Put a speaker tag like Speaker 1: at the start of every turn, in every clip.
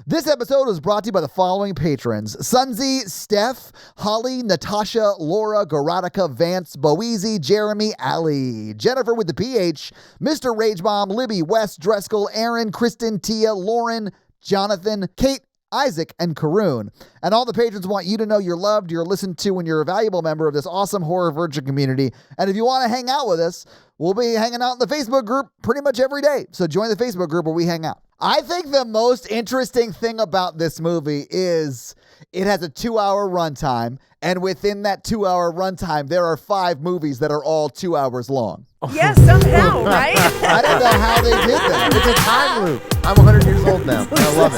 Speaker 1: This episode was brought to you by the following patrons: Sunzi, Steph, Holly, Natasha, Laura, Garatica, Vance, Boezy, Jeremy, Ali, Jennifer with the PH, Mr. Ragebomb, Libby, Wes, Dreskel, Aaron, Kristen, Tia, Lauren, Jonathan, Kate, Isaac, and Karoon. And all the patrons want you to know you're loved, you're listened to, and you're a valuable member of this awesome Horror Virgin community. And if you want to hang out with us, we'll be hanging out in the Facebook group pretty much every day. So join the Facebook group where we hang out. I think the most interesting thing about this movie is it has a 2-hour runtime. And within that 2-hour runtime, there are 5 movies that are all 2 hours long.
Speaker 2: Yes, somehow, right?
Speaker 1: I don't know how they did that.
Speaker 3: It's a time loop. I'm 100 years old now. I love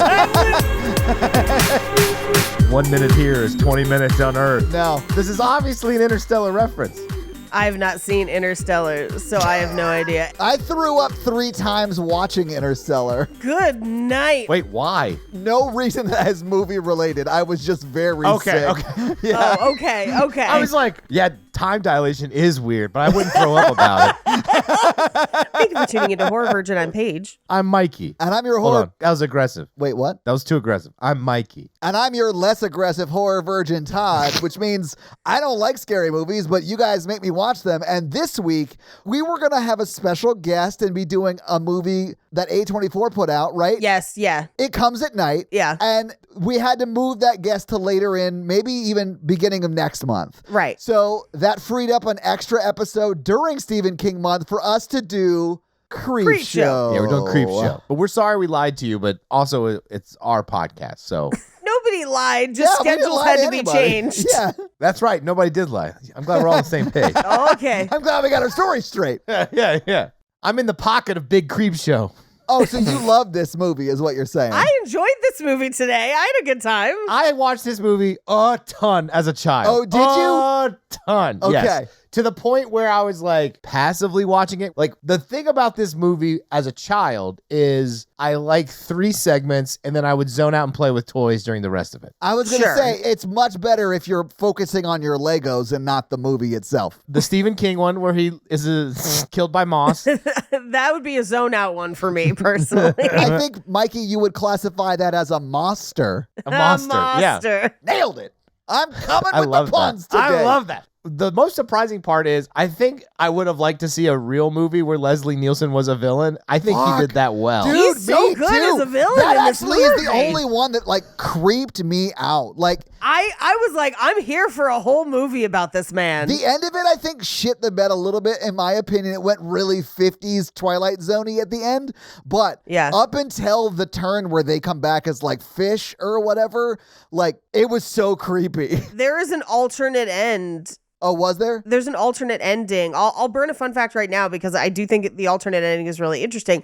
Speaker 3: it. 1 minute here is 20 minutes on Earth.
Speaker 1: No.
Speaker 3: This is obviously an Interstellar reference.
Speaker 2: I have not seen Interstellar, so I have no idea.
Speaker 1: I threw up 3 times watching Interstellar.
Speaker 2: Good night.
Speaker 3: Wait, why?
Speaker 1: No reason that is movie related. I was just very sick.
Speaker 3: Okay.
Speaker 1: Yeah.
Speaker 2: Oh, okay.
Speaker 3: I was like, yeah, time dilation is weird, but I wouldn't throw up about it.
Speaker 2: Thank you for tuning into Horror Virgin. I'm Paige.
Speaker 3: I'm Mikey.
Speaker 1: And I'm your
Speaker 3: Hold
Speaker 1: horror.
Speaker 3: on. That was aggressive.
Speaker 1: Wait, what?
Speaker 3: That was too aggressive. I'm Mikey.
Speaker 1: And I'm your less aggressive horror virgin Todd, which means I don't like scary movies, but you guys make me watch them. And this week, we were going to have a special guest and be doing a movie that A24 put out, right?
Speaker 2: Yes, yeah.
Speaker 1: It comes at night.
Speaker 2: Yeah.
Speaker 1: And we had to move that guest to later in, maybe even beginning of next month.
Speaker 2: Right.
Speaker 1: So that freed up an extra episode during Stephen King month for us to do Creepshow.
Speaker 3: Yeah, we're doing Creepshow. But we're sorry we lied to you, but also it's our podcast, so.
Speaker 2: Nobody lied. Just
Speaker 1: we didn't
Speaker 2: schedules
Speaker 1: lie
Speaker 2: had to
Speaker 1: anybody.
Speaker 2: be changed.
Speaker 1: Yeah.
Speaker 3: That's right. Nobody did lie. I'm glad we're all on the same page.
Speaker 2: Okay.
Speaker 1: I'm glad we got our story straight.
Speaker 3: Yeah. I'm in the pocket of Big Creepshow.
Speaker 1: Oh, so you love this movie is what you're saying.
Speaker 2: I enjoyed this movie today. I had a good time.
Speaker 3: I watched this movie a ton as a child.
Speaker 1: Oh, did you?
Speaker 3: A ton.
Speaker 1: Okay.
Speaker 3: Yes. To the point where I was like passively watching it. Like the thing about this movie as a child is I like 3 segments and then I would zone out and play with toys during the rest of it.
Speaker 1: I was going to
Speaker 2: Sure.
Speaker 1: say, it's much better if you're focusing on your Legos and not the movie itself.
Speaker 3: The Stephen King one where he is killed by moss.
Speaker 2: That would be a zone out one for me, personally.
Speaker 1: I think, Mikey, you would classify that as a monster.
Speaker 3: A monster. Yeah.
Speaker 2: Monster.
Speaker 1: Nailed it. I'm coming
Speaker 3: I
Speaker 1: with
Speaker 3: love
Speaker 1: the puns
Speaker 3: that.
Speaker 1: today.
Speaker 3: I love that. The most surprising part is I think I would have liked to see a real movie where Leslie Nielsen was a villain. I think he did that well.
Speaker 1: Dude,
Speaker 2: He's so
Speaker 1: me
Speaker 2: good
Speaker 1: too.
Speaker 2: as a villain
Speaker 1: That
Speaker 2: in this
Speaker 1: actually is the
Speaker 2: movie.
Speaker 1: only one that like creeped me out. Like
Speaker 2: I was like, I'm here for a whole movie about this man.
Speaker 1: the end of it, I think shit the bed a little bit. In my opinion, it went really 50s Twilight Zone-y at the end. But
Speaker 2: Yeah.
Speaker 1: up until the turn where they come back as like fish or whatever, like it was so creepy.
Speaker 2: There is an alternate end.
Speaker 1: Oh, was there?
Speaker 2: There's an alternate ending. I'll burn a fun fact right now because I do think the alternate ending is really interesting.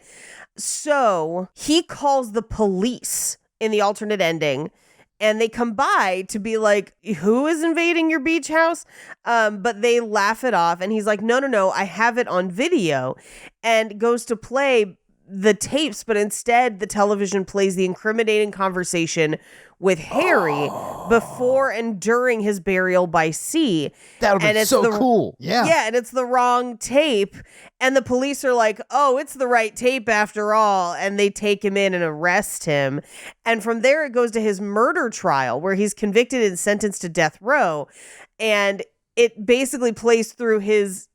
Speaker 2: So he calls the police in the alternate ending and they come by to be like, who is invading your beach house? But they laugh it off. And he's like, no, I have it on video, and goes to play the tapes. But instead the television plays the incriminating conversation with Harry before and during his burial by sea.
Speaker 3: That would
Speaker 2: And
Speaker 3: be
Speaker 2: it's
Speaker 3: so cool.
Speaker 1: Yeah.
Speaker 2: Yeah, and it's the wrong tape. And the police are like, oh, it's the right tape after all. And they take him in and arrest him. And from there, it goes to his murder trial where he's convicted and sentenced to death row. And it basically plays through his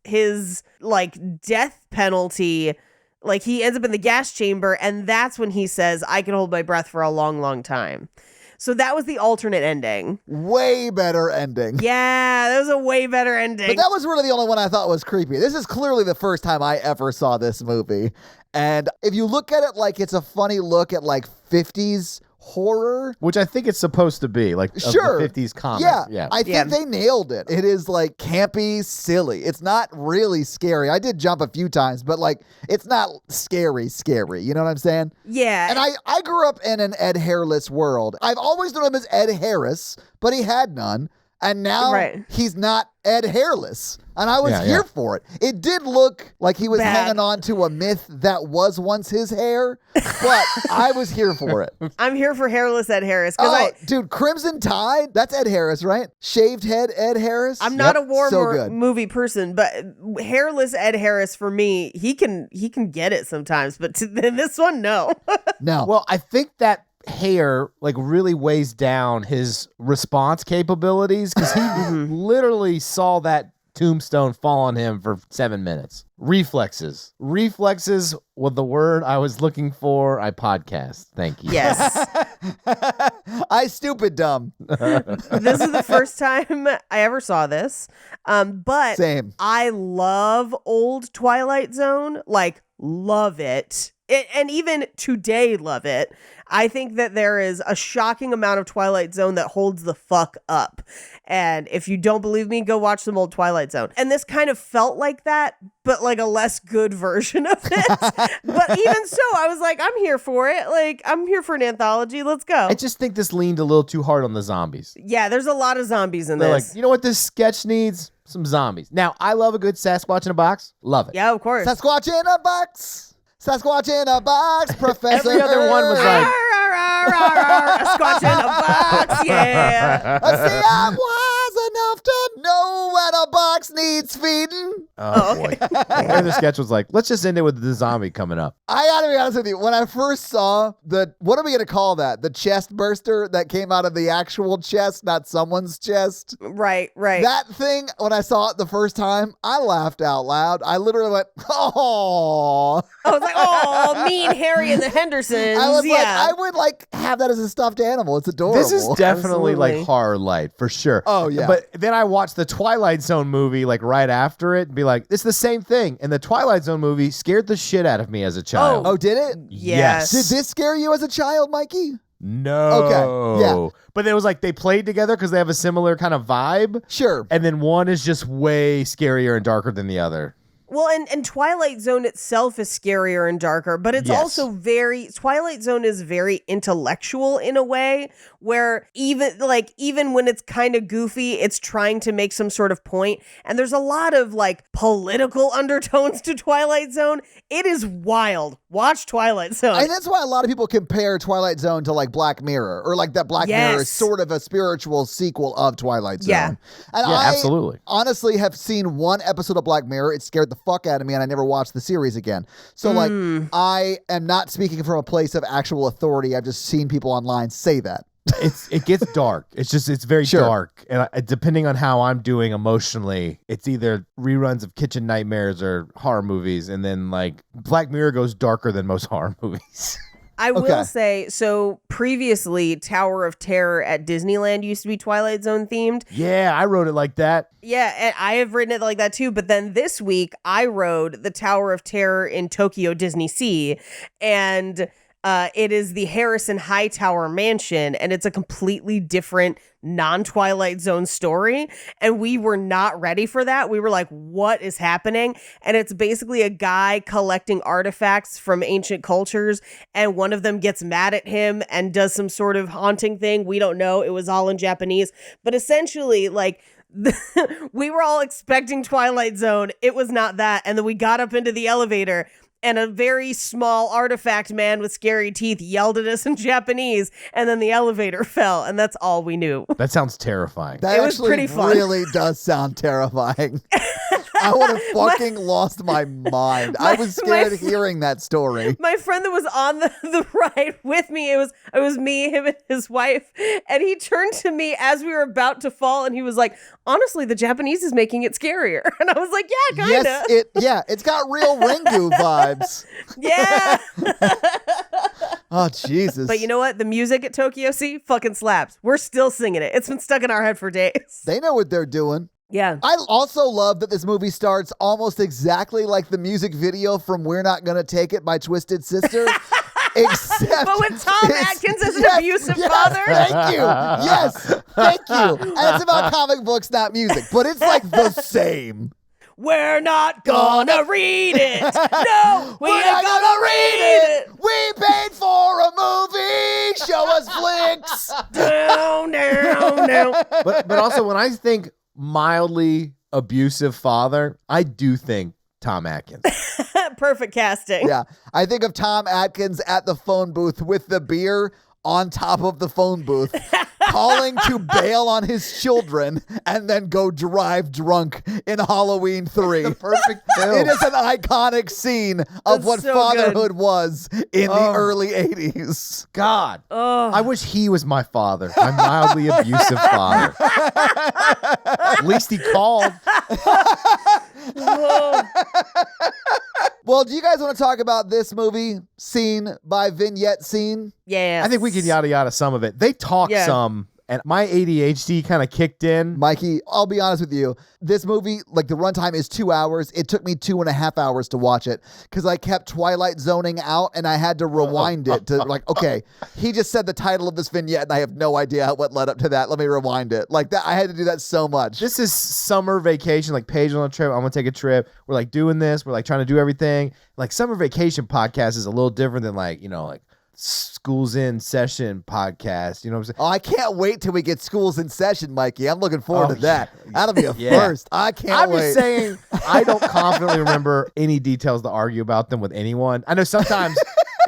Speaker 2: like death penalty. Like he ends up in the gas chamber. And that's when he says, I can hold my breath for a long, long time. So that was the alternate ending.
Speaker 1: Way better ending.
Speaker 2: Yeah, that was a way better ending.
Speaker 1: But that was really the only one I thought was creepy. This is clearly the first time I ever saw this movie. And if you look at it like it's a funny look at like 50s horror.
Speaker 3: Which I think it's supposed to be, like
Speaker 1: Sure.
Speaker 3: of the 50s comic.
Speaker 1: Yeah. I think they nailed it. It is like campy, silly. It's not really scary. I did jump a few times, but like it's not scary. You know what I'm saying?
Speaker 2: Yeah.
Speaker 1: And I grew up in an Ed Hairless world. I've always known him as Ed Harris, but he had none. And now he's not Ed Hairless. And I was here for it. It did look like he was hanging on to a myth that was once his hair, but I was here for it.
Speaker 2: I'm here for hairless Ed Harris.
Speaker 1: Dude, Crimson Tide, that's Ed Harris, right? Shaved head Ed Harris.
Speaker 2: I'm not a war
Speaker 1: good.
Speaker 2: movie person, but hairless Ed Harris for me, he can get it sometimes, but in this one, no.
Speaker 1: No.
Speaker 3: Well, I think that hair like really weighs down his response capabilities because he literally saw that tombstone fall on him for 7 minutes. Reflexes was the word I was looking for. I podcast. Thank you.
Speaker 2: Yes.
Speaker 1: I stupid dumb.
Speaker 2: This is the first time I ever saw this. But
Speaker 1: Same.
Speaker 2: I love old Twilight Zone. Like, love it. And even today, love it. I think that there is a shocking amount of Twilight Zone that holds the fuck up. And if you don't believe me, go watch some old Twilight Zone. And this kind of felt like that, but like a less good version of it. But even so, I was like, I'm here for it. Like, I'm here for an anthology. Let's go.
Speaker 3: I just think this leaned a little too hard on the zombies.
Speaker 2: Yeah, there's a lot of zombies in
Speaker 3: They're
Speaker 2: this.
Speaker 3: like, you know what this sketch needs? Some zombies. Now, I love a good Sasquatch in a box. Love it.
Speaker 2: Yeah, of course.
Speaker 1: Sasquatch in a box. Sasquatch in a box, Professor.
Speaker 3: Every other one was like,
Speaker 2: A Squatch in a box, yeah.
Speaker 1: I see I'm wise enough to know when a box needs feeding.
Speaker 3: oh boy. And the sketch was like, let's just end it with the zombie coming up.
Speaker 1: I gotta be honest with you. When I first saw what are we gonna call that? The chest burster that came out of the actual chest, not someone's chest.
Speaker 2: Right.
Speaker 1: That thing, when I saw it the first time, I laughed out loud. I literally went, oh.
Speaker 2: I was like, oh, mean Harry and the Hendersons.
Speaker 1: I was like,
Speaker 2: yeah.
Speaker 1: I would like have that as a stuffed animal. It's adorable.
Speaker 3: This is definitely
Speaker 2: Absolutely.
Speaker 3: like horror light for sure.
Speaker 1: Oh, yeah.
Speaker 3: But then I watched the Twilight Zone movie like right after it and be like, it's the same thing. And the Twilight Zone movie scared the shit out of me as a child.
Speaker 1: Oh, did it?
Speaker 2: Yes.
Speaker 1: Did this scare you as a child, Mikey?
Speaker 3: No.
Speaker 1: Okay, yeah.
Speaker 3: But it was like they played together because they have a similar kind of vibe.
Speaker 1: Sure.
Speaker 3: And then one is just way scarier and darker than the other.
Speaker 2: Well, and Twilight Zone itself is scarier and darker, but it's
Speaker 3: Yes.
Speaker 2: also Twilight Zone is very intellectual in a way where even when it's kind of goofy, it's trying to make some sort of point. And there's a lot of like political undertones to Twilight Zone. It is wild. Watch Twilight Zone.
Speaker 1: And that's why a lot of people compare Twilight Zone to like Black Mirror, or like that Black Mirror is
Speaker 2: Yes.
Speaker 1: sort of a spiritual sequel of Twilight Zone.
Speaker 2: Yeah.
Speaker 1: And
Speaker 3: Yeah,
Speaker 1: I
Speaker 3: absolutely.
Speaker 1: honestly have seen one episode of Black Mirror. It scared the fuck out of me, and I never watched the series again. So like, I am not speaking from a place of actual authority. I've just seen people online say that.
Speaker 3: It gets dark. It's very
Speaker 1: Sure.
Speaker 3: dark. And depending on how I'm doing emotionally, it's either reruns of Kitchen Nightmares or horror movies. And then like Black Mirror goes darker than most horror movies.
Speaker 2: I will
Speaker 1: Okay.
Speaker 2: say, so previously, Tower of Terror at Disneyland used to be Twilight Zone themed.
Speaker 3: Yeah, I wrote it like that.
Speaker 2: Yeah, and I have written it like that too. But then this week, I rode the Tower of Terror in Tokyo Disney Sea, and it is the Harrison Hightower Mansion, and it's a completely different non-Twilight Zone story. And we were not ready for that. We were like, what is happening? And it's basically a guy collecting artifacts from ancient cultures, and one of them gets mad at him and does some sort of haunting thing. We don't know. It was all in Japanese. But essentially, like, we were all expecting Twilight Zone. It was not that. And then we got up into the elevator, and a very small artifact man with scary teeth yelled at us in Japanese, and then the elevator fell, and that's all we knew.
Speaker 3: That sounds terrifying.
Speaker 1: That
Speaker 2: It was
Speaker 1: actually
Speaker 2: pretty fun.
Speaker 1: really does sound terrifying. I would have fucking lost my mind. I was scared hearing that story.
Speaker 2: My friend that was on the ride with me, it was me, him, and his wife, and he turned to me as we were about to fall, and he was like, honestly, the Japanese is making it scarier. And I was like, yeah, kinda.
Speaker 1: Yes, it's got real Ringu vibes.
Speaker 2: Yeah.
Speaker 1: Oh, Jesus.
Speaker 2: But you know what? The music at Tokyo Sea fucking slaps. We're still singing it. It's been stuck in our head for days.
Speaker 1: They know what they're doing.
Speaker 2: Yeah.
Speaker 1: I also love that this movie starts almost exactly like the music video from We're Not Gonna Take It by Twisted Sister. Except
Speaker 2: But with Tom Atkins as an abusive father.
Speaker 1: Thank you. Yes. Thank you. And it's about comic books, not music. But it's like the same.
Speaker 2: We're not gonna read it. No, we're not gonna read it.
Speaker 1: We paid for a movie. Show us flicks.
Speaker 2: Down.
Speaker 3: But also when I think mildly abusive father, I do think Tom Atkins.
Speaker 2: Perfect casting.
Speaker 1: Yeah. I think of Tom Atkins at the phone booth with the beer on top of the phone booth. calling to bail on his children and then go drive drunk in Halloween 3.
Speaker 3: Perfect film.
Speaker 1: It is an iconic scene of
Speaker 2: That's
Speaker 1: what
Speaker 2: so
Speaker 1: fatherhood was in the
Speaker 3: Oh.
Speaker 1: early 80s.
Speaker 3: God.
Speaker 2: Ugh.
Speaker 3: I wish he was my father, my mildly abusive father. At least he called.
Speaker 2: Whoa.
Speaker 1: Well, do you guys want to talk about this movie scene by vignette scene?
Speaker 2: Yeah.
Speaker 3: I think we can yada yada some of it. They talk
Speaker 2: Yeah.
Speaker 3: some, and my ADHD kind of kicked in.
Speaker 1: Mikey, I'll be honest with you. This movie, like the runtime is 2 hours. It took me 2.5 hours to watch it because I kept Twilight zoning out and I had to rewind it to like, okay, he just said the title of this vignette and I have no idea what led up to that. Let me rewind it. Like that, I had to do that so much.
Speaker 3: This is summer vacation, like Paige on a trip. I'm gonna take a trip. We're like doing this. We're like trying to do everything. Like summer vacation podcast is a little different than like, like schools in session podcast. You know what I'm saying?
Speaker 1: Oh, I can't wait till we get schools in session, Mikey. I'm looking forward to that. That'll be a
Speaker 3: Yeah.
Speaker 1: first. I can't
Speaker 3: I'm
Speaker 1: wait.
Speaker 3: just saying, I don't confidently remember any details to argue about them with anyone. I know sometimes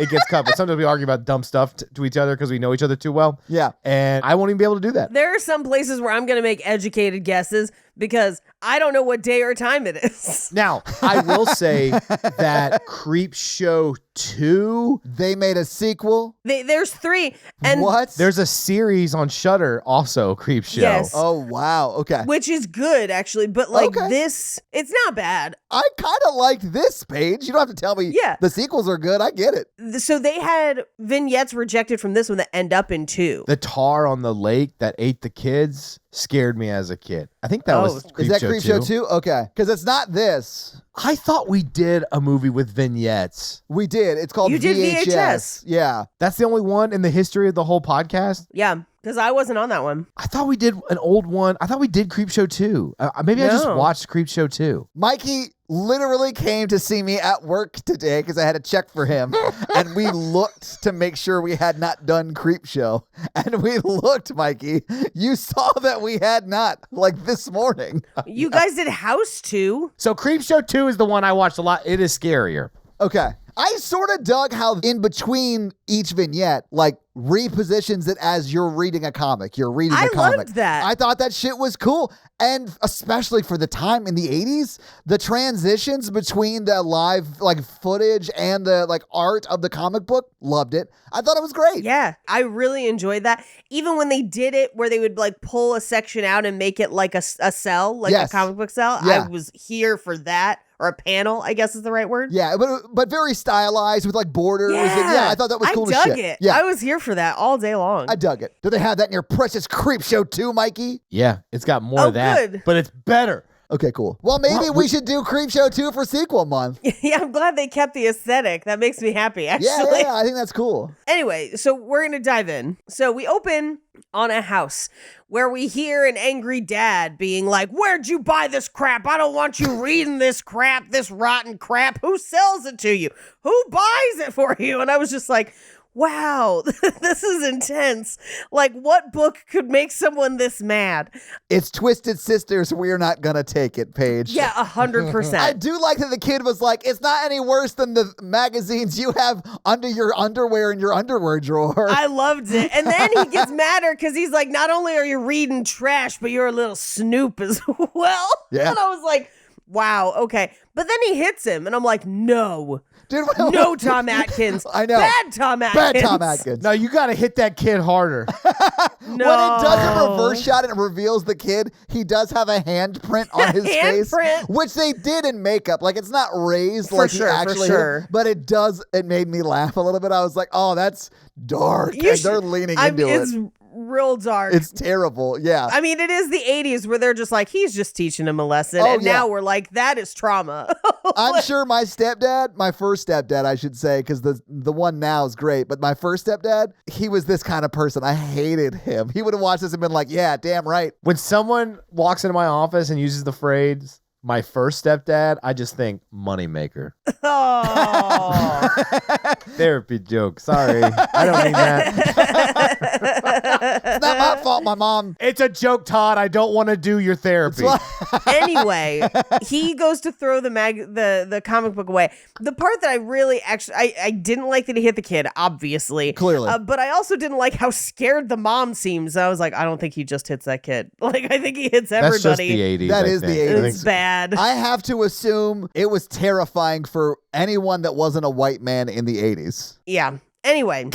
Speaker 3: it gets cut, but sometimes we argue about dumb stuff to each other because we know each other too well.
Speaker 1: Yeah.
Speaker 3: And I won't even be able to do that.
Speaker 2: There are some places where I'm going to make educated guesses because I don't know what day or time it is.
Speaker 3: Now, I will say that Creepshow 2,
Speaker 1: They made a sequel.
Speaker 2: There's 3. And
Speaker 1: What?
Speaker 3: there's a series on Shudder also, Creepshow.
Speaker 2: Yes.
Speaker 1: Oh, wow. Okay.
Speaker 2: which is good actually, but like
Speaker 1: Okay.
Speaker 2: this, it's not bad.
Speaker 1: I kind of liked this, Paige. You don't have to tell me
Speaker 2: Yeah.
Speaker 1: the sequels are good. I get it.
Speaker 2: So they had vignettes rejected from this one that end up in 2.
Speaker 3: The tar on the lake that ate the kids scared me as a kid. I think that was Creepshow
Speaker 1: Is that
Speaker 3: 2.
Speaker 1: Creepshow 2? Okay. Because it's not this.
Speaker 3: I thought we did a movie with vignettes.
Speaker 1: We did. It's called
Speaker 2: You did VHS.
Speaker 1: Yeah.
Speaker 3: That's the only one in the history of the whole podcast?
Speaker 2: Yeah, because I wasn't on that one.
Speaker 3: I thought we did an old one. I thought we did Creepshow 2. Maybe I just
Speaker 2: No.
Speaker 3: watched Creepshow 2.
Speaker 1: Mikey literally came to see me at work today because I had to check for him. And we looked to make sure we had not done Creepshow. And we looked, Mikey. You saw that we had not, like this morning.
Speaker 2: You guys did House 2.
Speaker 3: So Creepshow 2 is the one I watched a lot. It is scarier.
Speaker 1: Okay. I sort of dug how in between each vignette, like repositions it as you're reading a comic. You're reading
Speaker 2: I
Speaker 1: a comic.
Speaker 2: loved that.
Speaker 1: I thought that shit was cool. And especially for the time in the 80s, the transitions between the live like footage and the like art of the comic book, loved it. I thought it was great.
Speaker 2: Yeah, I really enjoyed that. Even when they did it where they would like pull a section out and make it like a cell, like
Speaker 1: Yes.
Speaker 2: a comic book cell.
Speaker 1: Yeah.
Speaker 2: I was here for that. Or a panel, I guess is the right word.
Speaker 1: Yeah, but very stylized with like borders. And yeah, I thought that was cool
Speaker 2: I
Speaker 1: as
Speaker 2: dug
Speaker 1: shit.
Speaker 2: it.
Speaker 1: Yeah,
Speaker 2: I was here for that all day long.
Speaker 1: I dug it. Do they have that in your precious Creepshow too, Mikey?
Speaker 3: Yeah, it's got more
Speaker 2: Oh,
Speaker 3: of that.
Speaker 2: good.
Speaker 3: But it's better.
Speaker 1: Okay, cool. Well, maybe we should do Creepshow 2 for sequel month.
Speaker 2: Yeah, I'm glad they kept the aesthetic. That makes me happy, actually.
Speaker 1: Yeah, I think that's cool.
Speaker 2: Anyway, so we're going to dive in. So we open on a house where we hear an angry dad being like, "Where'd you buy this crap? I don't want you reading this crap, this rotten crap. Who sells it to you? Who buys it for you?" And I was just like, wow, this is intense. Like, what book could make someone this mad?
Speaker 1: It's Twisted Sisters. We're not gonna take it, Paige.
Speaker 2: Yeah, 100%.
Speaker 1: I do like that the kid was like, it's not any worse than the magazines you have under your underwear in your underwear drawer.
Speaker 2: I loved it. And then he gets madder because he's like, not only are you reading trash, but you're a little snoop as well.
Speaker 1: Yeah.
Speaker 2: And I was like, wow, okay. But then he hits him, and I'm like, no.
Speaker 1: Dude,
Speaker 2: No, Tom Atkins.
Speaker 1: I know.
Speaker 2: Bad Tom Atkins.
Speaker 1: Bad Tom Atkins.
Speaker 3: No, you got to hit that kid harder.
Speaker 2: No.
Speaker 1: When it does a reverse shot and it reveals the kid, he does have a handprint on his face,
Speaker 2: Handprint.
Speaker 1: which they did in makeup. Like, it's not raised
Speaker 2: For
Speaker 1: like
Speaker 2: sure,
Speaker 1: he
Speaker 2: for
Speaker 1: actually
Speaker 2: sure.
Speaker 1: did, but it made me laugh a little bit. I was like, oh, that's dark.
Speaker 2: You
Speaker 1: And
Speaker 2: should-
Speaker 1: they're leaning
Speaker 2: I'm-
Speaker 1: into
Speaker 2: It's
Speaker 1: it.
Speaker 2: real dark.
Speaker 1: It's terrible. Yeah.
Speaker 2: I mean, it is the 80s where they're just like, he's just teaching him a lesson.
Speaker 1: Oh,
Speaker 2: and
Speaker 1: yeah.
Speaker 2: now we're like, that is trauma.
Speaker 1: I'm sure my stepdad, my first stepdad, I should say, because the one now is great, but my first stepdad, he was this kind of person. I hated him. He would have watched this and been like, yeah, damn right.
Speaker 3: When someone walks into my office and uses the phrase, my first stepdad, I just think moneymaker.
Speaker 2: Oh.
Speaker 3: Therapy joke. Sorry. I don't mean that.
Speaker 1: It's not my fault my mom.
Speaker 3: It's a joke, Todd. I don't want to do your therapy.
Speaker 2: Anyway, he goes to throw the comic book away. The part that I really I didn't like that he hit the kid, obviously.
Speaker 1: Clearly.
Speaker 2: But I also didn't like how scared the mom seems. I was like, I don't think he just hits that kid. Like, I think he hits everybody.
Speaker 3: That's just the 80s.
Speaker 1: That
Speaker 3: I
Speaker 1: is
Speaker 3: think.
Speaker 1: the 80s.
Speaker 2: It's bad.
Speaker 1: I have to assume it was terrifying for anyone that wasn't a white man in the 80s.
Speaker 2: Yeah. Anyway.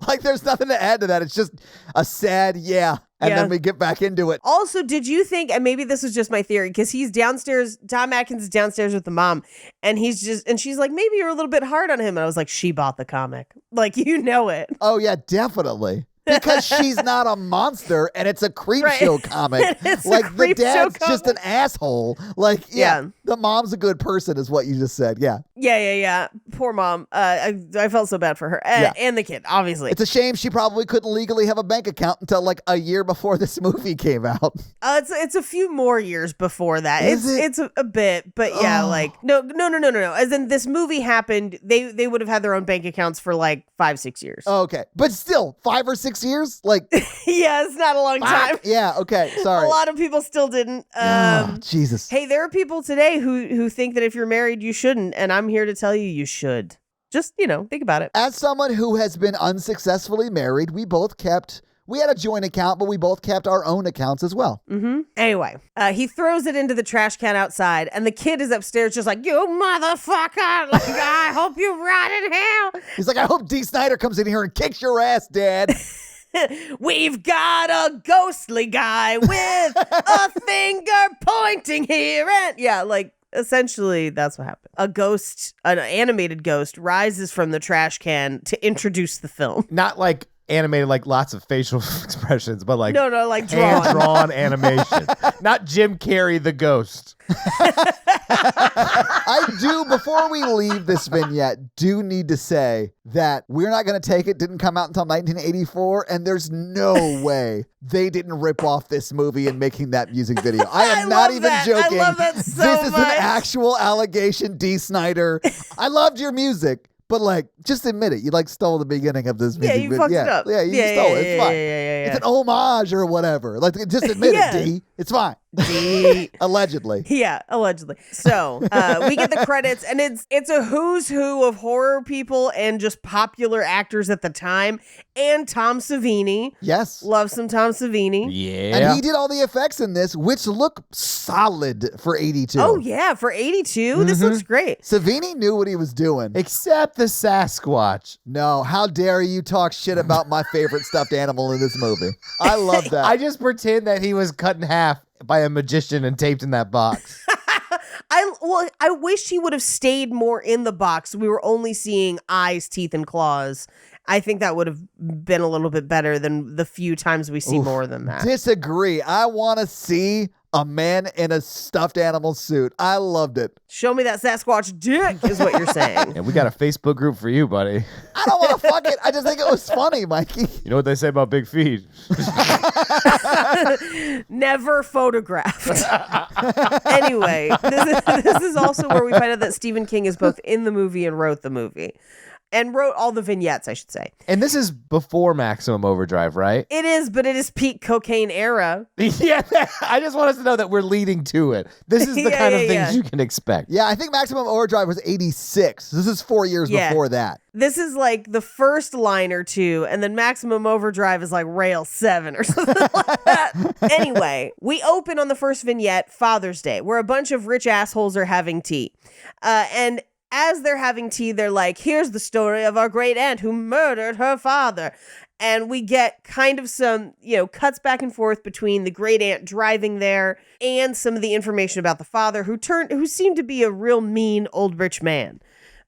Speaker 1: Like, there's nothing to add to that. It's just a sad yeah. And then we get back into it.
Speaker 2: Also, did you think, and maybe this was just my theory, because he's downstairs, Tom Atkins is downstairs with the mom, and she's like, maybe you're a little bit hard on him. And I was like, she bought the comic. Like, you know it.
Speaker 1: Oh, yeah, definitely. Because she's not a monster and it's a Creepshow comic. Like, the dad's just an asshole. Like, yeah, the mom's a good person is what you just said. Yeah.
Speaker 2: Yeah. Poor mom. I felt so bad for her. And the kid, obviously.
Speaker 1: It's a shame she probably couldn't legally have a bank account until like a year before this movie came out.
Speaker 2: It's a few more years before that. It's a bit, but yeah, like no. As in, this movie happened, they would have had their own bank accounts for like 5-6 years.
Speaker 1: Okay. But still, 5 or 6 years? Like,
Speaker 2: yeah, it's not a long time.
Speaker 1: Yeah, okay. Sorry.
Speaker 2: A lot of people still didn't.
Speaker 1: Jesus.
Speaker 2: Hey, there are people today who think that if you're married, you shouldn't. And I'm here to tell you, you should. Just, think about it.
Speaker 1: As someone who has been unsuccessfully married, we had a joint account, but we both kept our own accounts as well.
Speaker 2: Mm-hmm. Anyway, he throws it into the trash can outside, and the kid is upstairs just like, you motherfucker, like, I hope you rot in hell.
Speaker 1: He's like, I hope D. Snyder comes in here and kicks your ass, Dad.
Speaker 2: We've got a ghostly guy with a finger pointing here. And yeah, like, essentially, that's what happened. A ghost, an animated ghost, rises from the trash can to introduce the film.
Speaker 3: Not like animated, like lots of facial expressions, but like
Speaker 2: no, like drawn.
Speaker 3: Hand-drawn animation. Not Jim Carrey the ghost.
Speaker 1: I do, before we leave this vignette, do need to say that We're Not Gonna Take It didn't come out until 1984, and there's no way they didn't rip off this movie in making that music video. I am not even joking.
Speaker 2: I love that so
Speaker 1: this is
Speaker 2: much.
Speaker 1: an actual allegation, D. Snyder. I loved your music. But, like, just admit it. You, like, stole the beginning of this music
Speaker 2: video. Yeah, you fucked it up.
Speaker 1: Yeah, you stole it. It's fine.
Speaker 2: Yeah.
Speaker 1: It's an homage or whatever. Like, just admit it, D. It's fine.
Speaker 2: D.
Speaker 1: Allegedly.
Speaker 2: Yeah, allegedly. So, we get the credits, and it's a who's who of horror people and just popular actors at the time. And Tom Savini.
Speaker 1: Yes.
Speaker 2: Love some Tom Savini.
Speaker 3: Yeah.
Speaker 1: And he did all the effects in this, which look solid for 82.
Speaker 2: Oh, yeah. For 82, this looks great.
Speaker 1: Savini knew what he was doing.
Speaker 3: Except the Sasquatch.
Speaker 1: No, how dare you talk shit about my favorite stuffed animal in this movie. I love that.
Speaker 3: I just pretend that he was cut in half by a magician and taped in that box.
Speaker 2: I wish he would have stayed more in the box. We were only seeing eyes, teeth, and claws. I think that would have been a little bit better than the few times we see more than that.
Speaker 1: Disagree. I want to see a man in a stuffed animal suit. I loved it.
Speaker 2: Show me that Sasquatch dick is what you're saying.
Speaker 3: And we got a Facebook group for you, buddy.
Speaker 1: I don't want to fuck it. I just think it was funny, Mikey.
Speaker 3: You know what they say about big feet?
Speaker 2: Never photographed. Anyway, this is also where we find out that Stephen King is both in the movie and wrote the movie. And wrote all the vignettes, I should say.
Speaker 3: And this is before Maximum Overdrive, right?
Speaker 2: It is, but it is peak cocaine era.
Speaker 3: Yeah, I just want us to know that we're leading to it. This is the kind of things you can expect.
Speaker 1: Yeah, I think Maximum Overdrive was 86. This is 4 years before that.
Speaker 2: This is like the first line or two, and then Maximum Overdrive is like rail 7 or something like that. Anyway, we open on the first vignette, Father's Day, where a bunch of rich assholes are having tea. And as they're having tea, they're like, here's the story of our great aunt who murdered her father. And we get kind of some, cuts back and forth between the great aunt driving there and some of the information about the father who seemed to be a real mean old rich man,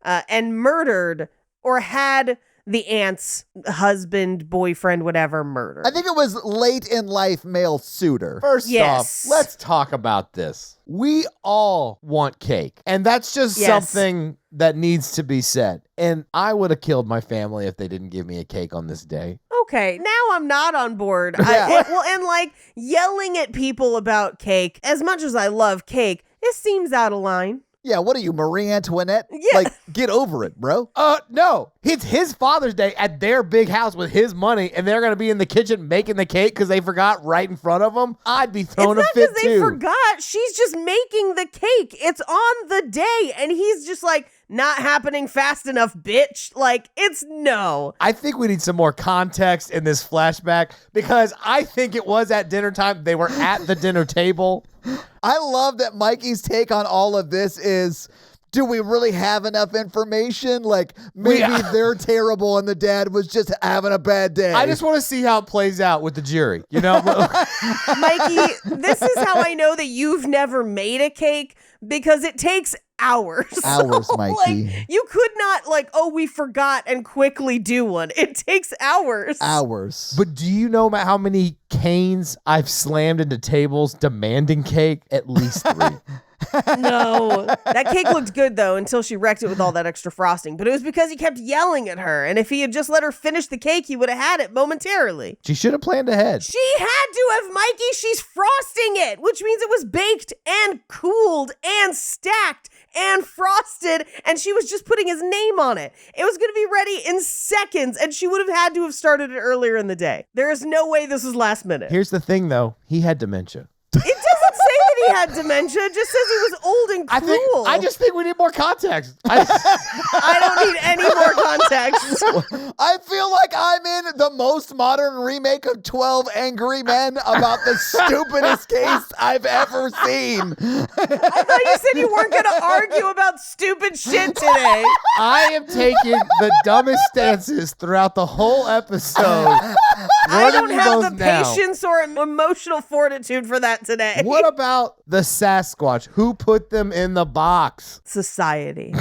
Speaker 2: and murdered or had the aunt's husband, boyfriend, whatever, murdered.
Speaker 1: I think it was late in life male suitor.
Speaker 3: First off, let's talk about this. We all want cake. And that's just something that needs to be said. And I would have killed my family if they didn't give me a cake on this day.
Speaker 2: Okay, now I'm not on board.
Speaker 1: Yeah.
Speaker 2: And like yelling at people about cake, as much as I love cake, it seems out of line.
Speaker 1: Yeah, what are you, Marie Antoinette?
Speaker 2: Yeah.
Speaker 1: Like, get over it, bro.
Speaker 3: No. It's his Father's Day at their big house with his money, and they're going to be in the kitchen making the cake because they forgot right in front of them. I'd be throwing a
Speaker 2: It's not
Speaker 3: fit
Speaker 2: because
Speaker 3: too.
Speaker 2: they forgot. She's just making the cake. It's on the day. And he's just like, not happening fast enough, bitch. Like, it's no.
Speaker 3: I think we need some more context in this flashback because I think it was at dinner time. They were at the dinner table.
Speaker 1: I love that Mikey's take on all of this is, do we really have enough information? Like, maybe they're terrible and the dad was just having a bad day.
Speaker 3: I just want to see how it plays out with the jury. You know,
Speaker 2: Mikey, this is how I know that you've never made a cake because it takes hours.
Speaker 1: Hours, Mikey.
Speaker 2: Like, you could not we forgot and quickly do one. It takes hours.
Speaker 1: Hours.
Speaker 3: But do you know how many canes I've slammed into tables demanding cake? At least 3.
Speaker 2: No. That cake looked good, though, until she wrecked it with all that extra frosting. But it was because he kept yelling at her. And if he had just let her finish the cake, he would have had it momentarily.
Speaker 3: She should have planned ahead.
Speaker 2: She had to have, Mikey. She's frosting it, which means it was baked and cooled and stacked and frosted, and she was just putting his name on it. It was going to be ready in seconds, and she would have had to have started it earlier in the day. There is no way this was last minute.
Speaker 3: Here's the thing, though. He had dementia.
Speaker 2: It doesn't say that he had dementia. It just says he was old and cruel.
Speaker 3: I just think we need more context.
Speaker 2: I don't need any more context.
Speaker 1: I feel like I'm in the most modern remake of 12 Angry Men about the stupidest case I've ever seen.
Speaker 2: I thought you said you weren't going to argue about stupid shit today.
Speaker 3: I am taking the dumbest stances throughout the whole episode.
Speaker 2: I don't have the patience or emotional fortitude for that today.
Speaker 3: What about the Sasquatch? Who put them in the box?
Speaker 2: Society.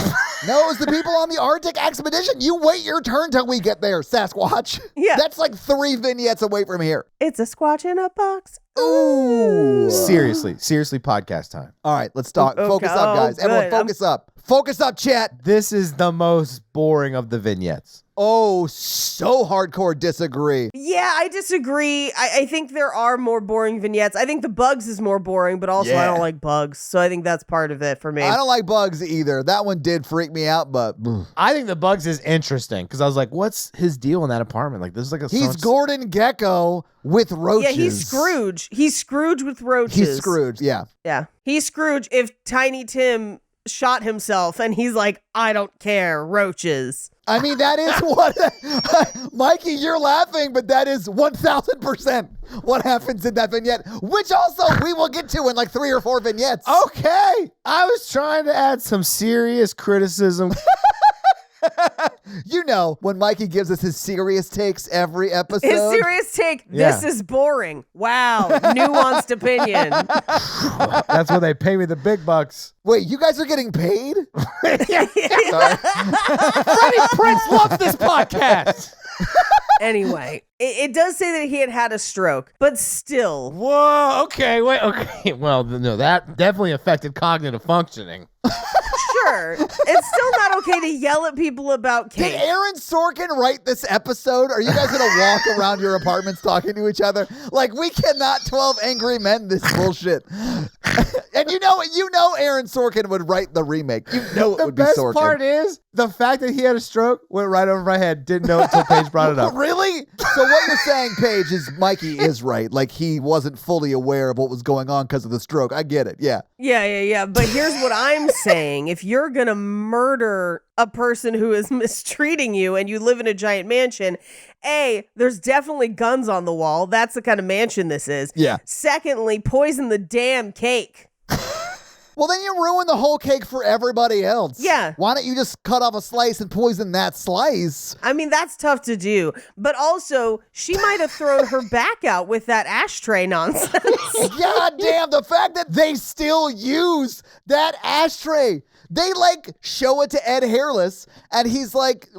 Speaker 1: No, it was the people on the Arctic expedition. You wait your turn till we get there, Sasquatch.
Speaker 2: Yeah.
Speaker 1: That's like 3 vignettes away from here.
Speaker 2: It's a squatch in a box.
Speaker 1: Ooh.
Speaker 3: Seriously, podcast time.
Speaker 1: All right, let's talk.
Speaker 2: Okay.
Speaker 1: Focus up, guys.
Speaker 2: Good.
Speaker 1: Everyone, focus up. Focus up, chat.
Speaker 3: This is the most boring of the vignettes.
Speaker 1: Oh, so hardcore disagree.
Speaker 2: Yeah, I disagree. I think there are more boring vignettes. I think the bugs is more boring, but also I don't like bugs. So I think that's part of it for me.
Speaker 1: I don't like bugs either. That one did freak me out, but
Speaker 3: I think the bugs is interesting because I was like, what's his deal in that apartment? Like, this is like a
Speaker 1: he's Gordon Gekko with roaches.
Speaker 2: Yeah, he's Scrooge. He's Scrooge with roaches.
Speaker 1: He's Scrooge, yeah.
Speaker 2: Yeah. He's Scrooge if Tiny Tim shot himself and he's like, I don't care, roaches.
Speaker 1: I mean, that is what, Mikey, you're laughing, but that is 1,000% what happens in that vignette, which also we will get to in like 3 or 4 vignettes.
Speaker 3: Okay. I was trying to add some serious criticism.
Speaker 1: You know, when Mikey gives us his serious takes every episode.
Speaker 2: His serious take, this is boring. Wow. Nuanced opinion.
Speaker 3: That's when they pay me the big bucks.
Speaker 1: Wait, you guys are getting paid?
Speaker 3: Sorry. Freddie Prinze loves this podcast.
Speaker 2: Anyway, it does say that he had a stroke, but still.
Speaker 3: Whoa, okay, wait, okay. Well, no, that definitely affected cognitive functioning.
Speaker 2: Sure. It's still not okay to yell at people about cake.
Speaker 1: Did Aaron Sorkin write this episode? Are you guys going to walk around your apartments talking to each other? Like, we cannot 12 Angry Men this bullshit. And you know Aaron Sorkin would write the remake. You know it would be Sorkin.
Speaker 3: The best part is the fact that he had a stroke went right over my head. Didn't know it until Paige brought it up.
Speaker 1: Really? So what you're saying, Paige, is Mikey is right. Like, he wasn't fully aware of what was going on because of the stroke. I get it. Yeah.
Speaker 2: Yeah. But here's what I'm saying. If you're going to murder a person who is mistreating you and you live in a giant mansion, A, there's definitely guns on the wall. That's the kind of mansion this is.
Speaker 1: Yeah.
Speaker 2: Secondly, poison the damn cake.
Speaker 1: Well, then you ruin the whole cake for everybody else.
Speaker 2: Yeah.
Speaker 1: Why don't you just cut off a slice and poison that slice?
Speaker 2: I mean, that's tough to do. But also, she might have thrown her back out with that ashtray nonsense.
Speaker 1: God damn, the fact that they still use that ashtray. They like show it to Ed Hairless and he's like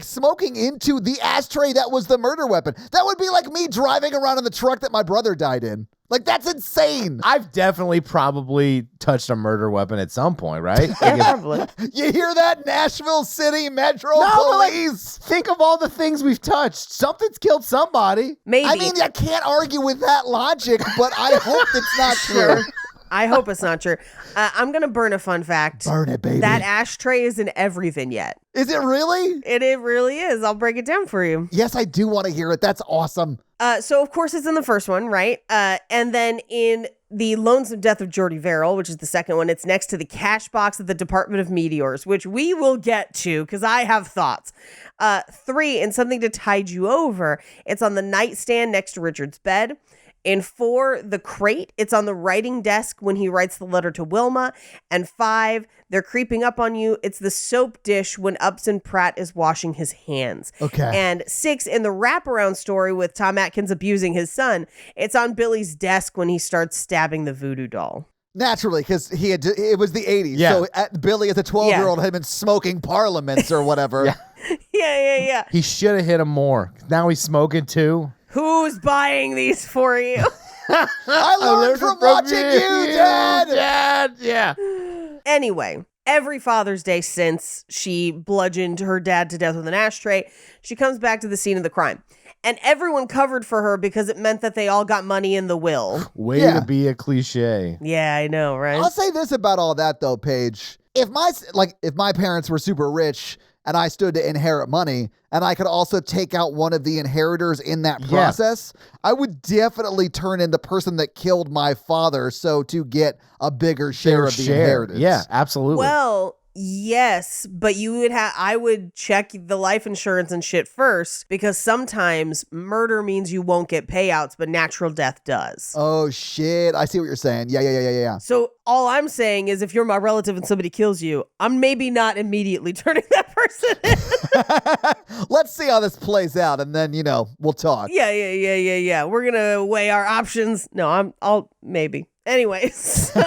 Speaker 1: smoking into the ashtray that was the murder weapon. That would be like me driving around in the truck that my brother died in. Like, that's insane.
Speaker 3: I've definitely probably touched a murder weapon at some point, right?
Speaker 2: Yeah, probably.
Speaker 1: You hear that, Nashville City Metro Police?
Speaker 3: Think of all the things we've touched. Something's killed somebody.
Speaker 2: Maybe.
Speaker 1: I mean, I can't argue with that logic, but I hope it's not true.
Speaker 2: I hope it's not true. I'm going to burn a fun fact.
Speaker 1: Burn it, baby.
Speaker 2: That ashtray is in every vignette.
Speaker 1: Is it really?
Speaker 2: It really is. I'll break it down for you.
Speaker 1: Yes, I do want to hear it. That's awesome.
Speaker 2: So, of course, it's in the first one, right? And then in The Lonesome Death of Jordy Verrill, which is the second one, it's next to the cash box at the Department of Meteors, which we will get to because I have thoughts. 3, and Something to Tide You Over, it's on the nightstand next to Richard's bed. In 4, The Crate, it's on the writing desk when he writes the letter to Wilma. And 5, They're Creeping Up on You, it's the soap dish when Upson Pratt is washing his hands.
Speaker 1: Okay.
Speaker 2: And 6, in the wraparound story with Tom Atkins abusing his son, it's on Billy's desk when he starts stabbing the voodoo doll.
Speaker 1: Naturally, because it was the 80s.
Speaker 3: Yeah.
Speaker 1: So Billy, as a 12-year-old, had been smoking parliaments or whatever.
Speaker 2: Yeah.
Speaker 3: He should have hit him more. Now he's smoking too.
Speaker 2: Who's buying these for you?
Speaker 1: I learned from watching you, Dad.
Speaker 3: Dad, yeah.
Speaker 2: Anyway, every Father's Day since she bludgeoned her dad to death with an ashtray, she comes back to the scene of the crime. And everyone covered for her because it meant that they all got money in the will.
Speaker 3: Way
Speaker 1: Yeah.
Speaker 3: to be a cliche.
Speaker 2: Yeah, I know, right?
Speaker 1: I'll say this about all that, though, Paige. If my parents were super rich and I stood to inherit money, and I could also take out one of the inheritors in that process, I would definitely turn in the person that killed my father so to get a bigger share of the inheritance.
Speaker 3: Yeah, absolutely.
Speaker 2: Well, yes, but I would check the life insurance and shit first because sometimes murder means you won't get payouts, but natural death does.
Speaker 1: Oh, shit. I see what you're saying. Yeah.
Speaker 2: So all I'm saying is if you're my relative and somebody kills you, I'm maybe not immediately turning that person in.
Speaker 1: Let's see how this plays out, and then, we'll talk.
Speaker 2: Yeah. We're going to weigh our options. No, I'll maybe. Anyway, so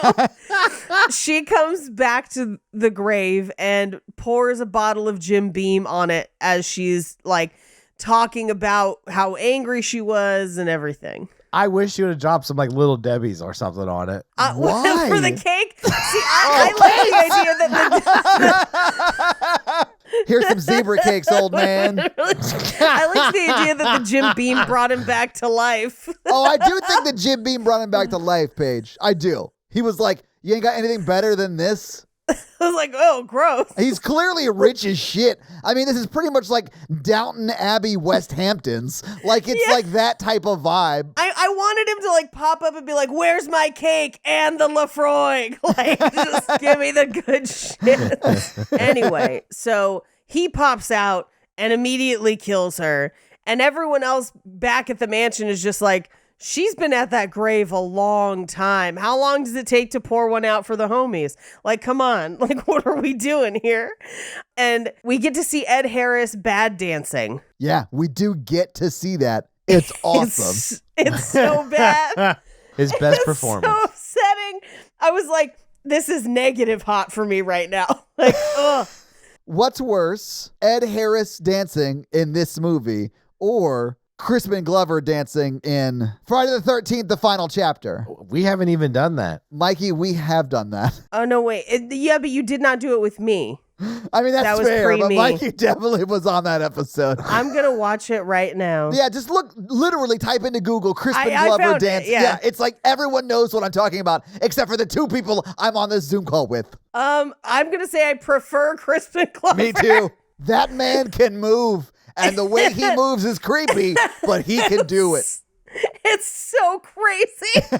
Speaker 2: she comes back to the grave and pours a bottle of Jim Beam on it as she's like talking about how angry she was and everything.
Speaker 3: I wish you would have dropped some like Little Debbie's or something on it.
Speaker 1: Why?
Speaker 2: For the cake? See, I like the idea that
Speaker 1: Here's some zebra cakes, old man.
Speaker 2: I like the idea that the Jim Beam brought him back to life.
Speaker 1: Oh, I do think that Jim Beam brought him back to life, Paige. I do. He was like, you ain't got anything better than this?
Speaker 2: I was like, oh, gross.
Speaker 1: He's clearly rich as shit. I mean, this is pretty much like Downton Abbey, West Hamptons. Like, it's like that type of vibe.
Speaker 2: I wanted him to like pop up and be like, where's my cake and the Lafroig? Like, just give me the good shit. Anyway, so he pops out and immediately kills her. And everyone else back at the mansion is just like, she's been at that grave a long time. How long does it take to pour one out for the homies? Like, come on. Like, what are we doing here? And we get to see Ed Harris bad dancing.
Speaker 1: Yeah, we do get to see that. It's awesome.
Speaker 2: It's so bad.
Speaker 3: His best
Speaker 2: It's
Speaker 3: performance.
Speaker 2: so upsetting. I was like, this is negative hot for me right now. Like, ugh.
Speaker 1: What's worse, Ed Harris dancing in this movie or Crispin Glover dancing in Friday the 13th, the final chapter?
Speaker 3: We haven't even done that.
Speaker 1: Mikey, we have done that.
Speaker 2: Oh, no, wait. Yeah, but you did not do it with me.
Speaker 1: I mean,
Speaker 2: That
Speaker 1: that's
Speaker 2: was
Speaker 1: fair, but
Speaker 2: pre-me.
Speaker 1: Mikey definitely was on that episode.
Speaker 2: I'm going to watch it right now.
Speaker 1: Yeah, just literally type into Google Crispin
Speaker 2: I
Speaker 1: Glover
Speaker 2: found it,
Speaker 1: dance.
Speaker 2: yeah.
Speaker 1: It's like everyone knows what I'm talking about, except for the two people I'm on this Zoom call with.
Speaker 2: I'm going to say I prefer Crispin Glover.
Speaker 1: Me too. That man can move, and the way he moves is creepy, but he can do it.
Speaker 2: It's so crazy.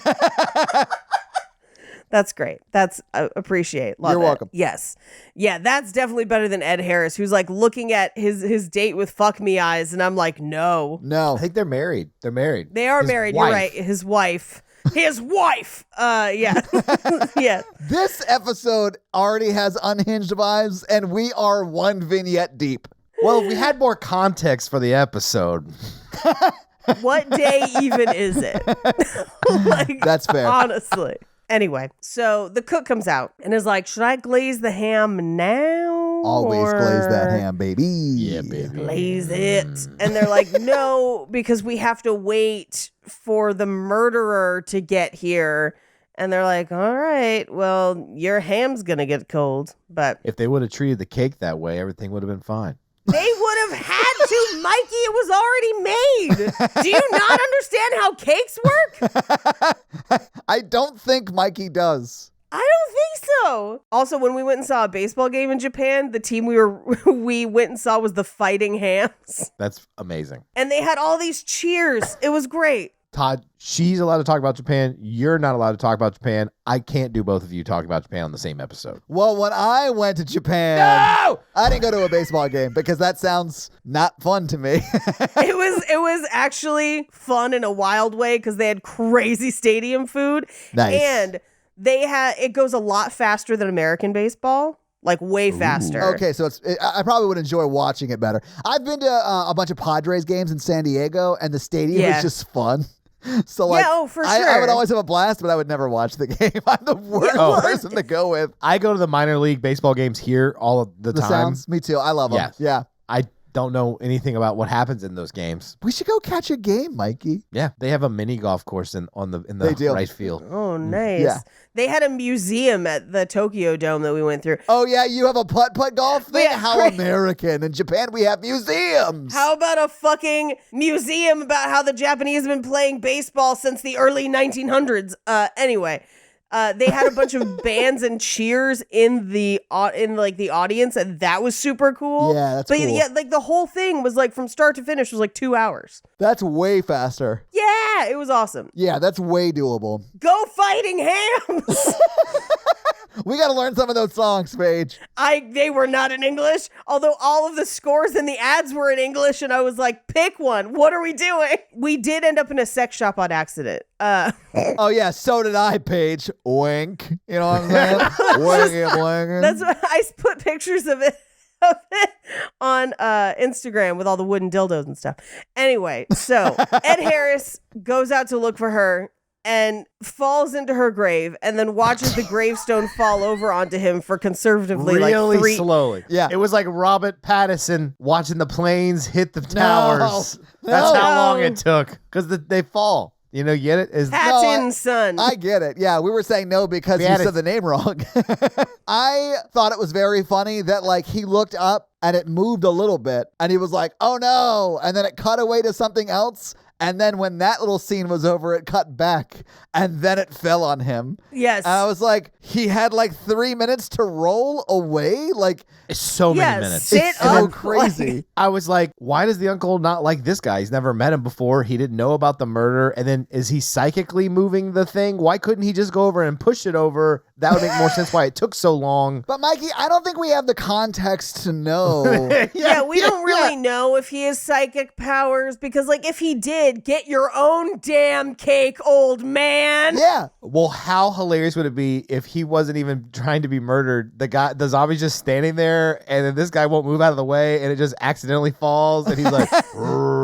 Speaker 2: That's great. That's appreciate. Love
Speaker 1: You're
Speaker 2: it.
Speaker 1: welcome.
Speaker 2: Yes. Yeah, that's definitely better than Ed Harris, who's like looking at his date with fuck me eyes, and I'm like, no.
Speaker 1: No.
Speaker 3: I think they're married. They're married.
Speaker 2: They are
Speaker 3: His
Speaker 2: married.
Speaker 3: wife.
Speaker 2: You're right. His wife. His wife. Yeah. Yeah.
Speaker 1: This episode already has unhinged vibes, and we are one vignette deep.
Speaker 3: Well, if we had more context for the episode.
Speaker 2: What day even is it? Like,
Speaker 1: That's fair.
Speaker 2: Honestly. Anyway, so the cook comes out and is like, should I glaze the ham now?
Speaker 1: Always glaze that
Speaker 2: or
Speaker 1: ham, baby.
Speaker 3: Yeah, baby.
Speaker 2: Glaze it. And they're like, no, because we have to wait for the murderer to get here. And they're like, all right, well, your ham's going to get cold. But
Speaker 3: If they would have treated the cake that way, everything would have been fine.
Speaker 2: they would have had to Mikey. It was already made. Do you not understand how cakes work?
Speaker 1: I don't think Mikey does.
Speaker 2: I don't think so. Also, when we went and saw a baseball game in Japan, the team we went and saw was the Fighting Hams.
Speaker 3: That's amazing.
Speaker 2: And they had all these cheers. It was great.
Speaker 3: Todd, she's allowed to talk about Japan. You're not allowed to talk about Japan. I can't do both of you talking about Japan on the same episode.
Speaker 1: Well, when I went to Japan, I didn't go to a baseball game because that sounds not fun to me.
Speaker 2: It was actually fun in a wild way because they had crazy stadium food.
Speaker 1: Nice.
Speaker 2: And it goes a lot faster than American baseball. Like way faster.
Speaker 1: Okay, so I probably would enjoy watching it better. I've been to a bunch of Padres games in San Diego, and the stadium is just fun. So like,
Speaker 2: for
Speaker 1: I
Speaker 2: sure.
Speaker 1: would always have a blast, but I would never watch the game. I'm the worst person to go with.
Speaker 3: I go to the minor league baseball games here all of the time.
Speaker 1: Sounds, me too. I love them.
Speaker 3: Yes.
Speaker 1: Yeah.
Speaker 3: I don't know anything about what happens in those games.
Speaker 1: We should go catch a game, Mikey.
Speaker 3: Yeah, they have a mini golf course in the right field.
Speaker 2: Oh, nice.
Speaker 1: Yeah.
Speaker 2: They had a museum at the Tokyo Dome that we went through.
Speaker 1: Oh, yeah, you have a putt-putt golf thing?
Speaker 2: Yeah,
Speaker 1: How American. In Japan, we have museums.
Speaker 2: How about a fucking museum about how the Japanese have been playing baseball since the early 1900s? Anyway, they had a bunch of bands and cheers in the audience, and that was super cool.
Speaker 1: Yeah, that's
Speaker 2: cool.
Speaker 1: cool.
Speaker 2: Yeah, like the whole thing was like from start to finish was like 2 hours.
Speaker 1: That's way faster.
Speaker 2: Yeah, it was awesome.
Speaker 1: Yeah, that's way doable.
Speaker 2: Go Fighting Hams!
Speaker 1: We got to learn some of those songs, Paige.
Speaker 2: They were not in English, although all of the scores and the ads were in English, and I was like, pick one. What are we doing? We did end up in a sex shop on accident.
Speaker 1: Oh, yeah, so did I, Paige. Wink. You know what I'm saying? Winky.
Speaker 2: That's what I put pictures of it on Instagram with all the wooden dildos and stuff. Anyway, so Ed Harris goes out to look for her and falls into her grave and then watches the gravestone fall over onto him for conservatively
Speaker 3: really
Speaker 2: like 3
Speaker 3: slowly.
Speaker 1: Yeah.
Speaker 3: It was like Robert Pattinson watching the planes hit the towers.
Speaker 1: No.
Speaker 3: That's how long it took because they fall. You know, get it?
Speaker 2: Patton, son.
Speaker 1: I get it. Yeah, we were saying no because you said the name wrong. I thought it was very funny that like he looked up and it moved a little bit and he was like, oh no. And then it cut away to something else. And then when that little scene was over, it cut back and then it fell on him.
Speaker 2: Yes.
Speaker 1: And I was like, he had like 3 minutes to roll away. Like,
Speaker 3: it's so many minutes.
Speaker 2: Sit
Speaker 1: it's so
Speaker 2: up.
Speaker 1: crazy.
Speaker 3: I was like, why does the uncle not like this guy? He's never met him before. He didn't know about the murder. And then is he psychically moving the thing? Why couldn't he just go over and push it over? That would make more sense why it took so long.
Speaker 1: But Mikey, I don't think we have the context to know.
Speaker 2: We don't really know if he has psychic powers because, like, if he did, get your own damn cake, old man.
Speaker 1: Yeah.
Speaker 3: Well, how hilarious would it be if he wasn't even trying to be murdered? The zombie's just standing there, and then this guy won't move out of the way, and it just accidentally falls, and he's like,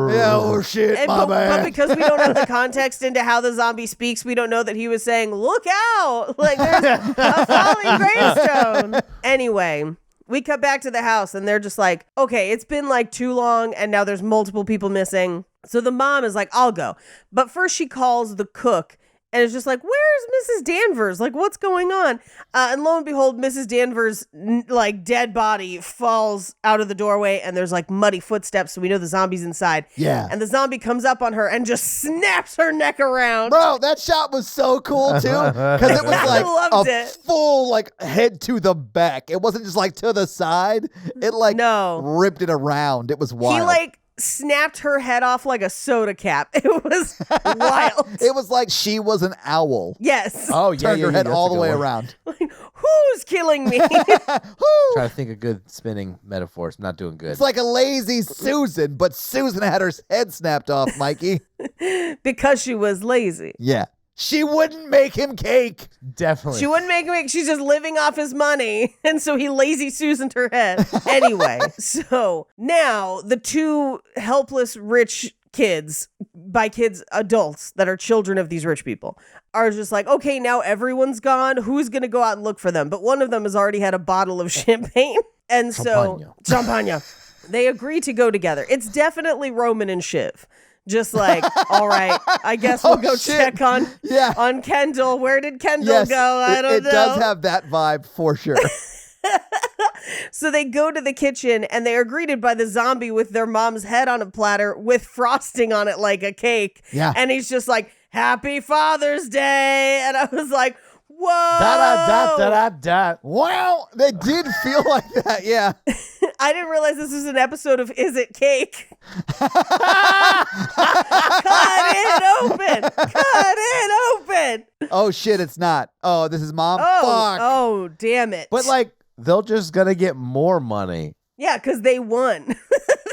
Speaker 1: Yeah, oh shit, my
Speaker 2: but
Speaker 1: bad.
Speaker 2: because we don't have the context into how the zombie speaks, we don't know that he was saying, look out, like there's a falling gravestone. Anyway, we cut back to the house and they're just like, okay, it's been like too long and now there's multiple people missing. So the mom is like, I'll go. But first she calls the cook and it's just like, where's Mrs. Danvers? Like, what's going on? And lo and behold, Mrs. Danvers' like dead body falls out of the doorway and there's like muddy footsteps. So we know the zombie's inside.
Speaker 1: Yeah.
Speaker 2: And the zombie comes up on her and just snaps her neck around.
Speaker 1: Bro, that shot was so cool too because it was
Speaker 2: I
Speaker 1: like
Speaker 2: loved
Speaker 1: a
Speaker 2: it.
Speaker 1: full like head to the back. It wasn't just like to the side. It like ripped it around. It was wild.
Speaker 2: He like snapped her head off like a soda cap. It was wild.
Speaker 1: It was like she was an owl.
Speaker 2: Yes.
Speaker 3: oh, yeah,
Speaker 1: Turned her head
Speaker 3: that's
Speaker 1: all
Speaker 3: a
Speaker 1: the
Speaker 3: good
Speaker 1: way
Speaker 3: one.
Speaker 1: around.
Speaker 2: Like, who's killing me?
Speaker 3: Trying to think of good spinning metaphors. I'm not doing good.
Speaker 1: It's like a lazy Susan, but Susan had her head snapped off, Mikey.
Speaker 2: Because she was lazy.
Speaker 1: Yeah. She wouldn't make him cake.
Speaker 3: Definitely.
Speaker 2: She wouldn't make him. She's just living off his money. And so he lazy Susan'd her head. Anyway, so now the two helpless rich kids, by kids, adults that are children of these rich people, are just like, okay, now everyone's gone. Who's going to go out and look for them? But one of them has already had a bottle of champagne. And so, champagne. They agree to go together. It's definitely Roman and Shiv. Just like, all right, I guess we'll go check on Kendall. Where did Kendall go? I don't know.
Speaker 1: It does have that vibe for sure.
Speaker 2: So they go to the kitchen and they are greeted by the zombie with their mom's head on a platter with frosting on it like a cake.
Speaker 1: Yeah.
Speaker 2: And he's just like, Happy Father's Day. And I was like, whoa.
Speaker 3: Da-da-da-da-da-da.
Speaker 1: Wow, they did feel like that, yeah.
Speaker 2: I didn't realize this was an episode of Is It Cake? Cut it open. Cut it open.
Speaker 1: Oh, shit, it's not. Oh, this is Mom?
Speaker 2: Oh,
Speaker 1: Fuck.
Speaker 2: oh, damn it.
Speaker 3: But like, they're just gonna get more money.
Speaker 2: Yeah, because they won.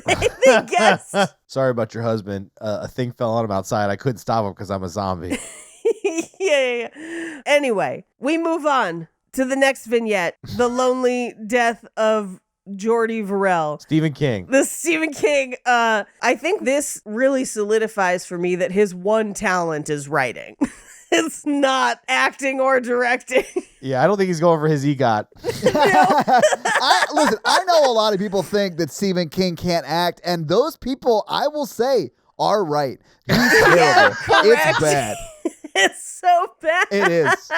Speaker 2: they guessed.
Speaker 3: Sorry about your husband. A thing fell on him outside. I couldn't stop him because I'm a zombie.
Speaker 2: yeah. Anyway, we move on to the next vignette. The lonely death of Jordy Verrell.
Speaker 3: Stephen King.
Speaker 2: The Stephen King. I think this really solidifies for me that his one talent is writing. It's not acting or directing.
Speaker 3: Yeah, I don't think he's going for his EGOT.
Speaker 1: Listen, I know a lot of people think that Stephen King can't act, and those people, I will say, are right. He's terrible.
Speaker 2: correct.
Speaker 1: It's bad.
Speaker 2: It's so bad.
Speaker 1: It is.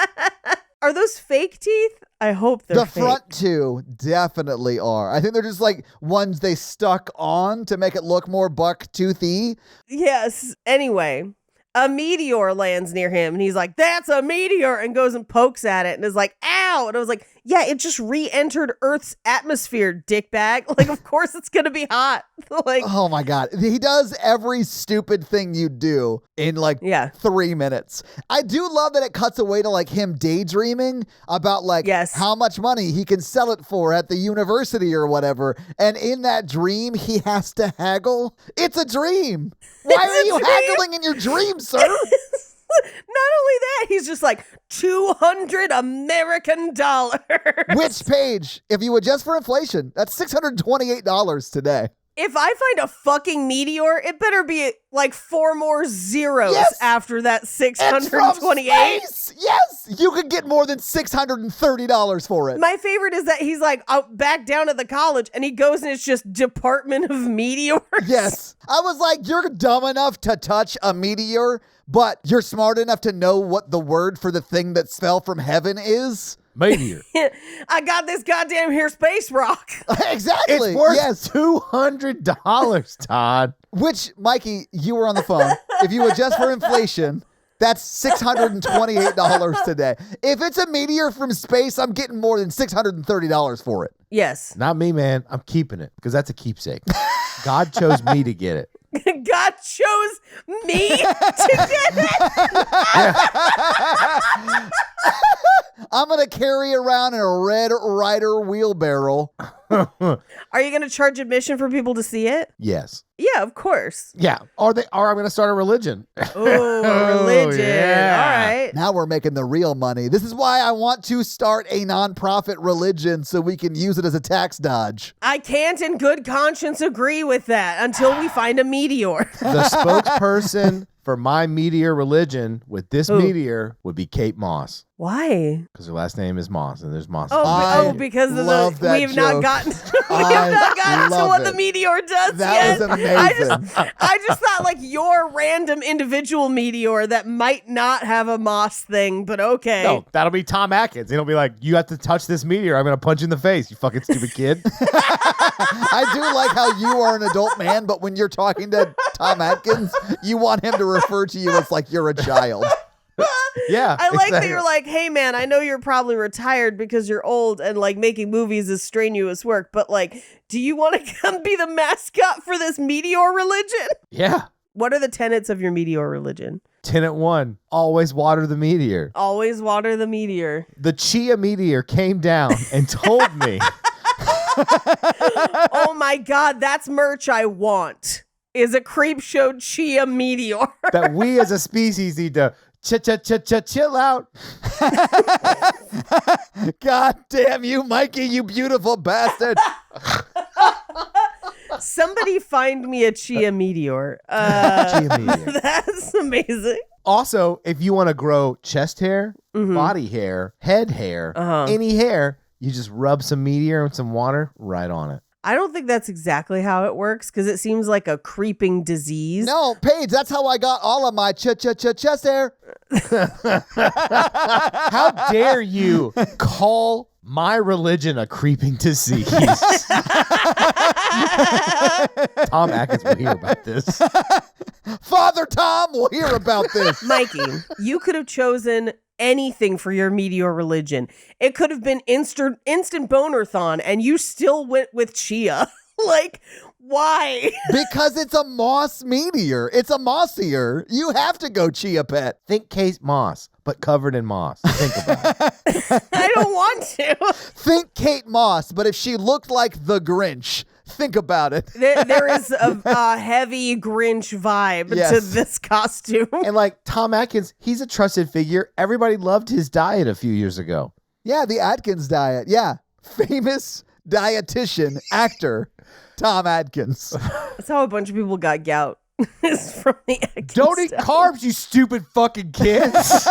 Speaker 2: Are those fake teeth? I hope they're
Speaker 1: The
Speaker 2: fake.
Speaker 1: front two definitely are. I think they're just like ones they stuck on to make it look more buck-toothy.
Speaker 2: Yes. Anyway, a meteor lands near him and he's like, that's a meteor, and goes and pokes at it and is like, ow. And I was like, yeah, it just re-entered Earth's atmosphere, dickbag. Like, of course it's going to be hot. Like,
Speaker 1: Oh my God. He does every stupid thing you do in like
Speaker 2: yeah.
Speaker 1: 3 minutes. I do love that it cuts away to like him daydreaming about like
Speaker 2: Yes.
Speaker 1: how much money he can sell it for at the university or whatever. And in that dream, he has to haggle. It's a dream. Why are you haggling in your dream, sir?
Speaker 2: Not only that, he's just like, 200 American dollars.
Speaker 1: Which Paige, if you adjust for inflation, that's $628 today.
Speaker 2: If I find a fucking meteor, it better be like 4 more zeros
Speaker 1: Yes.
Speaker 2: after that
Speaker 1: It's from
Speaker 2: 628.
Speaker 1: space. Yes, you could get more than $630 for it.
Speaker 2: My favorite is that he's like out back down at the college and he goes and it's just Department of Meteors.
Speaker 1: Yes. I was like, you're dumb enough to touch a meteor, but you're smart enough to know what the word for the thing that fell from heaven is?
Speaker 3: Meteor.
Speaker 2: I got this goddamn here space rock.
Speaker 1: Exactly.
Speaker 3: It's worth
Speaker 1: Yes.
Speaker 3: $200, Todd.
Speaker 1: Which, Mikey, you were on the phone. If you adjust for inflation, that's $628 today. If it's a meteor from space, I'm getting more than $630 for it.
Speaker 2: Yes.
Speaker 3: Not me, man. I'm keeping it because that's a keepsake. God chose me to get it.
Speaker 2: God chose me to get it.
Speaker 1: I'm going to carry around in a Red Ryder wheelbarrow.
Speaker 2: Are you going to charge admission for people to see it?
Speaker 3: Yes.
Speaker 2: Yeah, of course.
Speaker 3: Yeah. Or I'm going to start a religion.
Speaker 2: Oh, religion.
Speaker 3: yeah.
Speaker 2: All right.
Speaker 1: Now we're making the real money. This is why I want to start a nonprofit religion so we can use it as a tax dodge.
Speaker 2: I can't in good conscience agree with that until we find a meteor.
Speaker 3: The spokesperson for my meteor religion with this
Speaker 2: Who?
Speaker 3: meteor would be Kate Moss.
Speaker 2: Why?
Speaker 3: Because her last name is Moss, and there's Moss.
Speaker 2: Because of
Speaker 1: love that
Speaker 2: we have not
Speaker 1: joke.
Speaker 2: gotten
Speaker 1: I
Speaker 2: to
Speaker 1: love
Speaker 2: what
Speaker 1: it.
Speaker 2: the meteor does
Speaker 1: That
Speaker 2: yet.
Speaker 1: was amazing.
Speaker 2: I just thought like your random individual meteor that might not have a Moss thing, but okay.
Speaker 3: No, that'll be Tom Atkins. He'll be like, you have to touch this meteor. I'm going to punch you in the face, you fucking stupid kid.
Speaker 1: I do like how you are an adult man, but when you're talking to Tom Atkins, you want him to refer to you as like you're a child.
Speaker 3: Yeah.
Speaker 2: I like that
Speaker 3: exactly.
Speaker 2: you're like, hey man, I know you're probably retired because you're old and like making movies is strenuous work, but like, do you want to come be the mascot for this meteor religion?
Speaker 3: Yeah.
Speaker 2: What are the tenets of your meteor religion?
Speaker 3: Tenet 1, always water the meteor.
Speaker 2: Always water the meteor.
Speaker 3: The Chia meteor came down and told me
Speaker 2: Oh my God, that's merch I want. Is a Creepshow Chia meteor.
Speaker 3: that we as a species need to chill out.
Speaker 1: God damn you, Mikey, you beautiful bastard.
Speaker 2: Somebody find me a Chia meteor.
Speaker 3: Chia meteor.
Speaker 2: That's amazing.
Speaker 3: Also, if you want to grow chest hair,
Speaker 2: Mm-hmm.
Speaker 3: body hair, head hair,
Speaker 2: Uh-huh.
Speaker 3: any hair, you just rub some meteor and some water right on it.
Speaker 2: I don't think that's exactly how it works because it seems like a creeping disease.
Speaker 1: No, Paige, that's how I got all of my chest hair.
Speaker 3: How dare you call My religion, a creeping disease. Tom Atkins will hear about this.
Speaker 1: Father Tom will hear about this.
Speaker 2: Mikey, you could have chosen anything for your meteor religion. It could have been instant boner-thon, and you still went with chia. Like, why?
Speaker 1: Because it's a moss meteor. It's a mossier. You have to go Chia Pet.
Speaker 3: Think Kate Moss, but covered in moss. Think about it.
Speaker 2: I don't want to.
Speaker 1: Think Kate Moss, but if she looked like the Grinch, think about it.
Speaker 2: There is a heavy Grinch vibe
Speaker 1: Yes.
Speaker 2: to this costume.
Speaker 3: And like Tom Atkins, he's a trusted figure. Everybody loved his diet a few years ago.
Speaker 1: Yeah, the Atkins diet. Yeah. Famous dietitian, actor, Tom Atkins.
Speaker 2: That's how a bunch of people got gout. Is from the Atkins
Speaker 3: Don't eat
Speaker 2: diet.
Speaker 3: carbs, you stupid fucking kids.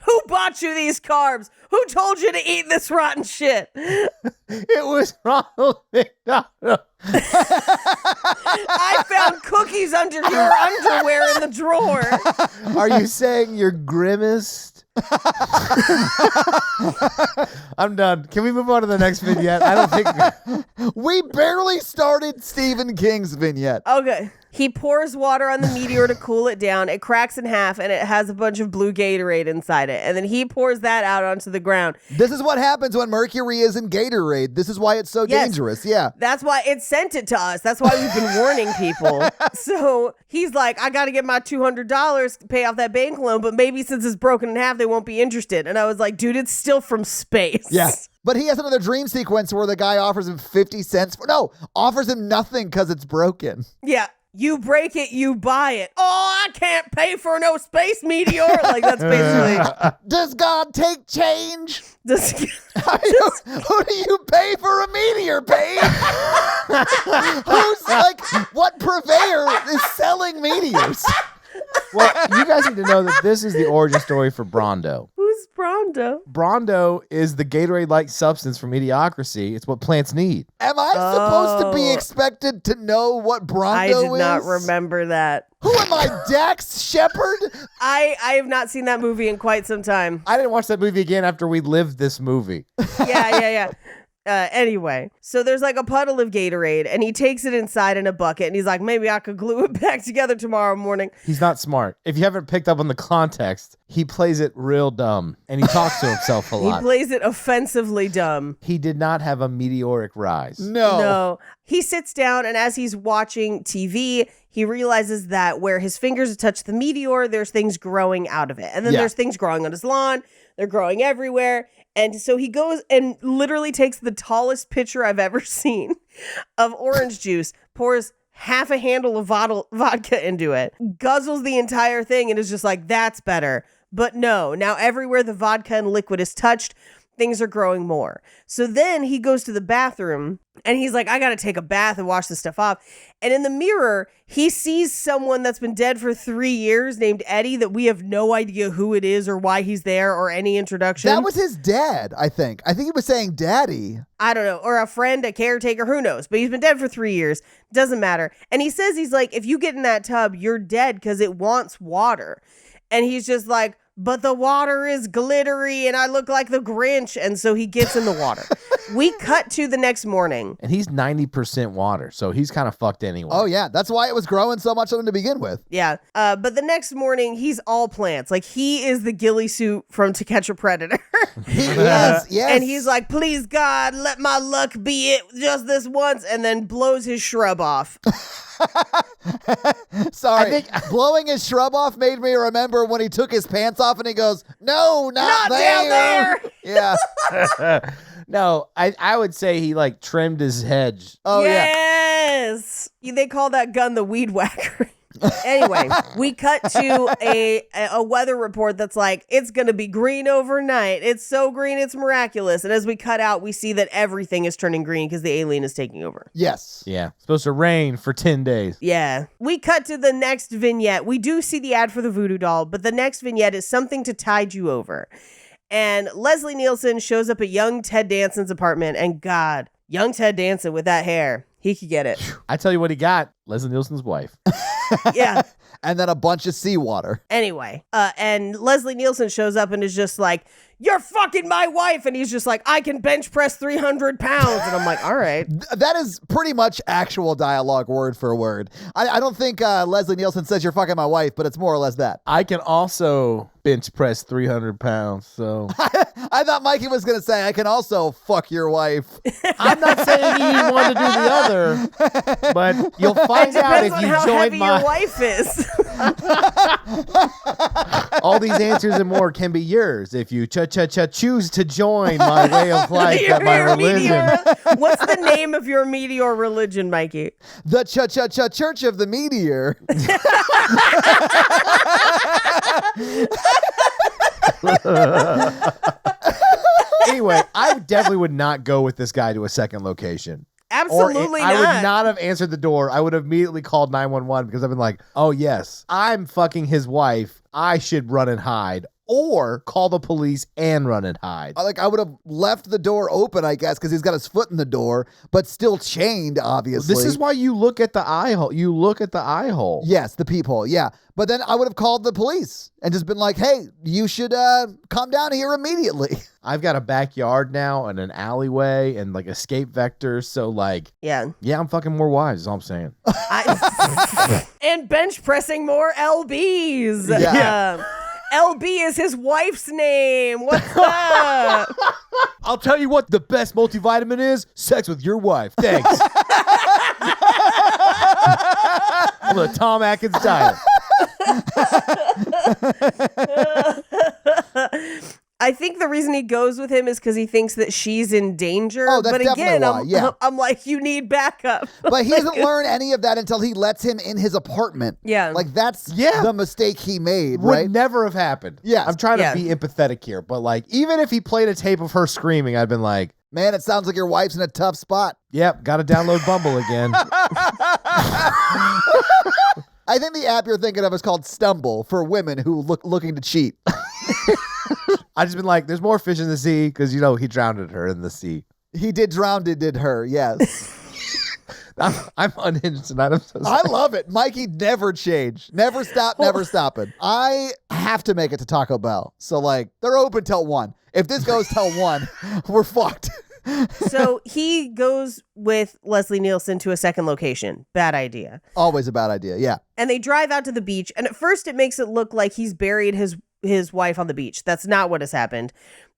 Speaker 2: Who bought you these carbs? Who told you to eat this rotten shit?
Speaker 3: It was Ronald McDonald.
Speaker 2: I found cookies under your underwear in the drawer.
Speaker 3: Are you saying you're grimaced? I'm done. Can we move on to the next vignette? I don't think.
Speaker 1: We barely started Stephen King's vignette.
Speaker 2: Okay. He pours water on the meteor to cool it down. It cracks in half and it has a bunch of blue Gatorade inside it. And then he pours that out onto the ground.
Speaker 1: This is what happens when mercury is in Gatorade. This is why it's so
Speaker 2: Yes.
Speaker 1: dangerous. Yeah.
Speaker 2: That's why it sent it to us. That's why we've been warning people. So he's like, I got to get my $200 to pay off that bank loan, but maybe since it's broken in half, they won't be interested. And I was like, dude, it's still from space.
Speaker 1: Yeah. But he has another dream sequence where the guy offers him 50 cents offers him nothing because it's broken.
Speaker 2: Yeah. You break it, you buy it. Oh, I can't pay for no space meteor. Like, that's basically.
Speaker 1: Does God take change?
Speaker 2: Just,
Speaker 1: Who do you pay for a meteor, Paige? Who's like, what purveyor is selling meteors?
Speaker 3: Well, you guys need to know that this is the origin story for Brondo.
Speaker 2: who's Brondo?
Speaker 3: Brondo is the Gatorade-like substance from Idiocracy. It's what plants need.
Speaker 1: Am I supposed to be
Speaker 2: Oh.
Speaker 1: expected to know what Brondo
Speaker 2: I
Speaker 1: is?
Speaker 2: did not remember that.
Speaker 1: Who am I, Dax Shepard?
Speaker 2: I have not seen that movie in quite some time.
Speaker 3: I didn't watch that movie again after we lived this movie.
Speaker 2: Yeah. Anyway, so there's like a puddle of Gatorade and he takes it inside in a bucket and he's like, maybe I could glue it back together tomorrow morning.
Speaker 3: He's not smart. If you haven't picked up on the context, he plays it real dumb and he talks to himself a
Speaker 2: He
Speaker 3: lot.
Speaker 2: plays it offensively dumb.
Speaker 3: He did not have a meteoric rise.
Speaker 2: No. He sits down and as he's watching TV, he realizes that where his fingers touch the meteor, there's things growing out of it. And then
Speaker 1: Yeah.
Speaker 2: there's things growing on his lawn. They're growing everywhere. And so he goes and literally takes the tallest pitcher I've ever seen of orange juice, pours half a handle of vodka into it, guzzles the entire thing, and is just like, that's better. But no, now everywhere the vodka and liquid is touched, things are growing more. So then he goes to the bathroom and he's like, I got to take a bath and wash this stuff off. And in the mirror, he sees someone that's been dead for 3 years named Eddie that we have no idea who it is or why he's there or any introduction.
Speaker 1: That was his dad, I think. I think he was saying daddy.
Speaker 2: I don't know, or a friend, a caretaker, who knows? But he's been dead for 3 years. Doesn't matter. And he says, he's like, if you get in that tub, you're dead because it wants water. And he's just like, but the water is glittery and I look like the Grinch. And so he gets in the water. We cut to the next morning.
Speaker 3: And he's 90% water, so he's kind of fucked anyway.
Speaker 1: Oh, yeah. That's why it was growing so much on him to begin with.
Speaker 2: Yeah. But the next morning, he's all plants. Like, he is the ghillie suit from To Catch a Predator.
Speaker 1: He is, yes.
Speaker 2: And he's like, please, God, let my luck be it just this once. And then blows his shrub off.
Speaker 1: Sorry. Blowing his shrub off made me remember when he took his pants off and he goes, no, not
Speaker 2: down there.
Speaker 1: Yeah.
Speaker 3: No, I would say he like trimmed his hedge.
Speaker 1: Oh, yeah.
Speaker 2: Yes. They call that gun the weed whacker. Anyway, we cut to a weather report that's like, it's going to be green overnight. It's so green, it's miraculous. And as we cut out, we see that everything is turning green because the alien is taking over.
Speaker 1: Yes.
Speaker 3: Yeah. Supposed to rain for 10 days.
Speaker 2: Yeah. We cut to the next vignette. We do see the ad for the voodoo doll, but the next vignette is something to tide you over. And Leslie Nielsen shows up at young Ted Danson's apartment, and God, young Ted Danson with that hair. He could get it.
Speaker 3: I tell you what he got. Leslie Nielsen's wife.
Speaker 2: Yeah.
Speaker 1: And then a bunch of seawater.
Speaker 2: Anyway, and Leslie Nielsen shows up and is just like, "You're fucking my wife." And he's just like, "I can bench press 300 pounds. And I'm like, all right.
Speaker 1: That is pretty much actual dialogue word for word. I don't think Leslie Nielsen says you're fucking my wife, but it's more or less that.
Speaker 3: I can also bench press 300 pounds. So
Speaker 1: I thought Mikey was going to say, I can also fuck your wife.
Speaker 3: I'm not saying you want to do the other, but you'll find out if
Speaker 2: Depends on
Speaker 3: you
Speaker 2: how
Speaker 3: join
Speaker 2: heavy your
Speaker 3: my.
Speaker 2: wife is.
Speaker 3: All these answers and more can be yours if you choose to join my way of life at my religion.
Speaker 2: What's the name of your meteor religion, Mikey?
Speaker 1: The Church of the Meteor.
Speaker 3: Anyway, I definitely would not go with this guy to a second location.
Speaker 2: Absolutely
Speaker 3: I
Speaker 2: not.
Speaker 3: would not have answered the door. I would have immediately called 911 because I've been like, oh, yes, I'm fucking his wife. I should run and hide. Or call the police and run and hide.
Speaker 1: I would have left the door open, I guess, because he's got his foot in the door, but still chained, obviously.
Speaker 3: This is why you look at the eye hole. You look at the eye hole.
Speaker 1: Yes, the peephole, yeah. But then I would have called the police and just been like, hey, you should come down here immediately.
Speaker 3: I've got a backyard now and an alleyway and like escape vectors. So
Speaker 2: Yeah,
Speaker 3: I'm fucking more wives is all I'm saying.
Speaker 2: and bench pressing more LBs.
Speaker 1: Yeah.
Speaker 2: LB is his wife's name. What's up?
Speaker 3: I'll tell you what the best multivitamin is. Sex with your wife. Thanks. I'm the Tom Atkins diet.
Speaker 2: I think the reason he goes with him is because he thinks that she's in danger.
Speaker 1: Oh, that's
Speaker 2: but again,
Speaker 1: definitely why, yeah.
Speaker 2: I'm like, you need backup.
Speaker 1: But he doesn't learn any of that until he lets him in his apartment.
Speaker 2: Yeah.
Speaker 1: That's the mistake he made, right?
Speaker 3: Would never have happened.
Speaker 1: Yes.
Speaker 3: I'm trying to be empathetic here, but even if he played a tape of her screaming, I'd been like,
Speaker 1: man, it sounds like your wife's in a tough spot.
Speaker 3: yep, got to download Bumble again.
Speaker 1: I think the app you're thinking of is called Stumble for women who looking to cheat.
Speaker 3: I just been like, there's more fish in the sea because, he drowned her in the sea.
Speaker 1: He did her, yes.
Speaker 3: I'm unhinged tonight. I'm so sorry.
Speaker 1: I love it. Mikey never changed. Never stop, never stopping. I have to make it to Taco Bell. So, they're open till 1. If this goes till 1, we're fucked.
Speaker 2: So he goes with Leslie Nielsen to a second location. Bad idea.
Speaker 1: Always a bad idea, yeah.
Speaker 2: And they drive out to the beach. And at first it makes it look like he's buried his wife on the beach. That's not what has happened.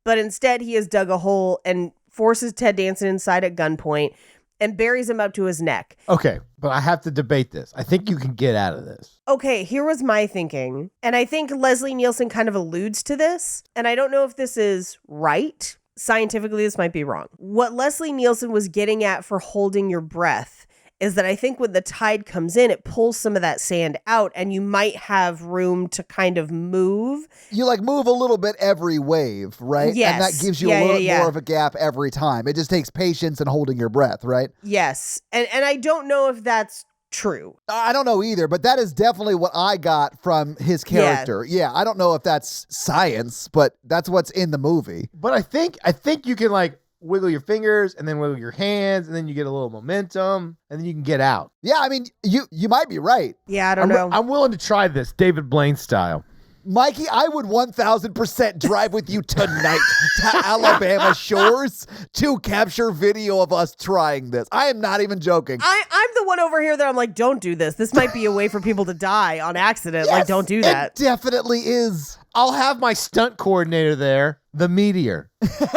Speaker 2: But instead he has dug a hole and forces Ted Danson inside at gunpoint and buries him up to his neck.
Speaker 3: Okay, but I have to debate this. I think you can get out of this.
Speaker 2: Okay, here was my thinking. And I think Leslie Nielsen kind of alludes to this. And I don't know if this is right. Scientifically, this might be wrong. What Leslie Nielsen was getting at for holding your breath is that I think when the tide comes in, it pulls some of that sand out and you might have room to kind of move.
Speaker 1: You move a little bit every wave, right?
Speaker 2: Yes.
Speaker 1: And that gives you a little bit more of a gap every time. It just takes patience and holding your breath, right?
Speaker 2: Yes. And I don't know if that's true.
Speaker 1: I don't know either, but that is definitely what I got from his character. Yeah, I don't know if that's science, but that's what's in the movie.
Speaker 3: But I think you can wiggle your fingers and then wiggle your hands and then you get a little momentum and then you can get out.
Speaker 1: Yeah, I mean, you might be right.
Speaker 2: Yeah, I don't know.
Speaker 3: I'm willing to try this David Blaine style.
Speaker 1: Mikey, I would 1,000% drive with you tonight to Alabama shores to capture video of us trying this. I am not even joking.
Speaker 2: I'm the one over here that I'm like, don't do this. This might be a way for people to die on accident. Yes, don't do that.
Speaker 1: It definitely is.
Speaker 3: I'll have my stunt coordinator there, the Meteor.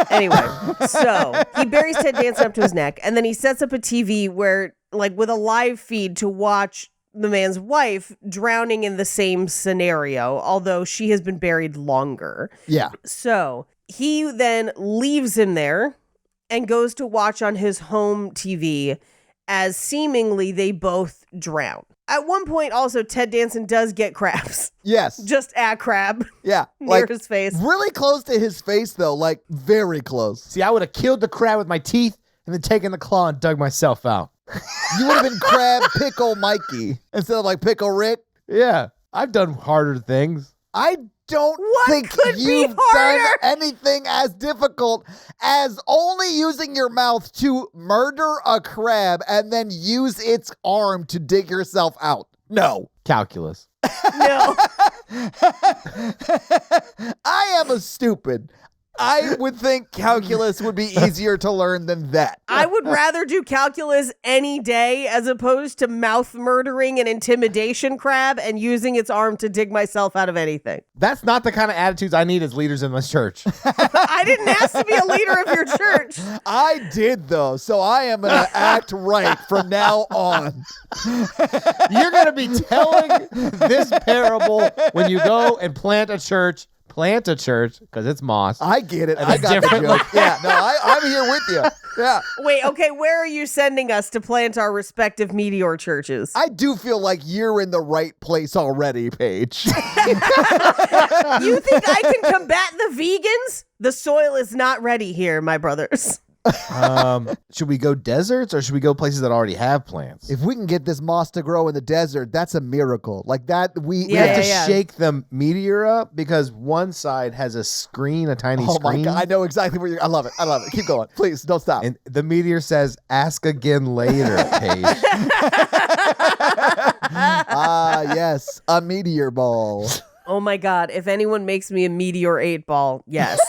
Speaker 2: Anyway, so he buries Ted Danson up to his neck, and then he sets up a TV where, with a live feed to watch the man's wife drowning in the same scenario, although she has been buried longer.
Speaker 1: Yeah.
Speaker 2: So he then leaves him there and goes to watch on his home TV as seemingly they both drown. At one point, also, Ted Danson does get crabs.
Speaker 1: Yes.
Speaker 2: Just a crab.
Speaker 1: Yeah.
Speaker 2: Near his face.
Speaker 1: Really close to his face, though. Very close.
Speaker 3: See, I would have killed the crab with my teeth and then taken the claw and dug myself out.
Speaker 1: You would have been Crab Pickle Mikey instead of Pickle Rick.
Speaker 3: Yeah. I've done harder things.
Speaker 1: I don't
Speaker 2: What
Speaker 1: think
Speaker 2: could be
Speaker 1: you've done
Speaker 2: harder?
Speaker 1: anything as difficult as only using your mouth to murder a crab and then use its arm to dig yourself out. No.
Speaker 3: Calculus.
Speaker 2: No.
Speaker 1: I am a stupid. I would think calculus would be easier to learn than that.
Speaker 2: I would rather do calculus any day as opposed to mouth murdering an intimidation crab and using its arm to dig myself out of anything.
Speaker 3: That's not the kind of attitudes I need as leaders in this church.
Speaker 2: I didn't ask to be a leader of your church.
Speaker 1: I did, though, so I am going to act right from now on.
Speaker 3: You're going to be telling this parable when you go and plant a church. Plant a church, because it's moss.
Speaker 1: I get it.
Speaker 3: And
Speaker 1: I
Speaker 3: it's
Speaker 1: got the
Speaker 3: different.
Speaker 1: joke. Yeah, no, I'm here with you. Yeah.
Speaker 2: Wait, okay, where are you sending us to plant our respective meteor churches?
Speaker 1: I do feel like you're in the right place already, Paige.
Speaker 2: You think I can combat the vegans? The soil is not ready here, my brothers.
Speaker 3: Should we go deserts or should we go places that already have plants?
Speaker 1: If we can get this moss to grow in the desert, that's a miracle. Like that, we
Speaker 3: We have to
Speaker 2: Yeah.
Speaker 3: shake the meteor up because one side has a screen, a tiny
Speaker 1: Oh my
Speaker 3: screen.
Speaker 1: God, I know exactly where you're. I love it. I love it. Keep going. Please don't stop.
Speaker 3: And the meteor says, ask again later, Paige.
Speaker 1: Yes, a meteor ball.
Speaker 2: Oh my God, if anyone makes me a meteor 8-ball, yes.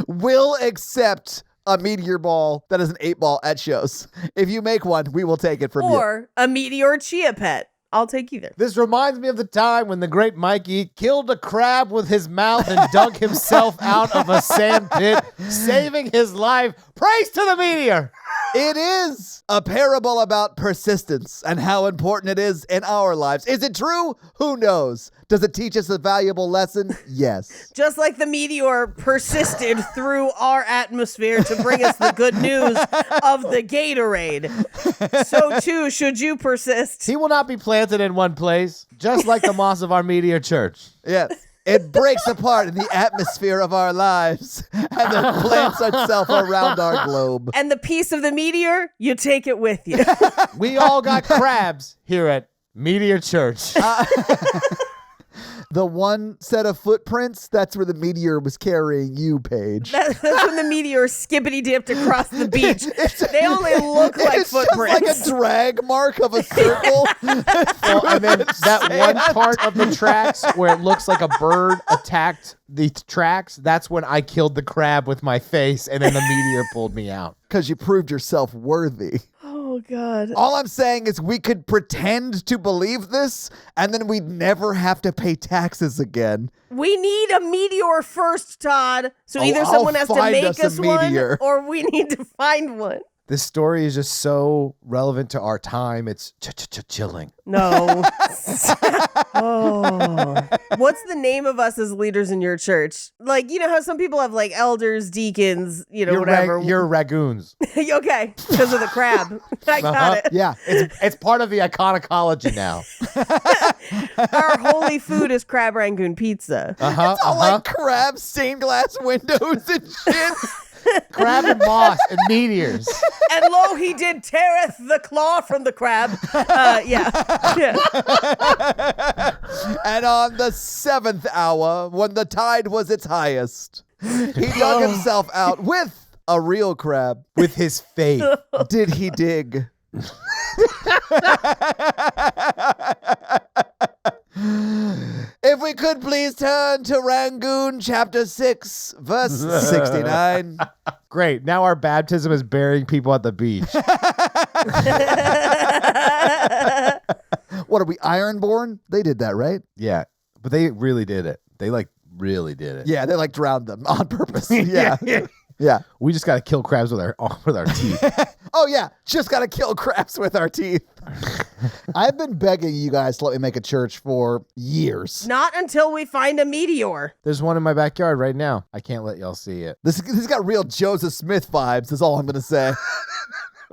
Speaker 1: We'll accept a meteor ball that is an 8-ball at shows. If you make one, we will take it from you.
Speaker 2: Or a meteor chia pet. I'll take either.
Speaker 3: This reminds me of the time when the great Mikey killed a crab with his mouth and dug himself out of a sand pit, saving his life. Praise to the meteor!
Speaker 1: It is a parable about persistence and how important it is in our lives. Is it true? Who knows? Does it teach us a valuable lesson? Yes.
Speaker 2: Just like the meteor persisted through our atmosphere to bring us the good news of the Gatorade, so too should you persist.
Speaker 3: He will not be planted in one place, just like the moss of our meteor church.
Speaker 1: Yes. It breaks apart in the atmosphere of our lives and then plants itself around our globe.
Speaker 2: And the piece of the meteor, you take it with you.
Speaker 3: We all got crabs here at Meteor Church.
Speaker 1: The one set of footprints, that's where the meteor was carrying you, Paige.
Speaker 2: That's when the meteor skippity dipped across the beach. They only look like
Speaker 1: It's
Speaker 2: footprints.
Speaker 1: just like a drag mark of a circle.
Speaker 3: Well, and then that one part of the tracks where it looks like a bird attacked the tracks, that's when I killed the crab with my face and then the meteor pulled me out.
Speaker 1: Because you proved yourself worthy.
Speaker 2: Oh, God.
Speaker 1: All I'm saying is we could pretend to believe this, and then we'd never have to pay taxes again.
Speaker 2: We need a meteor first, Todd. So
Speaker 1: Oh,
Speaker 2: either
Speaker 1: I'll
Speaker 2: someone has to
Speaker 1: find
Speaker 2: make
Speaker 1: us a
Speaker 2: us one,
Speaker 1: meteor.
Speaker 2: or we need to find one.
Speaker 3: This story is just so relevant to our time. It's chilling.
Speaker 2: No. Oh. What's the name of us as leaders in your church? Like, you know how some people have like elders, deacons, whatever.
Speaker 3: You're ragoons.
Speaker 2: Okay, because of the crab. I got it.
Speaker 1: Yeah.
Speaker 3: It's part of the iconocology now.
Speaker 2: Our holy food is crab rangoon pizza.
Speaker 3: Uh-huh.
Speaker 1: All like crab stained glass windows and shit.
Speaker 3: Crab and moss and meteors.
Speaker 2: And lo, he did teareth the claw from the crab. Yeah.
Speaker 1: And on the 7th hour, when the tide was its highest, he dug himself out with a real crab.
Speaker 3: With his faith.
Speaker 1: Did he dig? If we could please turn to Rangoon chapter 6, verse 69.
Speaker 3: Great. Now our baptism is burying people at the beach.
Speaker 1: What are we, Ironborn? They did that, right?
Speaker 3: Yeah. But they really did it. They really did it.
Speaker 1: Yeah, they drowned them on purpose. Yeah. Yeah.
Speaker 3: We just got to kill crabs with our teeth.
Speaker 1: Oh, yeah. Just got to kill crabs with our teeth. I've been begging you guys to let me make a church for years.
Speaker 2: Not until we find a meteor.
Speaker 3: There's one in my backyard right now. I can't let y'all see it.
Speaker 1: This got real Joseph Smith vibes, is all I'm going to say.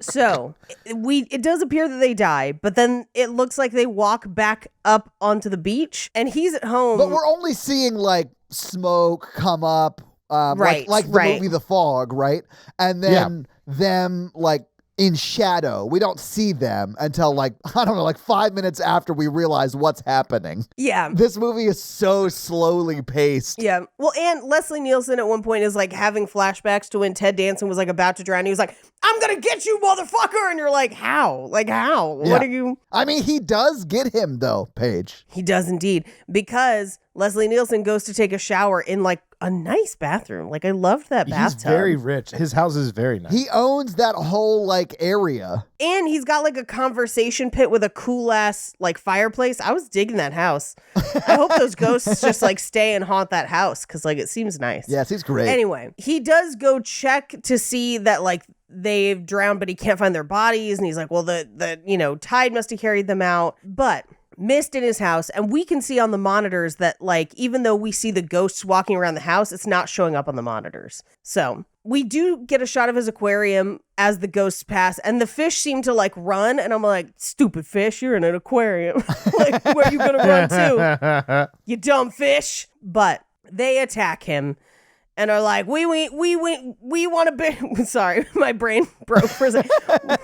Speaker 2: So it does appear that they die, but then it looks like they walk back up onto the beach and he's at home.
Speaker 1: But we're only seeing like smoke come up.
Speaker 2: Right,
Speaker 1: Like the
Speaker 2: right.
Speaker 1: movie The Fog, right? And then them like in shadow. We don't see them until like 5 minutes after we realize what's happening.
Speaker 2: Yeah.
Speaker 1: This movie is so slowly paced.
Speaker 2: Yeah. Well, and Leslie Nielsen at one point is like having flashbacks to when Ted Danson was like about to drown. He was like, I'm going to get you, motherfucker. And you're like, how? Like, how?
Speaker 1: Yeah.
Speaker 2: What are you?
Speaker 1: I mean, he does get him though, Paige.
Speaker 2: He does indeed. Because Leslie Nielsen goes to take a shower in like a nice bathroom. Like, I loved that bathtub.
Speaker 3: He's very rich. His house is very nice.
Speaker 1: He owns that whole like area.
Speaker 2: And he's got like a conversation pit with a cool ass like fireplace. I was digging that house. I hope those ghosts just like stay and haunt that house because like it seems nice.
Speaker 1: Yes, he's great.
Speaker 2: Anyway, he does go check to see that like they've drowned, but he can't find their bodies. And he's like, well, the tide must have carried them out. But mist in his house, and we can see on the monitors that like even though we see the ghosts walking around the house, it's not showing up on the monitors. So we do get a shot of his aquarium as the ghosts pass, and the fish seem to like run, and I'm like, stupid fish, you're in an aquarium. Like, where are you gonna run to, you dumb fish? But they attack him and are like, we want to be sorry, my brain broke for a second.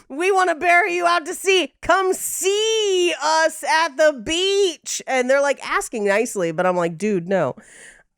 Speaker 2: We want to bury you out to sea. Come see us at the beach. And they're like asking nicely, but I'm like, dude, no.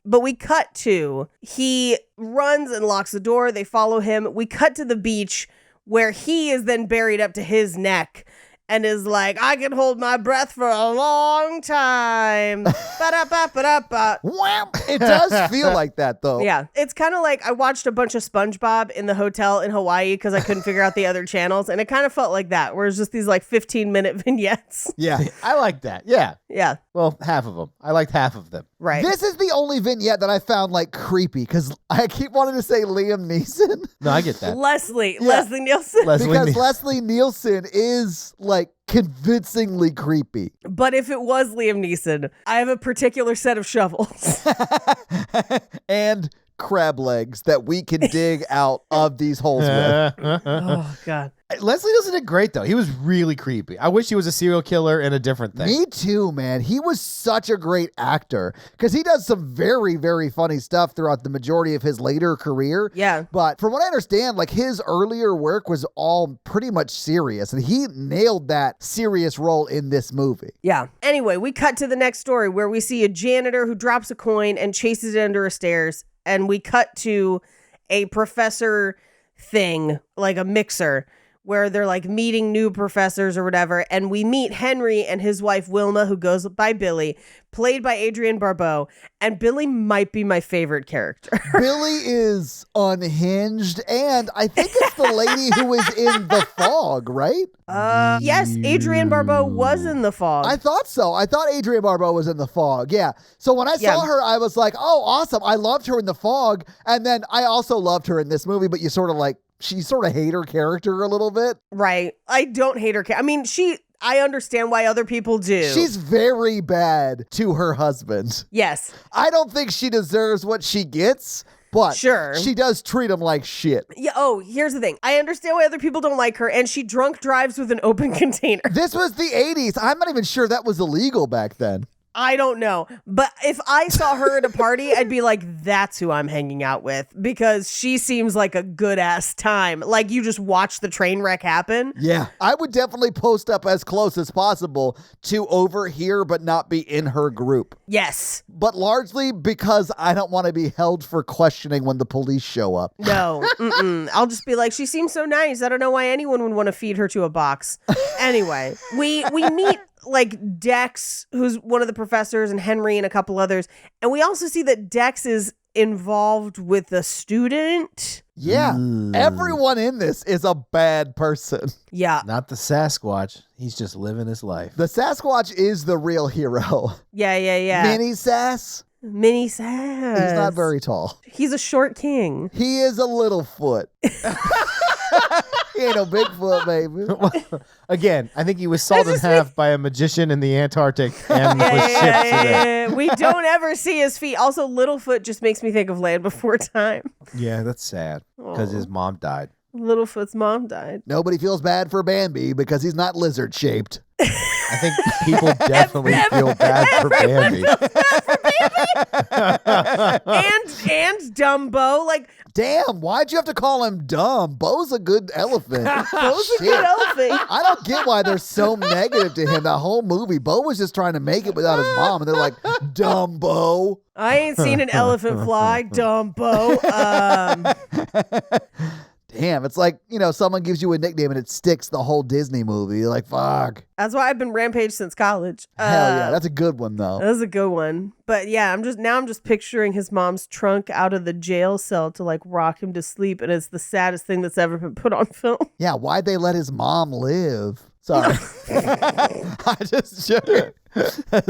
Speaker 2: But we cut to, he runs and locks the door. They follow him. We cut to the beach where he is then buried up to his neck and is like, I can hold my breath for a long time. Ba-da-ba-ba-da-ba.
Speaker 1: Wham! It does feel like that though.
Speaker 2: Yeah. It's kind of like I watched a bunch of SpongeBob in the hotel in Hawaii because I couldn't figure out the other channels. And it kind of felt like that, where it's just these like 15-minute vignettes.
Speaker 1: Yeah.
Speaker 3: I like that. Yeah.
Speaker 2: Yeah.
Speaker 3: Well, half of them. I liked half of them.
Speaker 2: Right.
Speaker 1: This is the only vignette that I found like creepy because I keep wanting to say Liam Neeson.
Speaker 3: No, I get that.
Speaker 2: Leslie
Speaker 1: Yeah.
Speaker 2: Nielsen.
Speaker 1: Because Leslie Nielsen is like convincingly creepy.
Speaker 2: But if it was Liam Neeson, I have a particular set of shovels.
Speaker 1: And crab legs that we can dig out of these holes with.
Speaker 2: Oh, God.
Speaker 3: Leslie Nielsen did great, though. He was really creepy. I wish he was a serial killer and a different thing.
Speaker 1: Me too, man. He was such a great actor because he does some very, very funny stuff throughout the majority of his later career.
Speaker 2: Yeah.
Speaker 1: But from what I understand, like his earlier work was all pretty much serious, and he nailed that serious role in this movie.
Speaker 2: Yeah. Anyway, we cut to the next story where we see a janitor who drops a coin and chases it under a stairs. And we cut to a professor thing, like a mixer, where they're like meeting new professors or whatever. And we meet Henry and his wife, Wilma, who goes by Billy, played by Adrienne Barbeau. And Billy might be my favorite character.
Speaker 1: Billy is unhinged, and I think it's the lady who was in The Fog, right?
Speaker 2: Yes, Adrienne Barbeau was in The Fog.
Speaker 1: I thought so. I thought Adrienne Barbeau was in The Fog. Yeah. So when I saw her, I was like, oh, awesome. I loved her in The Fog. And then I also loved her in this movie, but you sort of like, she sort of hate her character a little bit.
Speaker 2: Right. I don't hate her. I mean, I understand why other people do.
Speaker 1: She's very bad to her husband.
Speaker 2: Yes.
Speaker 1: I don't think she deserves what she gets, but
Speaker 2: Sure.
Speaker 1: she does treat him like shit.
Speaker 2: Yeah. Oh, here's the thing. I understand why other people don't like her, and she drunk drives with an open container.
Speaker 1: This was the 80s. I'm not even sure that was illegal back then.
Speaker 2: I don't know. But if I saw her at a party, I'd be like, that's who I'm hanging out with, because she seems like a good ass time. Like you just watch the train wreck happen.
Speaker 1: Yeah. I would definitely post up as close as possible to overhear but not be in her group.
Speaker 2: Yes.
Speaker 1: But largely because I don't want to be held for questioning when the police show up.
Speaker 2: No. I'll just be like, she seems so nice. I don't know why anyone would want to feed her to a box. Anyway, we meet like Dex, who's one of the professors, and Henry and a couple others. And we also see that Dex is involved with a student.
Speaker 1: Yeah. Everyone in this is a bad person.
Speaker 2: Yeah.
Speaker 3: Not the Sasquatch. He's just living his life.
Speaker 1: The Sasquatch is the real hero.
Speaker 2: Yeah.
Speaker 1: Mini Sass.
Speaker 2: Mini Sass.
Speaker 1: He's not very tall.
Speaker 2: He's a short king.
Speaker 1: He is a little foot. He ain't no Bigfoot, baby.
Speaker 3: Again, I think he was sawed in half by a magician in the Antarctic and was shipped to there.
Speaker 2: Yeah. We don't ever see his feet. Also, Littlefoot just makes me think of Land Before Time.
Speaker 3: Yeah, that's sad because his mom died.
Speaker 2: Littlefoot's mom died.
Speaker 1: Nobody feels bad for Bambi because he's not lizard shaped.
Speaker 3: I think people definitely feel bad for Bambi.
Speaker 2: and Dumbo. Like,
Speaker 1: Damn, why'd you have to call him dumb? Bo's a good elephant.
Speaker 2: Bo's a good elephant.
Speaker 1: I don't get why they're so negative to him. That whole movie, Bo was just trying to make it without his mom, and they're like, Dumbo.
Speaker 2: I ain't seen an elephant fly, Dumbo.
Speaker 1: Damn, it's like, someone gives you a nickname and it sticks the whole Disney movie. You're like, fuck.
Speaker 2: That's why I've been Rampage since college.
Speaker 1: Hell yeah, that's a good one, though.
Speaker 2: That's a good one. But yeah, I'm just picturing his mom's trunk out of the jail cell to like rock him to sleep, and it's the saddest thing that's ever been put on film.
Speaker 1: Yeah, why'd they let his mom live? Sorry. I just should.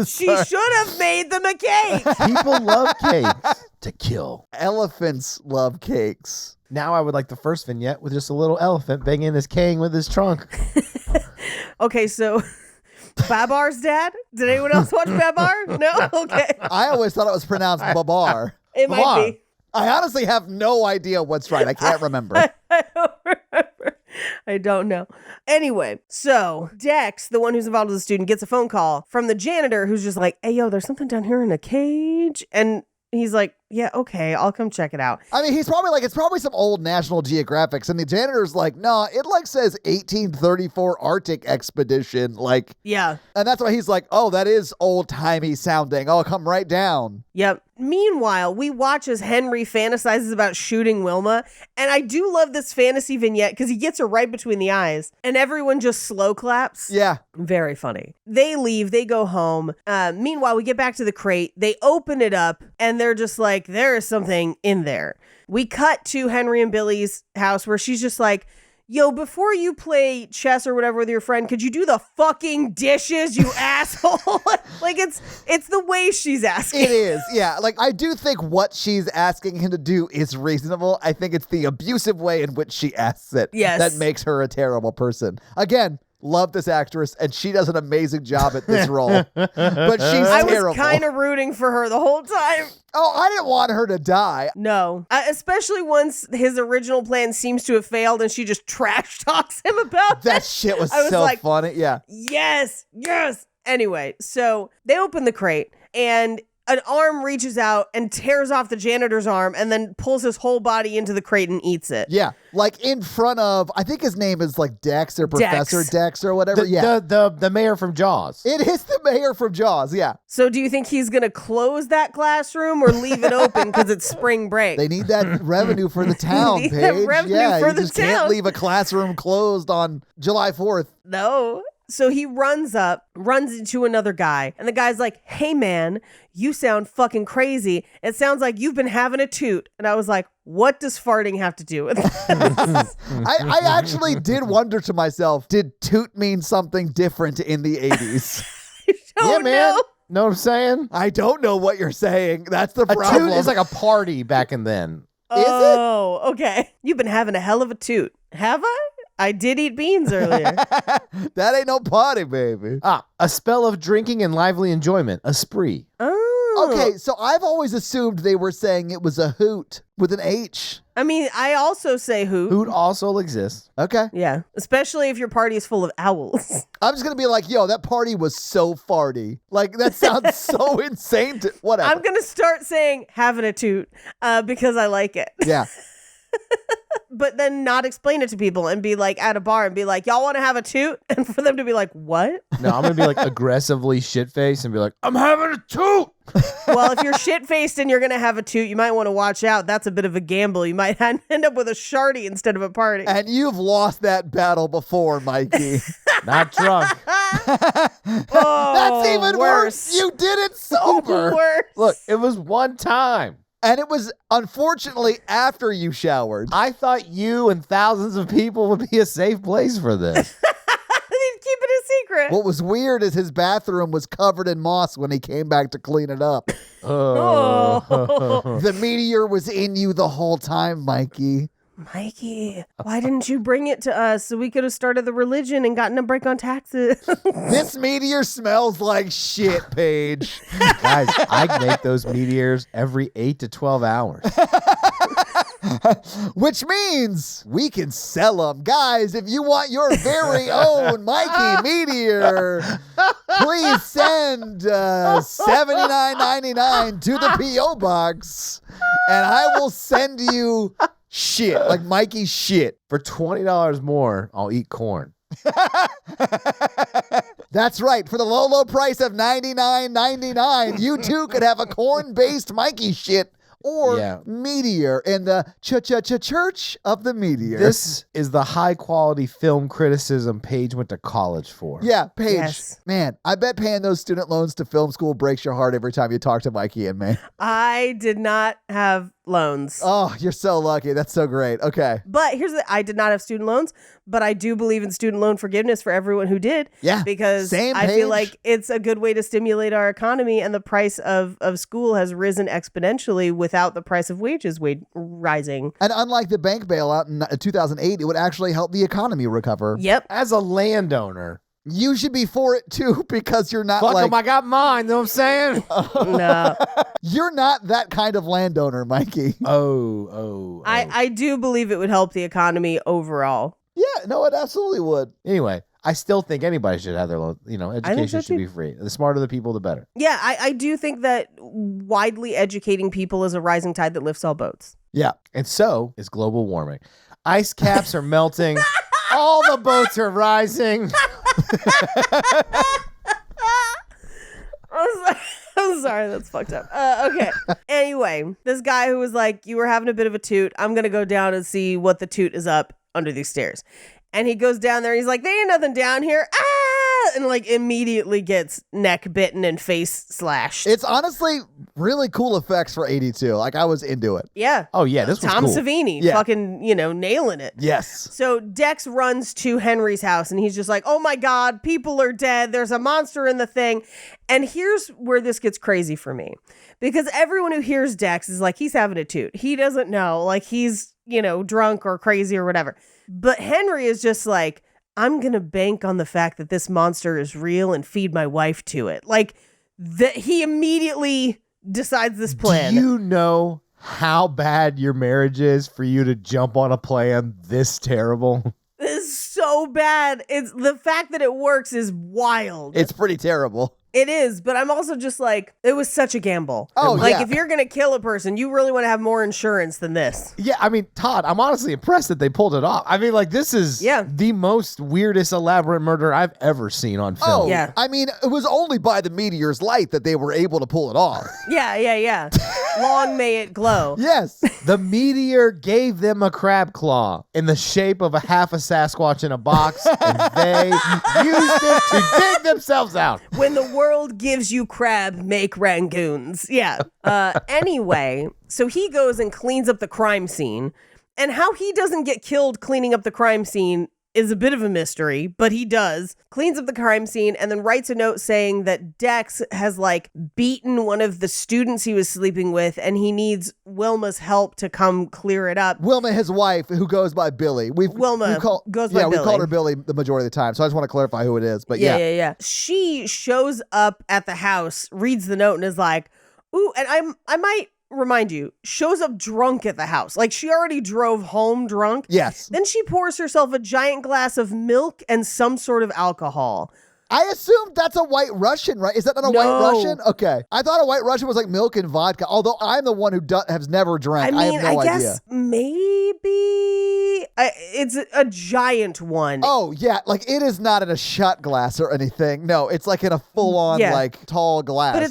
Speaker 2: She should have made them a cake.
Speaker 3: People love cakes to kill.
Speaker 1: Elephants love cakes.
Speaker 3: Now I would like the first vignette with just a little elephant banging his cane with his trunk.
Speaker 2: Okay, so Babar's dad? Did anyone else watch Babar? No? Okay.
Speaker 1: I always thought it was pronounced Babar.
Speaker 2: It might be.
Speaker 1: I honestly have no idea what's right. I can't remember.
Speaker 2: I don't remember. I don't know. Anyway, so Dex, the one who's involved with the student, gets a phone call from the janitor who's just like, hey, yo, there's something down here in a cage. And he's like, yeah, okay, I'll come check it out.
Speaker 1: I mean, he's probably like, it's probably some old National Geographics. And the janitor's like, no, it like says 1834 Arctic expedition. Like,
Speaker 2: Yeah.
Speaker 1: and that's why he's like, oh, that is old timey sounding. Oh, come right down.
Speaker 2: Yep. Meanwhile, we watch as Henry fantasizes about shooting Wilma. And I do love this fantasy vignette because he gets her right between the eyes and everyone just slow claps.
Speaker 1: Yeah.
Speaker 2: Very funny. They leave. They go home. Meanwhile, we get back to the crate. They open it up and they're just like, there is something in there. We cut to Henry and Billy's house where she's just like, yo, before you play chess or whatever with your friend, could you do the fucking dishes, you asshole? Like, it's the way she's asking.
Speaker 1: It is, yeah. Like, I do think what she's asking him to do is reasonable. I think it's the abusive way in which she asks it that makes her a terrible person. Again, love this actress, and she does an amazing job at this role. But she's terrible.
Speaker 2: I was kind of rooting for her the whole time.
Speaker 1: Oh, I didn't want her to die.
Speaker 2: No. Especially once his original plan seems to have failed and she just trash talks him about
Speaker 1: That shit was so
Speaker 2: like,
Speaker 1: funny. Yeah.
Speaker 2: Yes. Anyway, so they open the crate and an arm reaches out and tears off the janitor's arm and then pulls his whole body into the crate and eats it.
Speaker 1: Yeah. Like in front of, I think his name is like Dex or Professor Dex or whatever.
Speaker 3: The mayor from Jaws.
Speaker 1: It is the mayor from Jaws. Yeah.
Speaker 2: So do you think he's going to close that classroom or leave it open because it's spring break?
Speaker 1: They need that revenue for the town,
Speaker 2: Need
Speaker 1: Paige.
Speaker 2: that revenue
Speaker 1: Yeah,
Speaker 2: for
Speaker 1: you
Speaker 2: the
Speaker 1: just
Speaker 2: town.
Speaker 1: can't leave a classroom closed on July 4th.
Speaker 2: No. So he runs into another guy, and the guy's like, hey, man, you sound fucking crazy. It sounds like you've been having a toot. And I was like, what does farting have to do with this?
Speaker 1: I actually did wonder to myself, did toot mean something different in the 80s?
Speaker 2: Oh,
Speaker 3: yeah, man. Know what I'm saying?
Speaker 1: I don't know what you're saying. That's the
Speaker 3: A
Speaker 1: problem.
Speaker 3: toot is like a party back in then.
Speaker 2: Oh, okay. You've been having a hell of a toot. Have I? I did eat beans earlier.
Speaker 1: That ain't no party, baby.
Speaker 3: A spell of drinking and lively enjoyment. A spree.
Speaker 2: Oh.
Speaker 1: Okay, so I've always assumed they were saying it was a hoot with an H.
Speaker 2: I mean, I also say hoot.
Speaker 3: Hoot also exists.
Speaker 1: Okay.
Speaker 2: Yeah, especially if your party is full of owls.
Speaker 1: I'm just going to be like, yo, that party was so farty. Like, that sounds so insane. Whatever.
Speaker 2: I'm going to start saying having a toot because I like it.
Speaker 1: Yeah.
Speaker 2: But then not explain it to people and be like at a bar and be like, y'all want to have a toot? And for them to be like, what?
Speaker 3: No, I'm going to be like aggressively shit-faced and be like, I'm having a toot.
Speaker 2: Well, if you're shit-faced and you're going to have a toot, you might want to watch out. That's a bit of a gamble. You might end up with a shardy instead of a party.
Speaker 1: And you've lost that battle before, Mikey.
Speaker 3: Not drunk.
Speaker 2: Oh,
Speaker 1: That's even worse. You did it sober.
Speaker 2: Worse.
Speaker 3: Look, it was one time.
Speaker 1: And it was, unfortunately, after you showered.
Speaker 3: I thought you and thousands of people would be a safe place for this.
Speaker 2: They'd keep it a secret.
Speaker 1: What was weird is his bathroom was covered in moss when he came back to clean it up.
Speaker 2: Oh.
Speaker 1: The meteor was in you the whole time, Mikey.
Speaker 2: Mikey, why didn't you bring it to us so we could have started the religion and gotten a break on taxes?
Speaker 1: This meteor smells like shit, Paige.
Speaker 3: Guys, I make those meteors every 8 to 12 hours.
Speaker 1: Which means we can sell them. Guys, if you want your very own Mikey Meteor, please send $79.99 to the P.O. Box, and I will send you shit, like Mikey shit.
Speaker 3: For $20 more, I'll eat corn.
Speaker 1: That's right. For the low, low price of $99.99, you too could have a corn-based Mikey shit or Meteor in the church of the Meteor.
Speaker 3: This is the high-quality film criticism Paige went to college for.
Speaker 1: Yeah, Paige.
Speaker 2: Yes.
Speaker 1: Man, I bet paying those student loans to film school breaks your heart every time you talk to Mikey and me.
Speaker 2: I did not have loans.
Speaker 1: Oh, you're so lucky. That's so great. Okay.
Speaker 2: But I did not have student loans, but I do believe in student loan forgiveness for everyone who did.
Speaker 1: Yeah.
Speaker 2: Because
Speaker 1: Same,
Speaker 2: I
Speaker 1: Paige.
Speaker 2: feel like it's a good way to stimulate our economy, and the price of school has risen exponentially without the price of wages rising.
Speaker 1: And unlike the bank bailout in 2008, it would actually help the economy recover.
Speaker 2: Yep.
Speaker 3: As a landowner,
Speaker 1: You should be for it too, because you're not
Speaker 3: fuck
Speaker 1: like
Speaker 3: 'em, I got mine. Know what I'm saying?
Speaker 2: No.
Speaker 1: you're not that kind of landowner, Mikey.
Speaker 3: Oh.
Speaker 2: I do believe it would help the economy overall.
Speaker 1: Yeah, no, it absolutely would.
Speaker 3: Anyway, I still think anybody should have their loan. Education
Speaker 2: so
Speaker 3: should
Speaker 2: too.
Speaker 3: be free. The smarter the people, the better.
Speaker 2: Yeah, I do think that widely educating people is a rising tide that lifts all boats.
Speaker 1: Yeah.
Speaker 3: And so is global warming. Ice caps are melting. All the boats are rising.
Speaker 2: I'm sorry, that's fucked up. Okay. Anyway, this guy who was like, you were having a bit of a toot. I'm going to go down and see what the toot is up under these stairs. And he goes down there. He's like, there ain't nothing down here. And like immediately gets neck bitten and face slashed.
Speaker 1: It's honestly really cool effects for 82. Like, I was into it.
Speaker 2: Yeah.
Speaker 3: Oh, yeah, this was
Speaker 2: Tom
Speaker 3: cool.
Speaker 2: Savini
Speaker 1: Yeah.
Speaker 2: fucking, nailing it.
Speaker 1: Yes.
Speaker 2: So Dex runs to Henry's house and he's just like, oh my God, people are dead. There's a monster in the thing. And here's where this gets crazy for me. Because everyone who hears Dex is like, he's having a toot. He doesn't know. Like, he's, drunk or crazy or whatever. But Henry is just like, I'm going to bank on the fact that this monster is real and feed my wife to it. Like, he immediately decides this plan.
Speaker 3: Do you know how bad your marriage is for you to jump on a plan this terrible?
Speaker 2: This is so bad. It's the fact that it works is wild.
Speaker 1: It's pretty terrible.
Speaker 2: It is, but I'm also just like, it was such a gamble.
Speaker 1: Oh,
Speaker 2: like,
Speaker 1: yeah.
Speaker 2: if you're going to kill a person, you really want to have more insurance than this.
Speaker 3: Yeah, I mean, Todd, I'm honestly impressed that they pulled it off. I mean, like, this is the most weirdest elaborate murder I've ever seen on film.
Speaker 1: Oh,
Speaker 2: Yeah.
Speaker 1: I mean, it was only by the meteor's light that they were able to pull it off.
Speaker 2: Yeah. Long may it glow.
Speaker 1: Yes.
Speaker 3: The meteor gave them a crab claw in the shape of a half a Sasquatch in a box, and they used it to dig themselves out.
Speaker 2: When the world gives you crab, make rangoons. Yeah. Anyway, so he goes and cleans up the crime scene. And how he doesn't get killed cleaning up the crime scene is a bit of a mystery, but he does. Cleans up the crime scene and then writes a note saying that Dex has beaten one of the students he was sleeping with and he needs Wilma's help to come clear it up.
Speaker 1: Wilma, his wife, who goes by Billy.
Speaker 2: Wilma goes by
Speaker 1: Yeah,
Speaker 2: Billy.
Speaker 1: we called her Billy the majority of the time, so I just want to clarify who it is. But
Speaker 2: Yeah. She shows up at the house, reads the note, and is like, ooh, and I might remind you, shows up drunk at the house. Like, she already drove home drunk.
Speaker 1: Yes.
Speaker 2: Then she pours herself a giant glass of milk and some sort of alcohol.
Speaker 1: I assumed that's a White Russian, right? Is that not a White Russian? Okay. I thought a White Russian was like milk and vodka, although I'm the one who has never drank. I have no idea.
Speaker 2: Guess maybe it's a giant one.
Speaker 1: Oh, yeah. Like, it is not in a shot glass or anything. No, it's like in a full-on, tall glass.
Speaker 2: But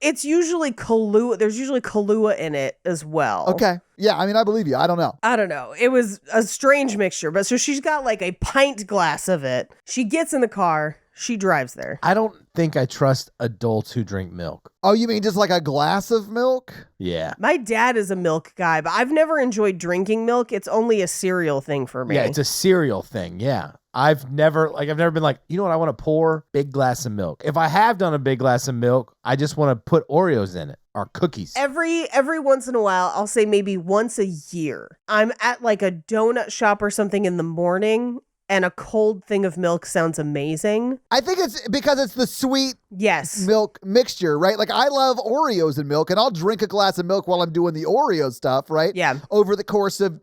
Speaker 2: it's usually Kahlua. There's usually Kahlua in it as well.
Speaker 1: Okay. Yeah, I mean, I believe you. I don't know.
Speaker 2: I don't know. It was a strange mixture. But so she's got a pint glass of it. She gets in the car. She drives there.
Speaker 3: I don't think I trust adults who drink milk.
Speaker 1: Oh, you mean just like a glass of milk?
Speaker 3: Yeah.
Speaker 2: My dad is a milk guy, but I've never enjoyed drinking milk. It's only a cereal thing for me.
Speaker 3: Yeah, it's a cereal thing. Yeah. I've never been like, you know what? I want to pour big glass of milk. If I have done a big glass of milk, I just want to put Oreos in it or cookies.
Speaker 2: Every once in a while, I'll say maybe once a year, I'm at a donut shop or something in the morning. and a cold thing of milk sounds amazing.
Speaker 1: I think it's because it's the sweet
Speaker 2: Yes.
Speaker 1: milk mixture, right? Like I love Oreos and milk, and I'll drink a glass of milk while I'm doing the Oreo stuff, right?
Speaker 2: Yeah.
Speaker 1: Over the course of,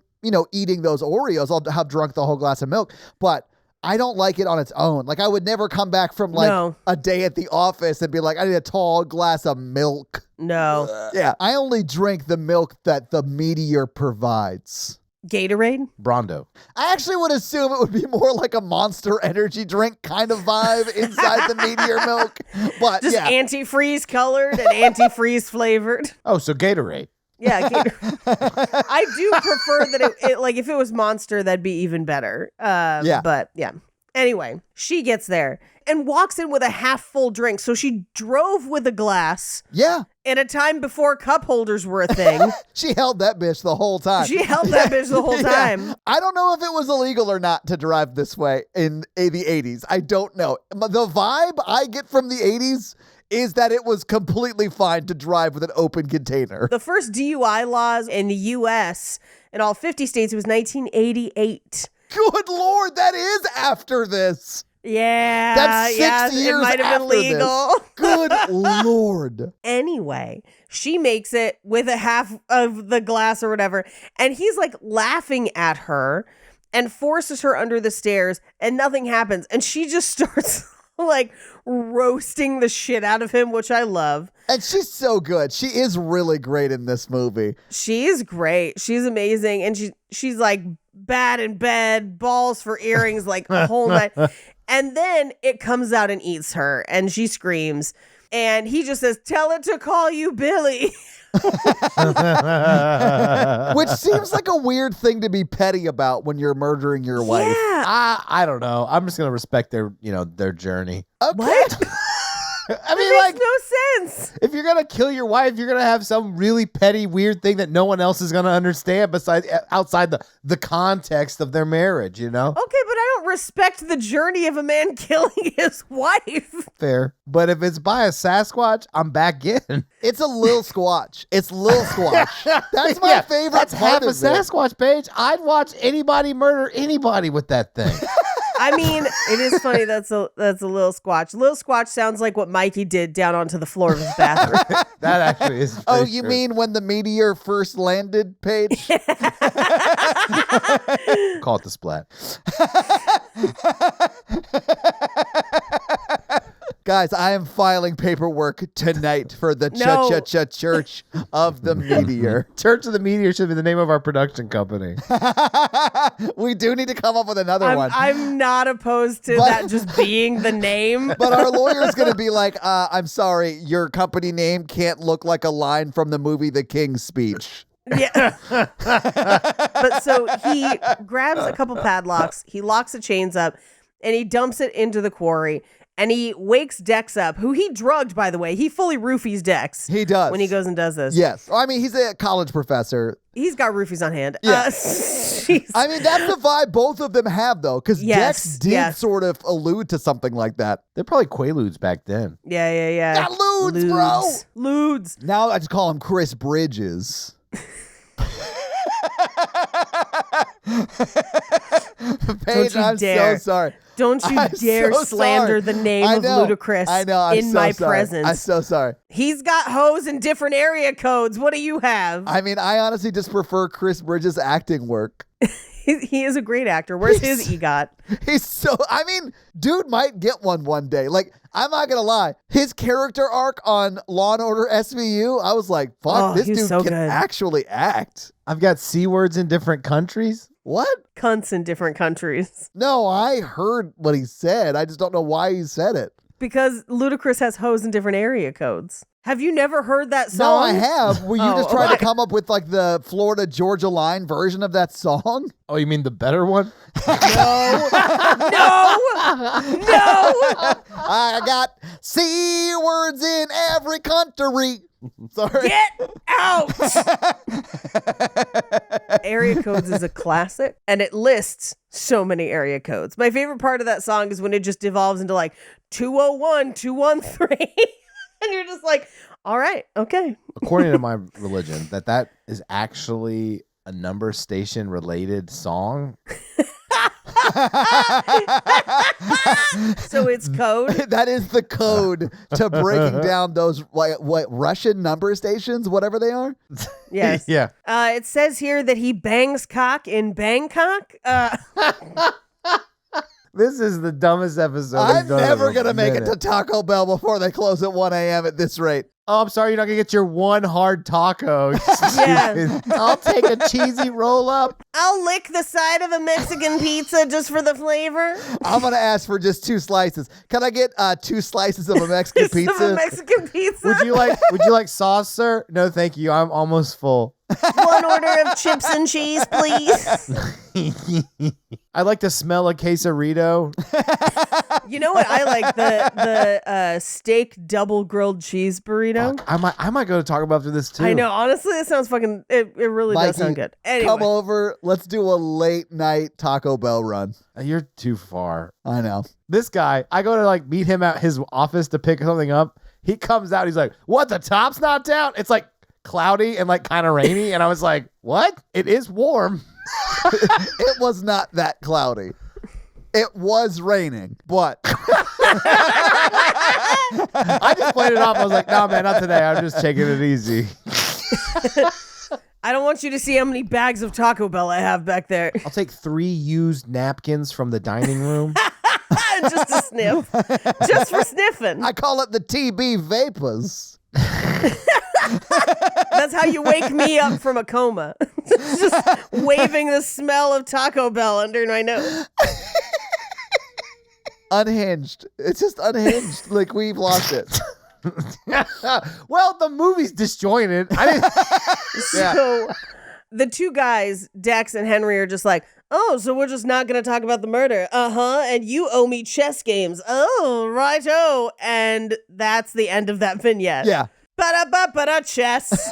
Speaker 1: eating those Oreos, I'll have drunk the whole glass of milk. But I don't like it on its own. Like I would never come back from a day at the office and be like, I need a tall glass of milk.
Speaker 2: No.
Speaker 1: Yeah. I only drink the milk that the Meteor provides.
Speaker 2: Gatorade?
Speaker 3: Brondo.
Speaker 1: I actually would assume it would be more like a Monster Energy drink kind of vibe inside the Meteor milk. But
Speaker 2: Just
Speaker 1: yeah.
Speaker 2: antifreeze colored and antifreeze flavored.
Speaker 3: Oh, so Gatorade.
Speaker 2: Yeah, Gatorade. I do prefer that it like if it was Monster, that'd be even better.
Speaker 1: Yeah.
Speaker 2: But yeah. Anyway, she gets there and walks in with a half full drink. So she drove with a glass.
Speaker 1: Yeah.
Speaker 2: At a time before cup holders were a thing.
Speaker 1: She held that bitch the whole time.
Speaker 2: She held that bitch the whole time.
Speaker 1: Yeah. I don't know if it was illegal or not to drive this way in the 80s. I don't know. The vibe I get from the 80s is that it was completely fine to drive with an open container.
Speaker 2: The first DUI laws in the U.S. in all 50 states was 1988.
Speaker 1: Good Lord, that is after this.
Speaker 2: Yeah.
Speaker 1: That's 6
Speaker 2: yeah,
Speaker 1: years
Speaker 2: it might have been
Speaker 1: after
Speaker 2: legal.
Speaker 1: this. Good Lord.
Speaker 2: Anyway, she makes it with a half of the glass or whatever. And he's like laughing at her and forces her under the stairs and nothing happens. And she just starts like roasting the shit out of him, which I love.
Speaker 1: And she's so good. She is really great in this movie.
Speaker 2: She is great. She's amazing. And she's like bad in bed, balls for earrings, like a whole night. And then it comes out and eats her and she screams. And he just says, "Tell it to call you Billy."
Speaker 1: Which seems like a weird thing to be petty about when you're murdering your wife.
Speaker 2: Yeah.
Speaker 3: I don't know. I'm just gonna respect their journey.
Speaker 1: Okay.
Speaker 2: What?
Speaker 3: I mean,
Speaker 2: That
Speaker 3: like,
Speaker 2: makes no sense.
Speaker 3: if you're gonna kill your wife, you're gonna have some really petty, weird thing that no one else is gonna understand outside the context of their marriage.
Speaker 2: Okay, but I don't respect the journey of a man killing his wife.
Speaker 3: Fair. But if it's by a Sasquatch, I'm back in.
Speaker 1: It's a Lil Squatch. It's Lil Squatch. That's my favorite
Speaker 3: That's
Speaker 1: part
Speaker 3: half a
Speaker 1: of it.
Speaker 3: Sasquatch, Paige. I'd watch anybody murder anybody with that thing.
Speaker 2: I mean, it is funny. That's a little Squatch. Little Squatch sounds like what Mikey did down onto the floor of his bathroom.
Speaker 3: That actually is.
Speaker 1: Oh,
Speaker 3: pretty
Speaker 1: you
Speaker 3: true.
Speaker 1: mean when the meteor first landed, Paige?
Speaker 3: Call it the splat.
Speaker 1: Guys, I am filing paperwork tonight for the
Speaker 2: No.
Speaker 1: Church of the Meteor.
Speaker 3: Church of the Meteor should be the name of our production company.
Speaker 1: We do need to come up with another one.
Speaker 2: I'm not opposed to that just being the name.
Speaker 1: But our lawyer's going to be like, I'm sorry, your company name can't look like a line from the movie The King's Speech.
Speaker 2: Yeah. But so he grabs a couple padlocks, he locks the chains up, and he dumps it into the quarry. And he wakes Dex up, who he drugged, by the way. He fully roofies Dex.
Speaker 1: He does.
Speaker 2: When he goes and does this.
Speaker 1: Yes. I mean, he's a college professor.
Speaker 2: He's got roofies on hand.
Speaker 1: Yeah.
Speaker 2: Jeez.
Speaker 1: I mean, that's the vibe both of them have, though, because
Speaker 2: Yes,
Speaker 1: Dex did
Speaker 2: yes.
Speaker 1: sort of allude to something like that.
Speaker 3: They're probably Quaaludes back then.
Speaker 2: Yeah.
Speaker 1: Yeah, Ludes, bro.
Speaker 2: Ludes.
Speaker 1: Now I just call him Chris Bridges. Paige,
Speaker 2: you
Speaker 1: I'm
Speaker 2: dare.
Speaker 1: so sorry.
Speaker 2: Don't you
Speaker 1: I'm
Speaker 2: dare
Speaker 1: so
Speaker 2: slander
Speaker 1: sorry.
Speaker 2: the name
Speaker 1: I
Speaker 2: of
Speaker 1: know.
Speaker 2: Ludacris
Speaker 1: I know. I'm
Speaker 2: in
Speaker 1: so
Speaker 2: my
Speaker 1: sorry.
Speaker 2: presence.
Speaker 1: I'm so sorry.
Speaker 2: He's got hoes in different area codes. What do you have?
Speaker 1: I mean, I honestly just prefer Chris Bridges' acting work.
Speaker 2: He is a great actor. Where's his EGOT?
Speaker 1: He's so, I mean, dude might get one day. Like, I'm not going to lie. His character arc on Law & Order SVU, I was like, fuck,
Speaker 2: Oh,
Speaker 1: this
Speaker 2: he was
Speaker 1: dude
Speaker 2: so
Speaker 1: can
Speaker 2: good.
Speaker 1: actually act.
Speaker 3: I've got C words in different countries.
Speaker 1: What?
Speaker 2: Cunts in different countries.
Speaker 1: No, I heard what he said. I just don't know why he said it.
Speaker 2: Because Ludacris has hoes in different area codes. Have you never heard that
Speaker 1: No,
Speaker 2: song?
Speaker 1: I have. Were you
Speaker 2: Oh,
Speaker 1: just trying to
Speaker 2: okay.
Speaker 1: come up with like the Florida Georgia Line version of that song?
Speaker 3: Oh, you mean the better one?
Speaker 2: No.
Speaker 1: I got C words in every country. Sorry.
Speaker 2: Get out. Area codes is a classic, and it lists so many area codes. My favorite part of that song is when it just devolves into like 201, 213. And you're just like, all right, okay.
Speaker 3: According to my religion, that is actually a number station related song.
Speaker 2: So it's code.
Speaker 1: That is the code to breaking down those what Russian number stations, whatever they are.
Speaker 2: Yes.
Speaker 3: Yeah.
Speaker 2: It says here that he bangs cock in Bangkok.
Speaker 3: This is the dumbest episode.
Speaker 1: I'm
Speaker 3: we've done
Speaker 1: never
Speaker 3: in a
Speaker 1: going to make it
Speaker 3: minute.
Speaker 1: to Taco Bell before they close at 1 a.m. at this rate.
Speaker 3: Oh, I'm sorry, you're not gonna get your one hard taco.
Speaker 2: Yeah.
Speaker 3: I'll take a cheesy roll up.
Speaker 2: I'll lick the side of a Mexican pizza just for the flavor.
Speaker 1: I'm going to ask for just 2 slices. Can I get 2 slices of a Mexican
Speaker 2: Just of a
Speaker 1: pizza?
Speaker 2: Mexican pizza.
Speaker 3: Would you like sauce, sir? No, thank you. I'm almost full.
Speaker 2: One order of chips and cheese, please.
Speaker 3: I'd like to smell a quesarito.
Speaker 2: You know what I like? The steak double grilled cheese burrito.
Speaker 3: Fuck, I might go to Taco Bell after this too.
Speaker 2: I know. Honestly, it sounds fucking. It really does
Speaker 1: Mikey,
Speaker 2: sound good. Anyway,
Speaker 1: Come over. Let's do a late night Taco Bell run.
Speaker 3: You're too far.
Speaker 1: I know.
Speaker 3: This guy, I go to like meet him at his office to pick something up. He comes out. He's like, "What? The top's not down?" It's like cloudy and like kind of rainy. And I was like, "What? It is warm."
Speaker 1: It was not that cloudy. It was raining, but
Speaker 3: I just played it off. I was like, "No, man, not today. I'm just taking it easy."
Speaker 2: I don't want you to see how many bags of Taco Bell I have back there.
Speaker 3: I'll take 3 used napkins from the dining room.
Speaker 2: Just to sniff. Just for sniffing.
Speaker 1: I call it the TB vapors.
Speaker 2: That's how you wake me up from a coma. Just waving the smell of Taco Bell under my nose.
Speaker 1: Unhinged. It's just unhinged. Like, we've lost it.
Speaker 3: Well, the movie's disjointed. I didn't. Yeah.
Speaker 2: So the 2 guys, Dex and Henry, are just like, oh, so we're just not going to talk about the murder. Uh-huh. And you owe me chess games. Oh, righto. And that's the end of that vignette.
Speaker 1: Yeah.
Speaker 2: Ba-da-ba-ba-da, chess.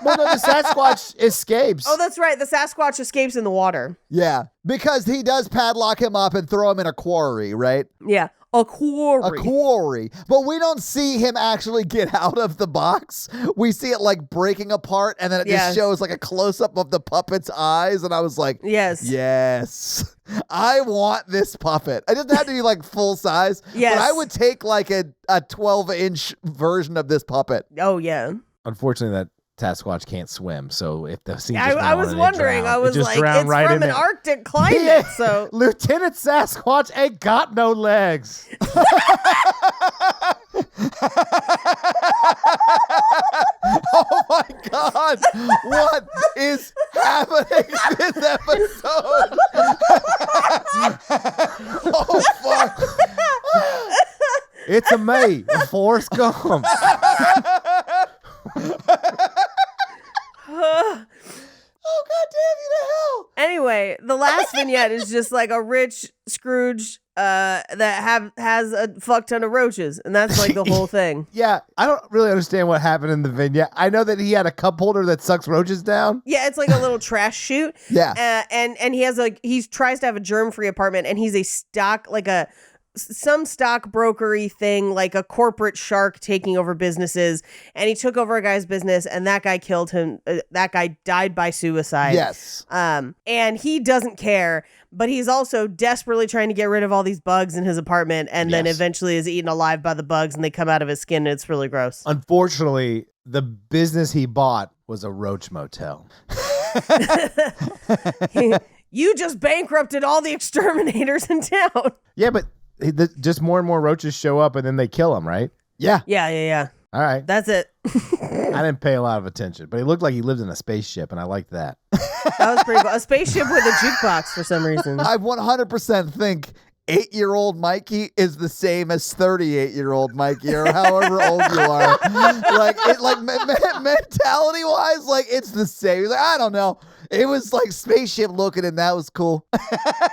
Speaker 3: Well, no, the Sasquatch escapes.
Speaker 2: Oh, that's right. The Sasquatch escapes in the water.
Speaker 1: Yeah. Because he does padlock him up and throw him in a quarry, right?
Speaker 2: Yeah. A quarry.
Speaker 1: A quarry. But we don't see him actually get out of the box. We see it like breaking apart, and then it
Speaker 2: Yeah.
Speaker 1: just shows like a close-up of the puppet's eyes, and I was like,
Speaker 2: Yes.
Speaker 1: yes. I want this puppet. It doesn't have to be like full size,
Speaker 2: Yes.
Speaker 1: but I would take like a 12-inch version of this puppet.
Speaker 2: Oh, yeah.
Speaker 3: Unfortunately, that Sasquatch can't swim, so if the scene
Speaker 2: I was wondering. I was like, it's
Speaker 3: right
Speaker 2: from
Speaker 3: in
Speaker 2: an
Speaker 3: it.
Speaker 2: Arctic climate, so.
Speaker 3: Lieutenant Sasquatch ain't got no legs.
Speaker 1: Oh my God. What is happening in this episode? Oh, fuck.
Speaker 3: It's a me, Forrest Gump.
Speaker 1: Oh, God damn you to hell.
Speaker 2: Anyway, the last vignette is just like a rich Scrooge that has a fuck ton of roaches, and that's like the whole thing.
Speaker 3: Yeah, I don't really understand what happened in the vignette. I know that he had a cup holder that sucks roaches down.
Speaker 2: Yeah, it's like a little trash chute.
Speaker 1: Yeah.
Speaker 2: And he has he tries to have a germ-free apartment, and he's a stock, like some stockbrokery thing, like a corporate shark taking over businesses, and he took over a guy's business, and that guy killed him. That guy died by suicide.
Speaker 1: Yes.
Speaker 2: And he doesn't care, but he's also desperately trying to get rid of all these bugs in his apartment, and then
Speaker 3: Yes.
Speaker 2: eventually is eaten alive by the bugs, and they come out of his skin, and it's really gross.
Speaker 3: Unfortunately, the business he bought was a roach motel.
Speaker 2: You just bankrupted all the exterminators in town.
Speaker 3: Yeah, but just more and more roaches show up, and then they kill him, right?
Speaker 1: Yeah.
Speaker 2: Yeah.
Speaker 3: All right.
Speaker 2: That's it.
Speaker 3: I didn't pay a lot of attention, but he looked like he lived in a spaceship, and I liked that.
Speaker 2: That was pretty cool. A spaceship with a jukebox for some reason.
Speaker 1: I 100% think 8-year-old Mikey is the same as 38-year-old Mikey, or however old you are. Mentality wise, like it's the same. He's like, I don't know. It was like spaceship looking, and that was cool.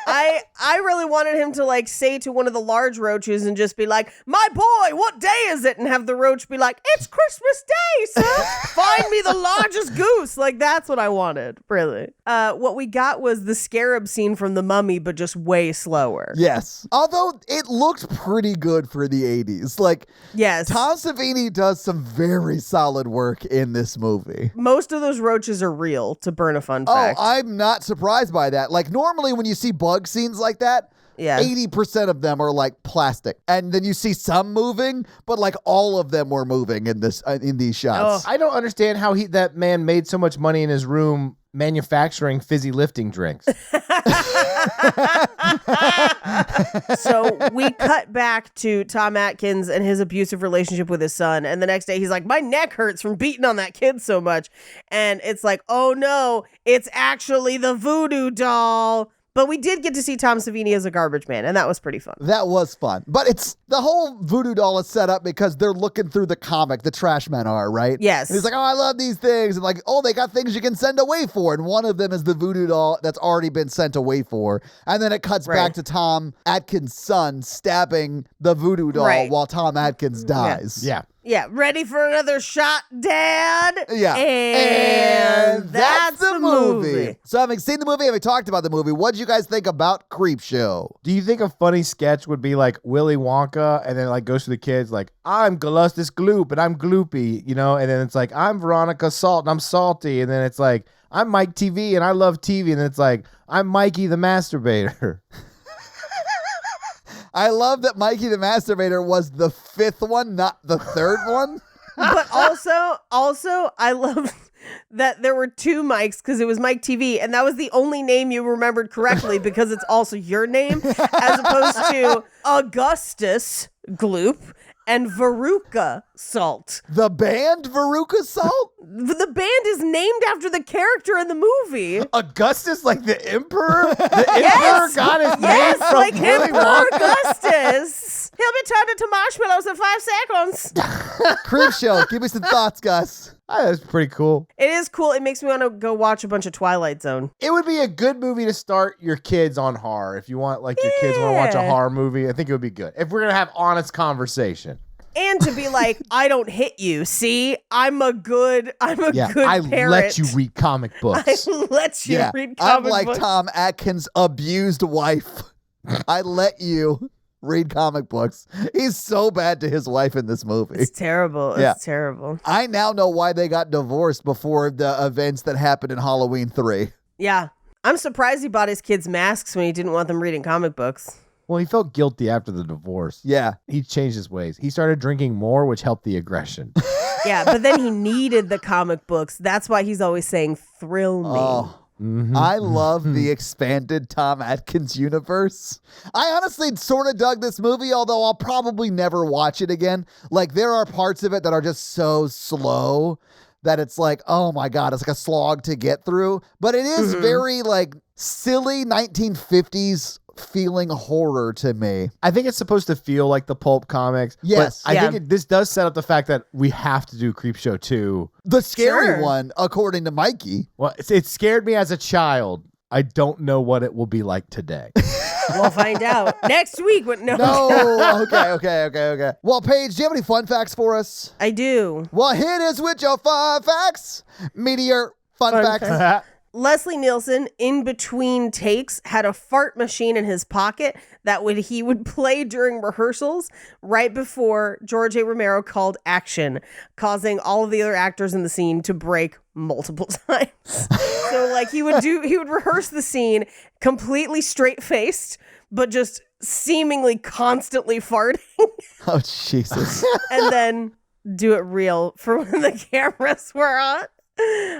Speaker 2: I really wanted him to like say to one of the large roaches and just be like, "My boy, what day is it?" And have the roach be like, "It's Christmas Day, sir. Find me the largest goose." Like that's what I wanted, really. What we got was the scarab scene from The Mummy, but just way slower.
Speaker 1: Yes. Although it looked pretty good for the 80s. Like,
Speaker 2: Yes.
Speaker 1: Tom Savini does some very solid work in this movie.
Speaker 2: Most of those roaches are real, to burn a fun fun fact.
Speaker 1: I'm not surprised by that. Like, normally when you see bug scenes like that,
Speaker 2: Yeah.
Speaker 1: 80% of them are like plastic. And then you see some moving, but like all of them were moving in these shots.
Speaker 3: I don't understand how that man made so much money in his room manufacturing fizzy lifting drinks.
Speaker 2: So we cut back to Tom Atkins and his abusive relationship with his son. And the next day he's like, my neck hurts from beating on that kid so much. And it's like, oh no, it's actually the voodoo doll. But we did get to see Tom Savini as a garbage man, and that was pretty fun.
Speaker 1: That was fun. But it's the whole voodoo doll is set up because they're looking through the comic, the trash men are, right?
Speaker 2: Yes.
Speaker 1: And he's like, oh, I love these things. And like, oh, they got things you can send away for. And one of them is the voodoo doll that's already been sent away for. And then it cuts back to Tom Atkins' son stabbing the voodoo doll while Tom Atkins dies.
Speaker 3: Yeah.
Speaker 2: Yeah, ready for another shot, Dad?
Speaker 1: Yeah.
Speaker 2: And that's the movie.
Speaker 1: So having seen the movie, having talked about the movie, what did you guys think about Creepshow?
Speaker 3: Do you think a funny sketch would be like Willy Wonka and then like goes to the kids like, I'm Gallustus Gloop and I'm gloopy, you know? And then it's like, I'm Veronica Salt and I'm salty. And then it's like, I'm Mike TV and I love TV. And then it's like, I'm Mikey the masturbator.
Speaker 1: I love that Mikey the Masturbator was the fifth one, not the third one.
Speaker 2: But also, I love that there were two Mikes because it was Mike TV, and that was the only name you remembered correctly because it's also your name, as opposed to Augustus Gloop and Veruca Salt.
Speaker 1: The band Veruca Salt?
Speaker 2: The band is named after the character in the movie.
Speaker 3: Augustus, like the emperor? The emperor got his name from
Speaker 2: like
Speaker 3: Willy
Speaker 2: Emperor
Speaker 3: Wonka?
Speaker 2: Augustus. He'll be turned into marshmallows in 5 seconds.
Speaker 1: Creepshow. Give me some thoughts, Gus.
Speaker 3: That's pretty cool.
Speaker 2: It is cool. It makes me want to go watch a bunch of Twilight Zone.
Speaker 3: It would be a good movie to start your kids on horror. If you want, like, your kids want to watch a horror movie, I think it would be good. If we're going to have honest conversation.
Speaker 2: And to be like, I don't hit you. See, I'm a good parent.
Speaker 3: I let you read comic books.
Speaker 2: I let you read comic
Speaker 1: I'm like
Speaker 2: books.
Speaker 1: Tom Atkins' abused wife. I let you read comic books. He's so bad to his wife in this movie.
Speaker 2: It's terrible. It's terrible.
Speaker 1: I now know why they got divorced before the events that happened in Halloween 3.
Speaker 2: Yeah. I'm surprised he bought his kids masks when he didn't want them reading comic books.
Speaker 3: Well, he felt guilty after the divorce.
Speaker 1: Yeah.
Speaker 3: He changed his ways. He started drinking more, which helped the aggression.
Speaker 2: Yeah, but then he needed the comic books. That's why he's always saying, thrill me.
Speaker 1: Oh. I love the expanded Tom Atkins universe. I honestly sort of dug this movie, although I'll probably never watch it again. Like, there are parts of it that are just so slow that it's like, oh my God, it's like a slog to get through. But it is very like silly 1950s feeling horror to me.
Speaker 3: I think it's supposed to feel like the pulp comics.
Speaker 1: Yes.
Speaker 3: But I think this does set up the fact that we have to do Creepshow 2.
Speaker 1: The scary one, according to Mikey.
Speaker 3: Well, it scared me as a child. I don't know what it will be like today.
Speaker 2: We'll find out next week.
Speaker 1: No. Okay. Well, Paige, do you have any fun facts for us?
Speaker 2: I do.
Speaker 1: Well, hit us with your fun facts. Meteor fun facts.
Speaker 2: Leslie Nielsen, in between takes, had a fart machine in his pocket that he would play during rehearsals right before George A. Romero called action, causing all of the other actors in the scene to break multiple times. So like he would rehearse the scene completely straight-faced, but just seemingly constantly farting.
Speaker 1: Oh, Jesus.
Speaker 2: And then do it real for when the cameras were on.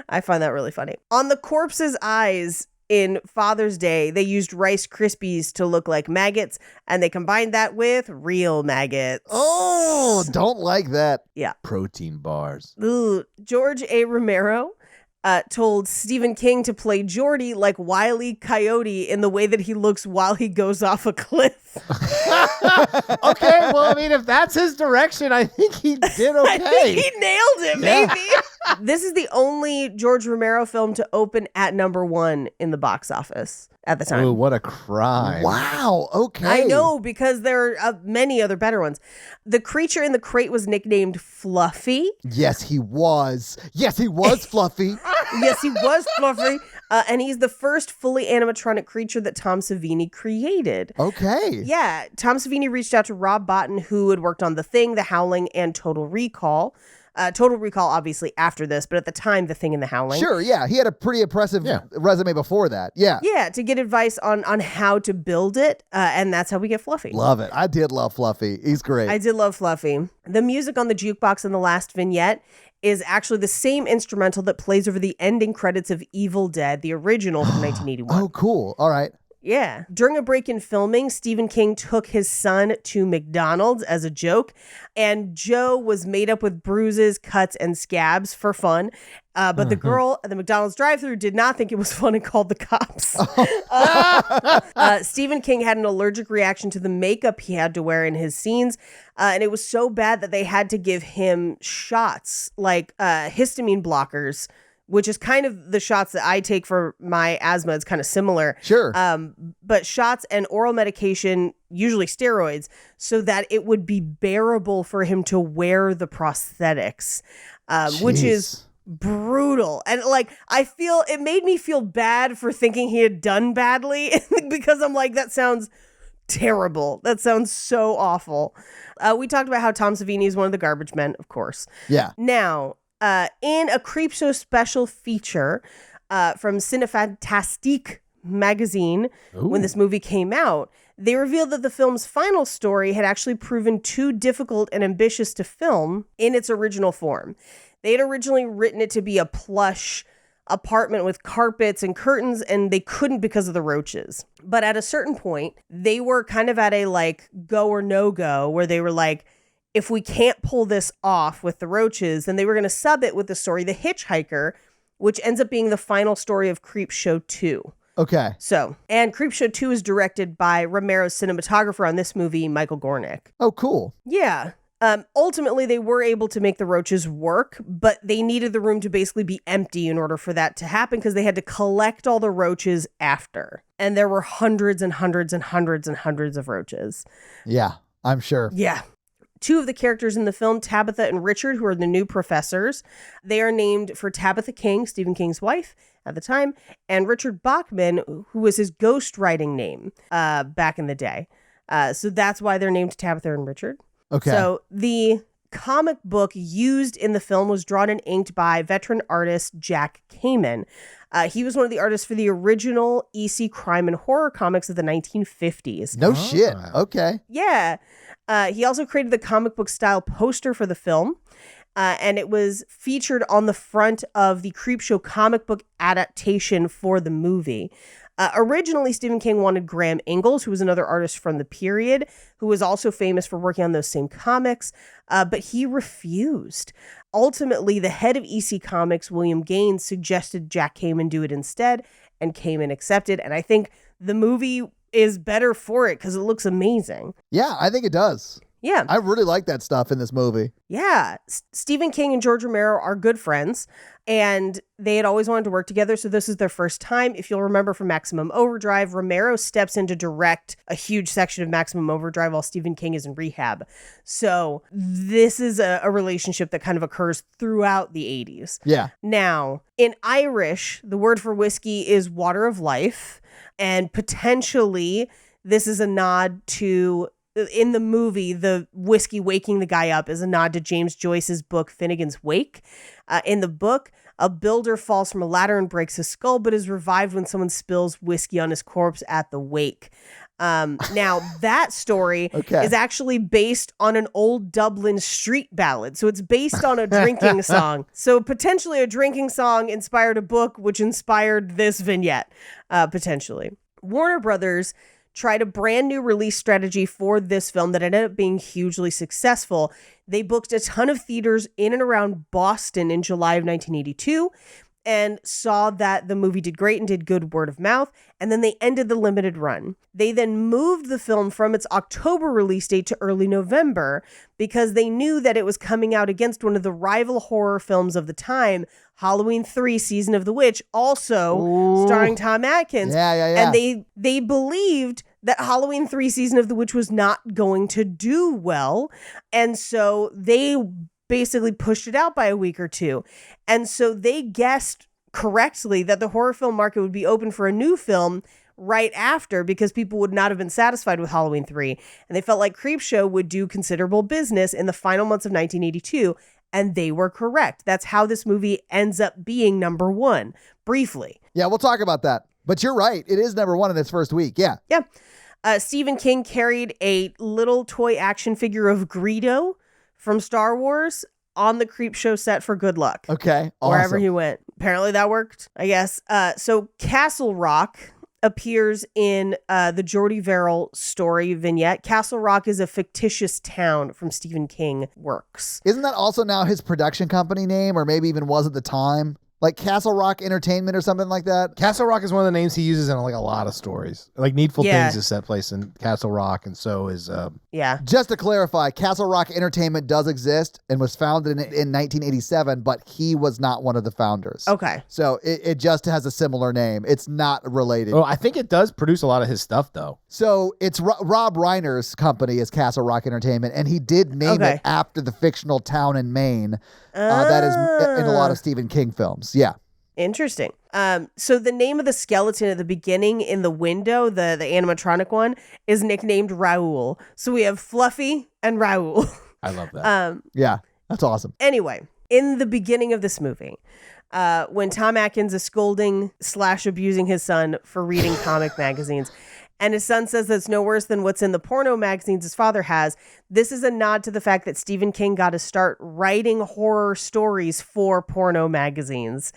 Speaker 2: I find that really funny. On the corpse's eyes in Father's Day, they used Rice Krispies to look like maggots, and they combined that with real maggots.
Speaker 1: Oh, don't like that.
Speaker 2: Yeah.
Speaker 3: Protein bars.
Speaker 2: Ooh. George A. Romero told Stephen King to play Geordie like Wile E. Coyote in the way that he looks while he goes off a cliff.
Speaker 3: Okay, well, I mean, if that's his direction, I think he did okay.
Speaker 2: I think he nailed it, maybe. This is the only George Romero film to open at #1 in the box office at the time.
Speaker 3: Oh, what a crime.
Speaker 1: Wow. Okay.
Speaker 2: I know, because there are many other better ones. The creature in the crate was nicknamed Fluffy.
Speaker 1: Yes, he was. Yes, he was Fluffy.
Speaker 2: Yes, he was Fluffy. And he's the first fully animatronic creature that Tom Savini created.
Speaker 1: Okay.
Speaker 2: Yeah, Tom Savini reached out to Rob Bottin, who had worked on The Thing, The Howling, and Total Recall. Total Recall, obviously, after this, but at the time, The Thing in the Howling.
Speaker 1: Sure, yeah. He had a pretty impressive resume before that. Yeah.
Speaker 2: Yeah, to get advice on how to build it, and that's how we get Fluffy.
Speaker 1: Love it. I did love Fluffy. He's great.
Speaker 2: I did love Fluffy. The music on the jukebox in the last vignette is actually the same instrumental that plays over the ending credits of Evil Dead, the original from 1981.
Speaker 1: Oh, cool. All right.
Speaker 2: Yeah. During a break in filming, Stephen King took his son to McDonald's as a joke, and Joe was made up with bruises, cuts, and scabs for fun. But the girl at the McDonald's drive-thru did not think it was fun and called the cops. Stephen King had an allergic reaction to the makeup he had to wear in his scenes, and it was so bad that they had to give him shots, like histamine blockers, which is kind of the shots that I take for my asthma. It's kind of similar.
Speaker 1: Sure.
Speaker 2: But shots and oral medication, usually steroids, so that it would be bearable for him to wear the prosthetics, which is brutal. And like, it made me feel bad for thinking he had done badly because I'm like, that sounds terrible. That sounds so awful. We talked about how Tom Savini is one of the garbage men, of course.
Speaker 1: Yeah.
Speaker 2: Now, in a Creepshow special feature from Cinefantastique magazine, when this movie came out, they revealed that the film's final story had actually proven too difficult and ambitious to film in its original form. They had originally written it to be a plush apartment with carpets and curtains, and they couldn't because of the roaches. But at a certain point, they were kind of at a like go or no go, where they were like, if we can't pull this off with the roaches, then they were going to sub it with the story The Hitchhiker, which ends up being the final story of Creepshow 2.
Speaker 1: Okay.
Speaker 2: So, and Creepshow 2 is directed by Romero's cinematographer on this movie, Michael Gornick.
Speaker 1: Oh, cool.
Speaker 2: Yeah. Ultimately, they were able to make the roaches work, but they needed the room to basically be empty in order for that to happen because they had to collect all the roaches after. And there were hundreds and hundreds and hundreds and hundreds of roaches.
Speaker 1: Yeah, I'm sure.
Speaker 2: Yeah. Two of the characters in the film, Tabitha and Richard, who are the new professors, they are named for Tabitha King, Stephen King's wife at the time, and Richard Bachman, who was his ghostwriting name back in the day. So that's why they're named Tabitha and Richard.
Speaker 1: Okay.
Speaker 2: So the comic book used in the film was drawn and inked by veteran artist Jack Kamen. He was one of the artists for the original EC crime and horror comics of the 1950s.
Speaker 1: No shit. Okay.
Speaker 2: Yeah. He also created the comic book style poster for the film, and it was featured on the front of the Creepshow comic book adaptation for the movie. Originally, Stephen King wanted Graham Ingalls, who was another artist from the period, who was also famous for working on those same comics, but he refused. Ultimately, the head of EC Comics, William Gaines, suggested Jack Kamen do it instead, and Kamen accepted. And I think the movie is better for it because it looks amazing.
Speaker 1: Yeah, I think it does.
Speaker 2: Yeah.
Speaker 1: I really like that stuff in this movie.
Speaker 2: Yeah. Stephen King and George Romero are good friends, and they had always wanted to work together, so this is their first time. If you'll remember from Maximum Overdrive, Romero steps in to direct a huge section of Maximum Overdrive while Stephen King is in rehab. So this is a relationship that kind of occurs throughout the 80s.
Speaker 1: Yeah.
Speaker 2: Now, in Irish, the word for whiskey is water of life, and potentially this is a nod to... In the movie, the whiskey waking the guy up is a nod to James Joyce's book, Finnegan's Wake. In the book, a builder falls from a ladder and breaks his skull, but is revived when someone spills whiskey on his corpse at the wake. Now, that story is actually based on an old Dublin street ballad. So it's based on a drinking song. So potentially a drinking song inspired a book, which inspired this vignette, potentially. Warner Brothers tried a brand new release strategy for this film that ended up being hugely successful. They booked a ton of theaters in and around Boston in July of 1982 and saw that the movie did great and did good word of mouth, and then they ended the limited run. They then moved the film from its October release date to early November because they knew that it was coming out against one of the rival horror films of the time, Halloween 3 Season of the Witch, also starring Tom Atkins.
Speaker 1: Yeah.
Speaker 2: And they believed that Halloween 3 Season of the Witch was not going to do well, and so they basically pushed it out by a week or two. And so they guessed correctly that the horror film market would be open for a new film right after because people would not have been satisfied with Halloween 3. And they felt like Creepshow would do considerable business in the final months of 1982. And they were correct. That's how this movie ends up being number one, briefly.
Speaker 1: Yeah, we'll talk about that. But you're right. It is number one in its first week. Yeah.
Speaker 2: Yeah. Stephen King carried a little toy action figure of Greedo from Star Wars on the Creepshow set for good luck.
Speaker 1: Okay. Awesome.
Speaker 2: Wherever he went. Apparently that worked, I guess. So Castle Rock appears in the Jordy Verrill story vignette. Castle Rock is a fictitious town from Stephen King works.
Speaker 1: Isn't that also now his production company name, or maybe even was at the time? Like Castle Rock Entertainment or something like that?
Speaker 3: Castle Rock is one of the names he uses in like a lot of stories. Like Needful
Speaker 2: Yeah.
Speaker 3: Things is set place in Castle Rock, and so is
Speaker 2: Yeah.
Speaker 1: Just to clarify, Castle Rock Entertainment does exist and was founded in 1987, but he was not one of the founders.
Speaker 2: Okay.
Speaker 1: So it just has a similar name. It's not related.
Speaker 3: Oh, I think it does produce a lot of his stuff though.
Speaker 1: So it's Rob Reiner's company is Castle Rock Entertainment, and he did name
Speaker 2: Okay.
Speaker 1: it after the fictional town in Maine that is in a lot of Stephen King films. Yeah.
Speaker 2: Interesting. So the name of the skeleton at the beginning in the window, the animatronic one, is nicknamed Raoul. So we have Fluffy and Raoul.
Speaker 3: I love that.
Speaker 1: Yeah. That's awesome.
Speaker 2: Anyway, in the beginning of this movie, when Tom Atkins is scolding / abusing his son for reading comic magazines, and his son says that's no worse than what's in the porno magazines his father has, this is a nod to the fact that Stephen King got to start writing horror stories for porno magazines.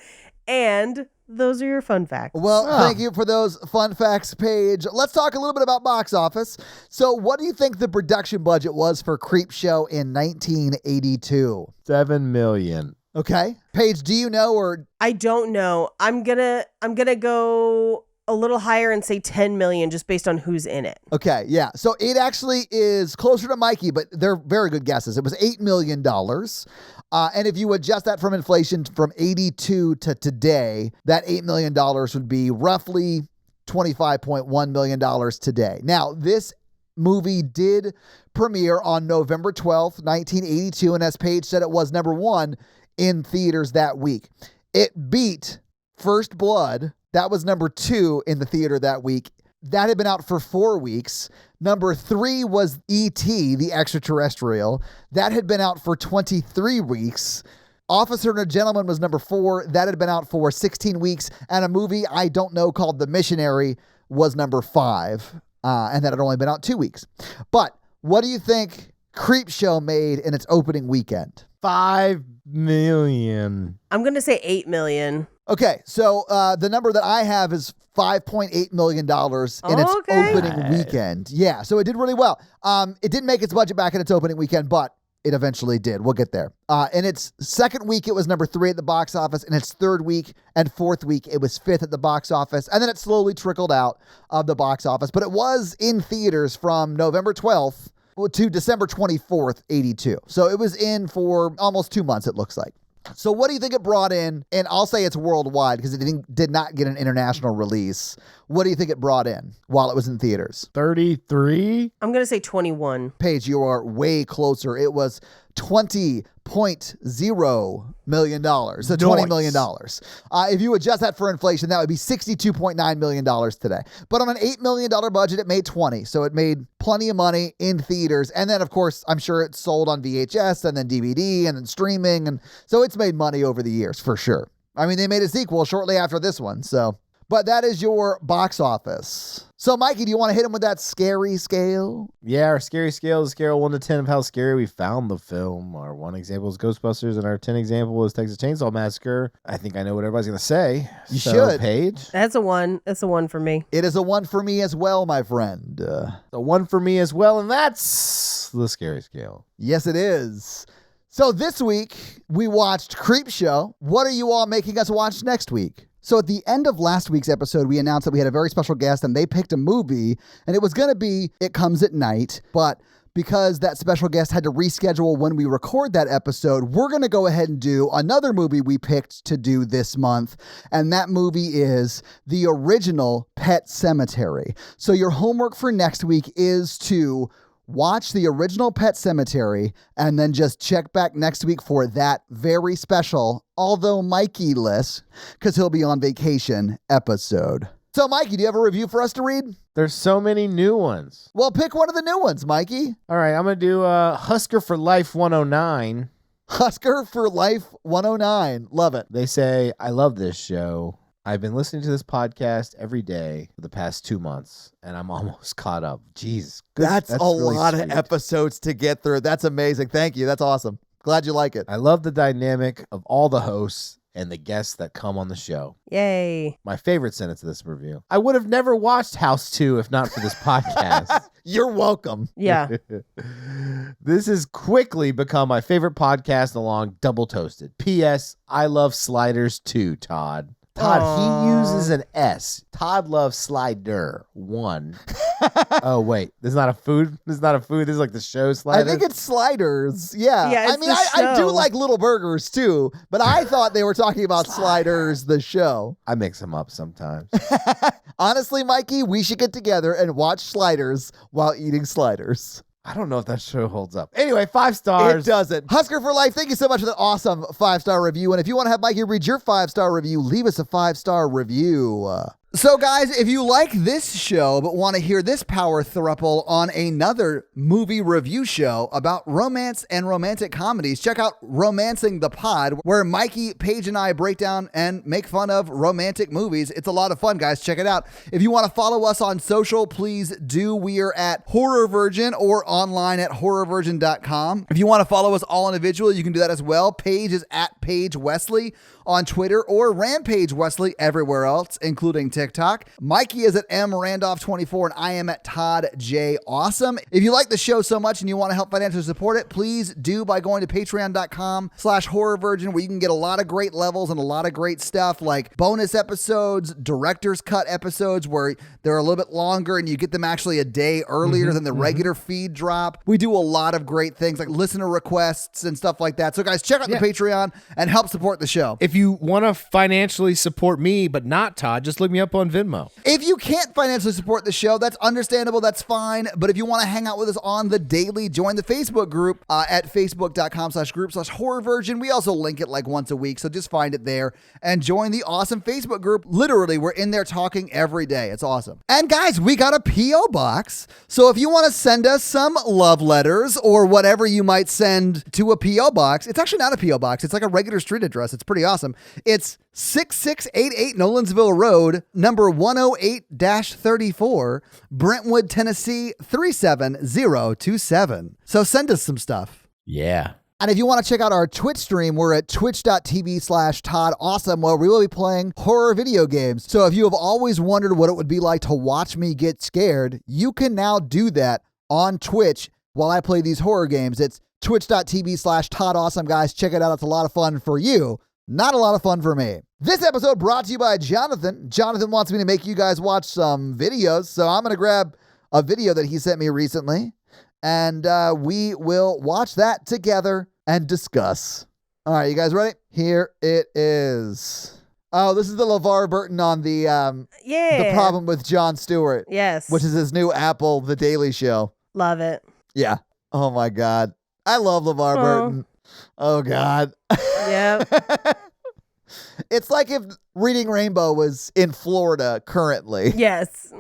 Speaker 2: And those are your fun facts.
Speaker 1: Well, thank you for those fun facts, Paige. Let's talk a little bit about box office. So what do you think the production budget was for Creepshow in 1982?
Speaker 3: $7 million.
Speaker 1: Okay. Paige, do you know, or
Speaker 2: I don't know. I'm gonna go a little higher and say 10 million just based on who's in it.
Speaker 1: okay, yeah. So it actually is closer to Mikey, but they're very good guesses. It was $8 million. And if you adjust that from inflation from 82 to today, that $8 million would be roughly $25.1 million today. Now, this movie did premiere on November 12th, 1982, and as Paige said, it was number one in theaters that week. It beat First Blood. That was number two in the theater that week. That had been out for 4 weeks. Number 3 was E.T., the extraterrestrial. That had been out for 23 weeks. Officer and a Gentleman was number 4. That had been out for 16 weeks. And a movie I don't know called The Missionary was number 5. And that had only been out 2 weeks. But what do you think Creepshow made in its opening weekend?
Speaker 3: $5 million.
Speaker 2: I'm gonna say 8 million.
Speaker 1: Okay, so the number that I have is $5.8 million in its
Speaker 2: Okay.
Speaker 1: opening weekend. Yeah, so it did really well. It didn't make its budget back in its opening weekend, but it eventually did. We'll get there. In its second week, it was number 3 at the box office. In its third week and fourth week, it was 5th at the box office. And then it slowly trickled out of the box office. But it was in theaters from November 12th to December 24th, 82. So it was in for almost 2 months, it looks like. So what do you think it brought in? And I'll say it's worldwide because it did not get an international release. What do you think it brought in while it was in theaters?
Speaker 3: 33?
Speaker 2: I'm gonna say 21.
Speaker 1: Paige, you are way closer. It was $20.0 million. So $20 million. If you adjust that for inflation, that would be $62.9 million today. But on an $8 million budget, it made 20. So it made plenty of money in theaters. And then, of course, I'm sure it sold on VHS and then DVD and then streaming. And so it's made money over the years for sure. I mean, they made a sequel shortly after this one. So, but that is your box office. So, Mikey, do you want to hit him with that scary scale?
Speaker 3: Yeah, our scary scale is a scale 1 to 10 of how scary we found the film. Our 1 example is Ghostbusters, and our 10 example is Texas Chainsaw Massacre. I think I know what everybody's going to say.
Speaker 1: You should.
Speaker 3: Paige?
Speaker 2: That's a 1. That's a 1 for me.
Speaker 1: It is a 1 for me as well, my friend.
Speaker 3: A 1 for me as well, and that's the scary scale.
Speaker 1: Yes, it is. So this week, we watched Creepshow. What are you all making us watch next week? So at the end of last week's episode, we announced that we had a very special guest and they picked a movie, and it was going to be It Comes at Night, but because that special guest had to reschedule when we record that episode, we're going to go ahead and do another movie we picked to do this month, and that movie is the original Pet Sematary. So your homework for next week is to watch the original Pet Sematary and then just check back next week for that very special, although Mikey-less, because he'll be on vacation, episode. So, Mikey, do you have a review for us to read?
Speaker 3: There's so many new ones.
Speaker 1: Well, pick one of the new ones, Mikey.
Speaker 3: All right, I'm going to do Husker for Life 109.
Speaker 1: Husker for Life 109. Love it.
Speaker 3: They say, I love this show. I've been listening to this podcast every day for the past 2 months, and I'm almost caught up. Jeez.
Speaker 1: That's a
Speaker 3: really
Speaker 1: lot
Speaker 3: sweet.
Speaker 1: of episodes to get through. That's amazing. Thank you. That's awesome. Glad you like it.
Speaker 3: I love the dynamic of all the hosts and the guests that come on the show.
Speaker 2: Yay.
Speaker 3: My favorite sentence of this review. I would have never watched House 2 if not for this podcast.
Speaker 1: You're welcome.
Speaker 2: Yeah.
Speaker 3: This has quickly become my favorite podcast along Double Toasted. P.S. I love sliders too, Todd. Todd, he uses an S. Todd loves slider. 1. Oh, wait. There's not a food? There's not a food? This is like the show slider?
Speaker 1: I think it's sliders. Yeah.
Speaker 2: Yeah, it's
Speaker 1: I mean,
Speaker 2: the
Speaker 1: I do
Speaker 2: show.
Speaker 1: like little burgers too, but I thought they were talking about Sliders, the show.
Speaker 3: I mix them up sometimes.
Speaker 1: Honestly, Mikey, we should get together and watch Sliders while eating sliders.
Speaker 3: I don't know if that show holds up. Anyway, 5 stars.
Speaker 1: It doesn't. Husker for Life, thank you so much for that awesome 5-star review. And if you want to have Mikey read your 5-star review, leave us a 5-star review. So, guys, if you like this show but want to hear this power throuple on another movie review show about romance and romantic comedies, check out Romancing the Pod, where Mikey, Paige, and I break down and make fun of romantic movies. It's a lot of fun, guys. Check it out. If you want to follow us on social, please do. We are at Horror Virgin or online at horrorvirgin.com. If you want to follow us all individually, you can do that as well. Paige is at Paige Wesley on Twitter or Rampage Wesley everywhere else, including TikTok. Mikey is at mrandolph24 and I am at Todd J. Awesome. If you like the show so much and you want to help financially support it, please do by going to patreon.com/horrorvirgin, where you can get a lot of great levels and a lot of great stuff like bonus episodes, director's cut episodes where they're a little bit longer and you get them actually a day earlier than the regular feed drop. We do a lot of great things like listener requests and stuff like that. So guys, check out the Patreon and help support the show.
Speaker 4: If you want to financially support me, but not Todd, just look me up on Venmo.
Speaker 1: If you can't financially support the show, that's understandable. That's fine. But if you want to hang out with us on the daily, join the Facebook group at facebook.com/group/horrorvirgin. We also link it like once a week. So just find it there and join the awesome Facebook group. Literally, we're in there talking every day. It's awesome. And guys, we got a P.O. box. So if you want to send us some love letters or whatever you might send to a P.O. box, it's actually not a P.O. box. It's like a regular street address. It's pretty awesome. It's 6688 Nolensville Road, number 108-34, Brentwood, Tennessee 37027. So send us some stuff.
Speaker 4: Yeah.
Speaker 1: And if you want to check out our Twitch stream, we're at twitch.tv/Todd Awesome, where we will be playing horror video games. So if you have always wondered what it would be like to watch me get scared, you can now do that on Twitch while I play these horror games. It's twitch.tv/Todd Awesome, guys. Check it out. It's a lot of fun for you. Not a lot of fun for me. This episode brought to you by Jonathan. Jonathan wants me to make you guys watch some videos, so I'm going to grab a video that he sent me recently, and we will watch that together and discuss. All right, you guys ready? Here it is. Oh, this is the LeVar Burton on the problem with Jon Stewart.
Speaker 2: Yes.
Speaker 1: Which is his new Apple, The Daily Show.
Speaker 2: Love it.
Speaker 1: Yeah. Oh, my God. I love LeVar Burton. Oh, God.
Speaker 2: Yep.
Speaker 1: It's like if Reading Rainbow was in Florida currently.
Speaker 2: Yes.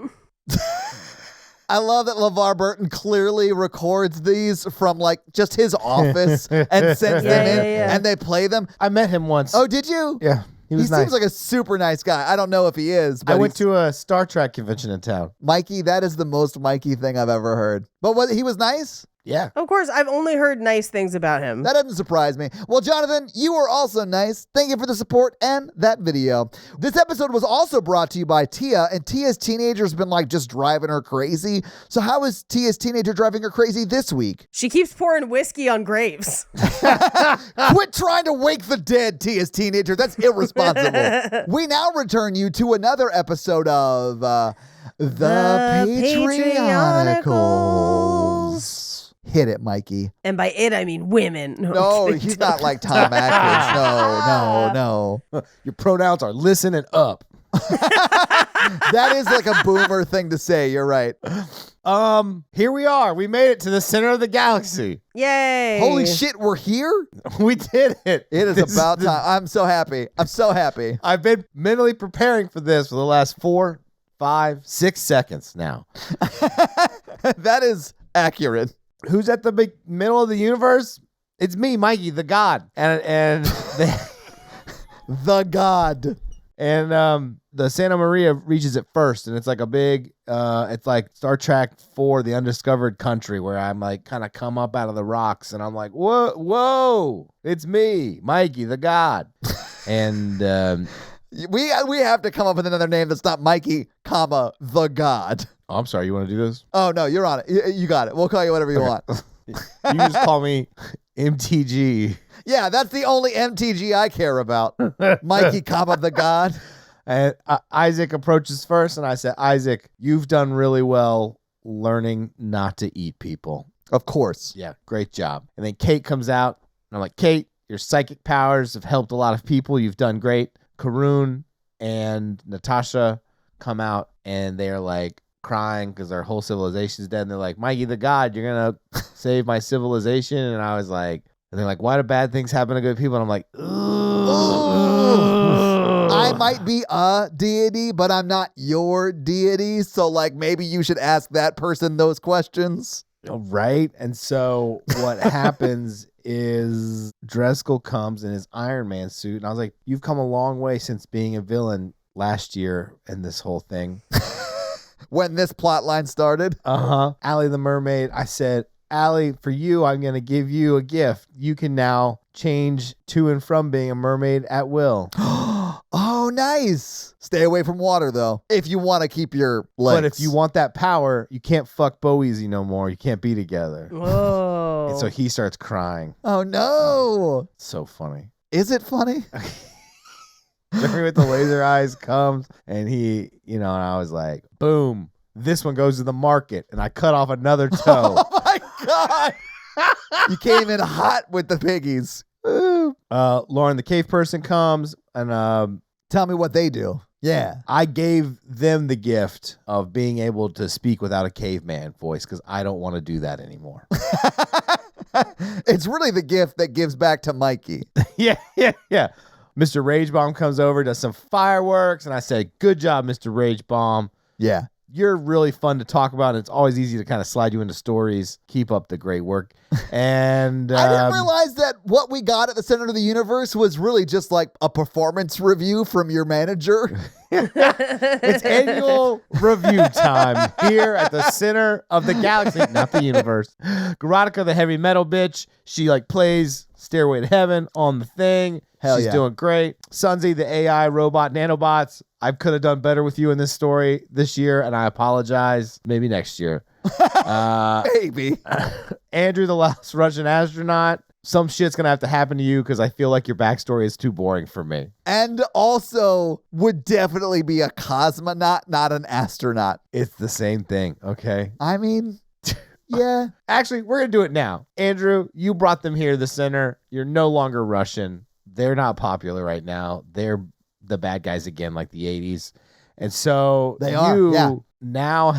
Speaker 1: I love that LeVar Burton clearly records these from like just his office and sends them in and they play them.
Speaker 3: I met him once.
Speaker 1: Oh, did you?
Speaker 3: Yeah. He
Speaker 1: seems like a super nice guy. I don't know if he is, but
Speaker 3: I went to a Star Trek convention in town.
Speaker 1: Mikey, that is the most Mikey thing I've ever heard. But he was nice?
Speaker 3: Yeah.
Speaker 2: Of course, I've only heard nice things about him.
Speaker 1: That doesn't surprise me. Well, Jonathan, you are also nice. Thank you for the support and that video. This episode was also brought to you by Tia, and Tia's teenager's been like just driving her crazy. So how is Tia's teenager driving her crazy this week?
Speaker 2: She keeps pouring whiskey on graves.
Speaker 1: Quit trying to wake the dead, Tia's teenager. That's irresponsible. We now return you to another episode of The Patreonicals. Hit it, Mikey.
Speaker 2: And by it, I mean women.
Speaker 1: No, he's not like Tom Atkins. No.
Speaker 3: Your pronouns are listen and up.
Speaker 1: That is like a boomer thing to say. You're right.
Speaker 3: Here we are. We made it to the center of the galaxy.
Speaker 2: Yay.
Speaker 1: Holy shit, we're here?
Speaker 3: We did it.
Speaker 1: It is about time. I'm so happy.
Speaker 3: I've been mentally preparing for this for the last 4, 5, 6 seconds now.
Speaker 1: That is accurate.
Speaker 3: Who's at the middle of the universe? It's me, Mikey, the God. And they,
Speaker 1: The God.
Speaker 3: and the Santa Maria reaches it first, and it's like a big it's like Star Trek 4, the undiscovered country, where I'm like kind of come up out of the rocks, and I'm like, whoa, it's me, Mikey, the God. And
Speaker 1: We have to come up with another name that's not Mikey, comma, the God.
Speaker 3: oh, I'm sorry, you want to do this?
Speaker 1: Oh, no, you're on it. You got it. We'll call you whatever you want.
Speaker 3: You just call me MTG.
Speaker 1: Yeah, that's the only MTG I care about. Mikey, comma, the God.
Speaker 3: And Isaac approaches first, and I said, Isaac, you've done really well learning not to eat people.
Speaker 1: Of course.
Speaker 3: Yeah, great job. And then Kate comes out, and I'm like, Kate, your psychic powers have helped a lot of people. You've done great. Karun and Natasha come out, and they're like crying because their whole civilization's dead. And they're like, Mikey the God, you're going to save my civilization. And I was like, and they're like, why do bad things happen to good people? And I'm like,
Speaker 1: I might be a deity, but I'm not your deity. So, like, maybe you should ask that person those questions.
Speaker 3: right. And so what happens is Driscoll comes in his Iron Man suit. And I was like, you've come a long way since being a villain last year in this whole thing.
Speaker 1: When this plot line started.
Speaker 3: Allie the mermaid, I said, Allie, for you, I'm going to give you a gift. You can now change to and from being a mermaid at will.
Speaker 1: Oh, nice. Stay away from water, though, if you want to keep your legs.
Speaker 3: But if you want that power, you can't fuck Boeasy no more. You can't be together.
Speaker 2: Whoa.
Speaker 3: And so he starts crying.
Speaker 1: Oh, no.
Speaker 3: So funny.
Speaker 1: Is it funny?
Speaker 3: Jeremy with the laser eyes comes, and he, and I was like, boom, this one goes to the market. And I cut off another toe.
Speaker 1: Oh, my God. You came in hot with the piggies.
Speaker 3: Lauren, the cave person, comes, and
Speaker 1: Tell me what they do. Yeah.
Speaker 3: I gave them the gift of being able to speak without a caveman voice because I don't want to do that anymore.
Speaker 1: It's really the gift that gives back to Mikey.
Speaker 3: Yeah. Mr. Rage Bomb comes over, does some fireworks, and I say, good job, Mr. Rage Bomb.
Speaker 1: Yeah.
Speaker 3: You're really fun to talk about, and it's always easy to kind of slide you into stories. Keep up the great work. And
Speaker 1: I didn't realize that what we got at the center of the universe was really just like a performance review from your manager.
Speaker 3: It's annual review time here at the center of the galaxy, not the universe. Garotica, the heavy metal bitch, she like plays Stairway to Heaven on the thing.
Speaker 1: Hell
Speaker 3: She's
Speaker 1: yeah.
Speaker 3: doing great. Sunzi, the AI robot nanobots. I could have done better with you in this story this year, and I apologize. Maybe next year.
Speaker 1: Maybe.
Speaker 3: Andrew, the last Russian astronaut. Some shit's going to have to happen to you because I feel like your backstory is too boring for me.
Speaker 1: And also would definitely be a cosmonaut, not an astronaut.
Speaker 3: It's the same thing, okay?
Speaker 1: I mean, yeah.
Speaker 3: Actually, we're going to do it now. Andrew, you brought them here to the center. You're no longer Russian. They're not popular right now. They're the bad guys again, like the 80s. And so
Speaker 1: They are, yeah.
Speaker 3: Now,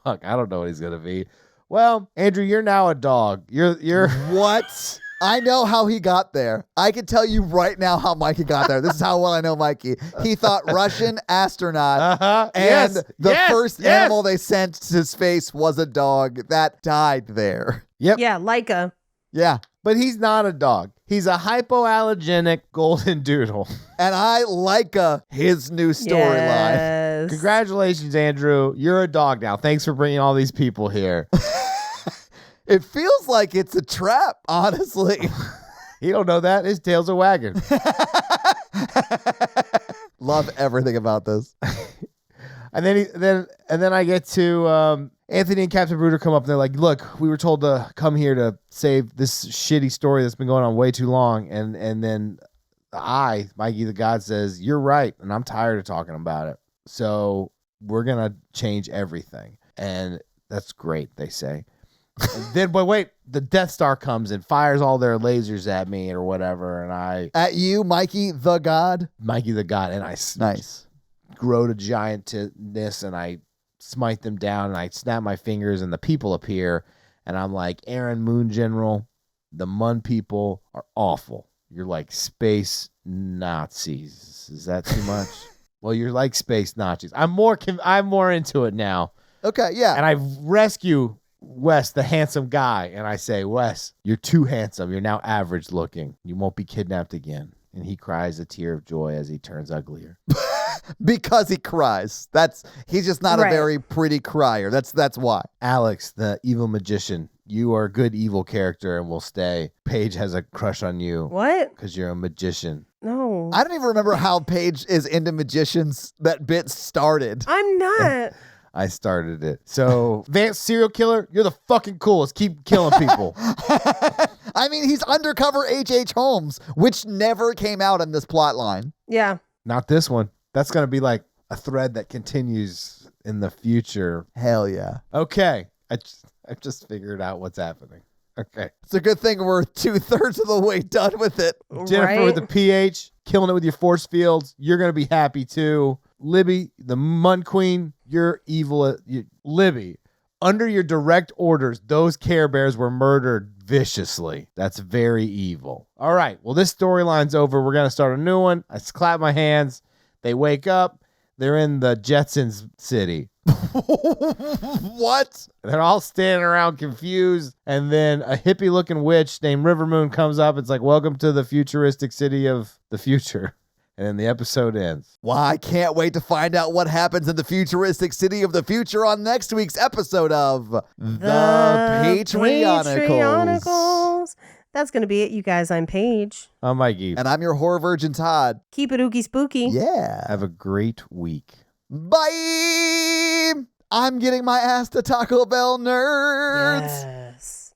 Speaker 3: fuck, I don't know what he's going to be. Well, Andrew, you're now a dog. You're
Speaker 1: What? I know how he got there. I can tell you right now how Mikey got there. This is how well I know Mikey. He thought Russian astronaut, and the first animal they sent to space was a dog that died there.
Speaker 3: Yep.
Speaker 2: Yeah, Leica.
Speaker 1: Yeah.
Speaker 3: But he's not a dog. He's a hypoallergenic golden doodle.
Speaker 1: And I like his new storyline.
Speaker 2: Yes.
Speaker 3: Congratulations, Andrew. You're a dog now. Thanks for bringing all these people here.
Speaker 1: It feels like it's a trap, honestly.
Speaker 3: You don't know that. His tail's a wagon.
Speaker 1: Love everything about this.
Speaker 3: And then I get to Anthony and Captain Bruder come up and they're like, look, we were told to come here to save this shitty story that's been going on way too long. And then Mikey the God, says, you're right. And I'm tired of talking about it. So we're going to change everything. And that's great, they say. And then, but wait, the Death Star comes and fires all their lasers at me or whatever. And
Speaker 1: At you, Mikey the God?
Speaker 3: Mikey the God, and I
Speaker 1: Nice.
Speaker 3: grow to giantness and I smite them down and I snap my fingers and the people appear and I'm like, Aaron Moon General, the Mun people are awful. You're like space Nazis. Is that too much? Well, you're like space Nazis. I'm more into it now.
Speaker 1: Okay, yeah.
Speaker 3: And I rescue Wes, the handsome guy. And I say, Wes, you're too handsome. You're now average looking. You won't be kidnapped again. And he cries a tear of joy as he turns uglier.
Speaker 1: Because he cries. He's just not a very pretty crier. That's why.
Speaker 3: Alex, the evil magician, you are a good evil character and will stay. Paige has a crush on you.
Speaker 2: What?
Speaker 3: Because you're a magician.
Speaker 2: No.
Speaker 1: I don't even remember how Paige is into magicians. That bit started.
Speaker 2: I'm not.
Speaker 3: I started it. So, Vance, serial killer, you're the fucking coolest. Keep killing people.
Speaker 1: I mean, he's undercover H.H. Holmes, which never came out in this plot line.
Speaker 2: Yeah.
Speaker 3: Not this one. That's going to be like a thread that continues in the future.
Speaker 1: Hell yeah.
Speaker 3: Okay. I just figured out what's happening. Okay.
Speaker 1: It's a good thing we're 2/3 of the way done with it.
Speaker 3: Jennifer with the PH, killing it with your force fields. You're going to be happy too. Libby, the Mun Queen, you're evil. Libby, under your direct orders, those Care Bears were murdered viciously. That's very evil. All right. Well, this storyline's over. We're going to start a new one. I clap my hands. They wake up. They're in the Jetsons city.
Speaker 1: What?
Speaker 3: They're all standing around confused. And then a hippie looking witch named Rivermoon comes up. It's like, welcome to the futuristic city of the future. And then the episode ends.
Speaker 1: Well, I can't wait to find out what happens in the futuristic city of the future on next week's episode of The Patreonicals.
Speaker 2: That's going to be it, you guys. I'm Paige.
Speaker 3: I'm Mikey.
Speaker 1: And I'm your horror virgin, Todd.
Speaker 2: Keep it ooky spooky.
Speaker 1: Yeah.
Speaker 3: Have a great week.
Speaker 1: Bye. I'm getting my ass to Taco Bell, nerds.
Speaker 2: Yes.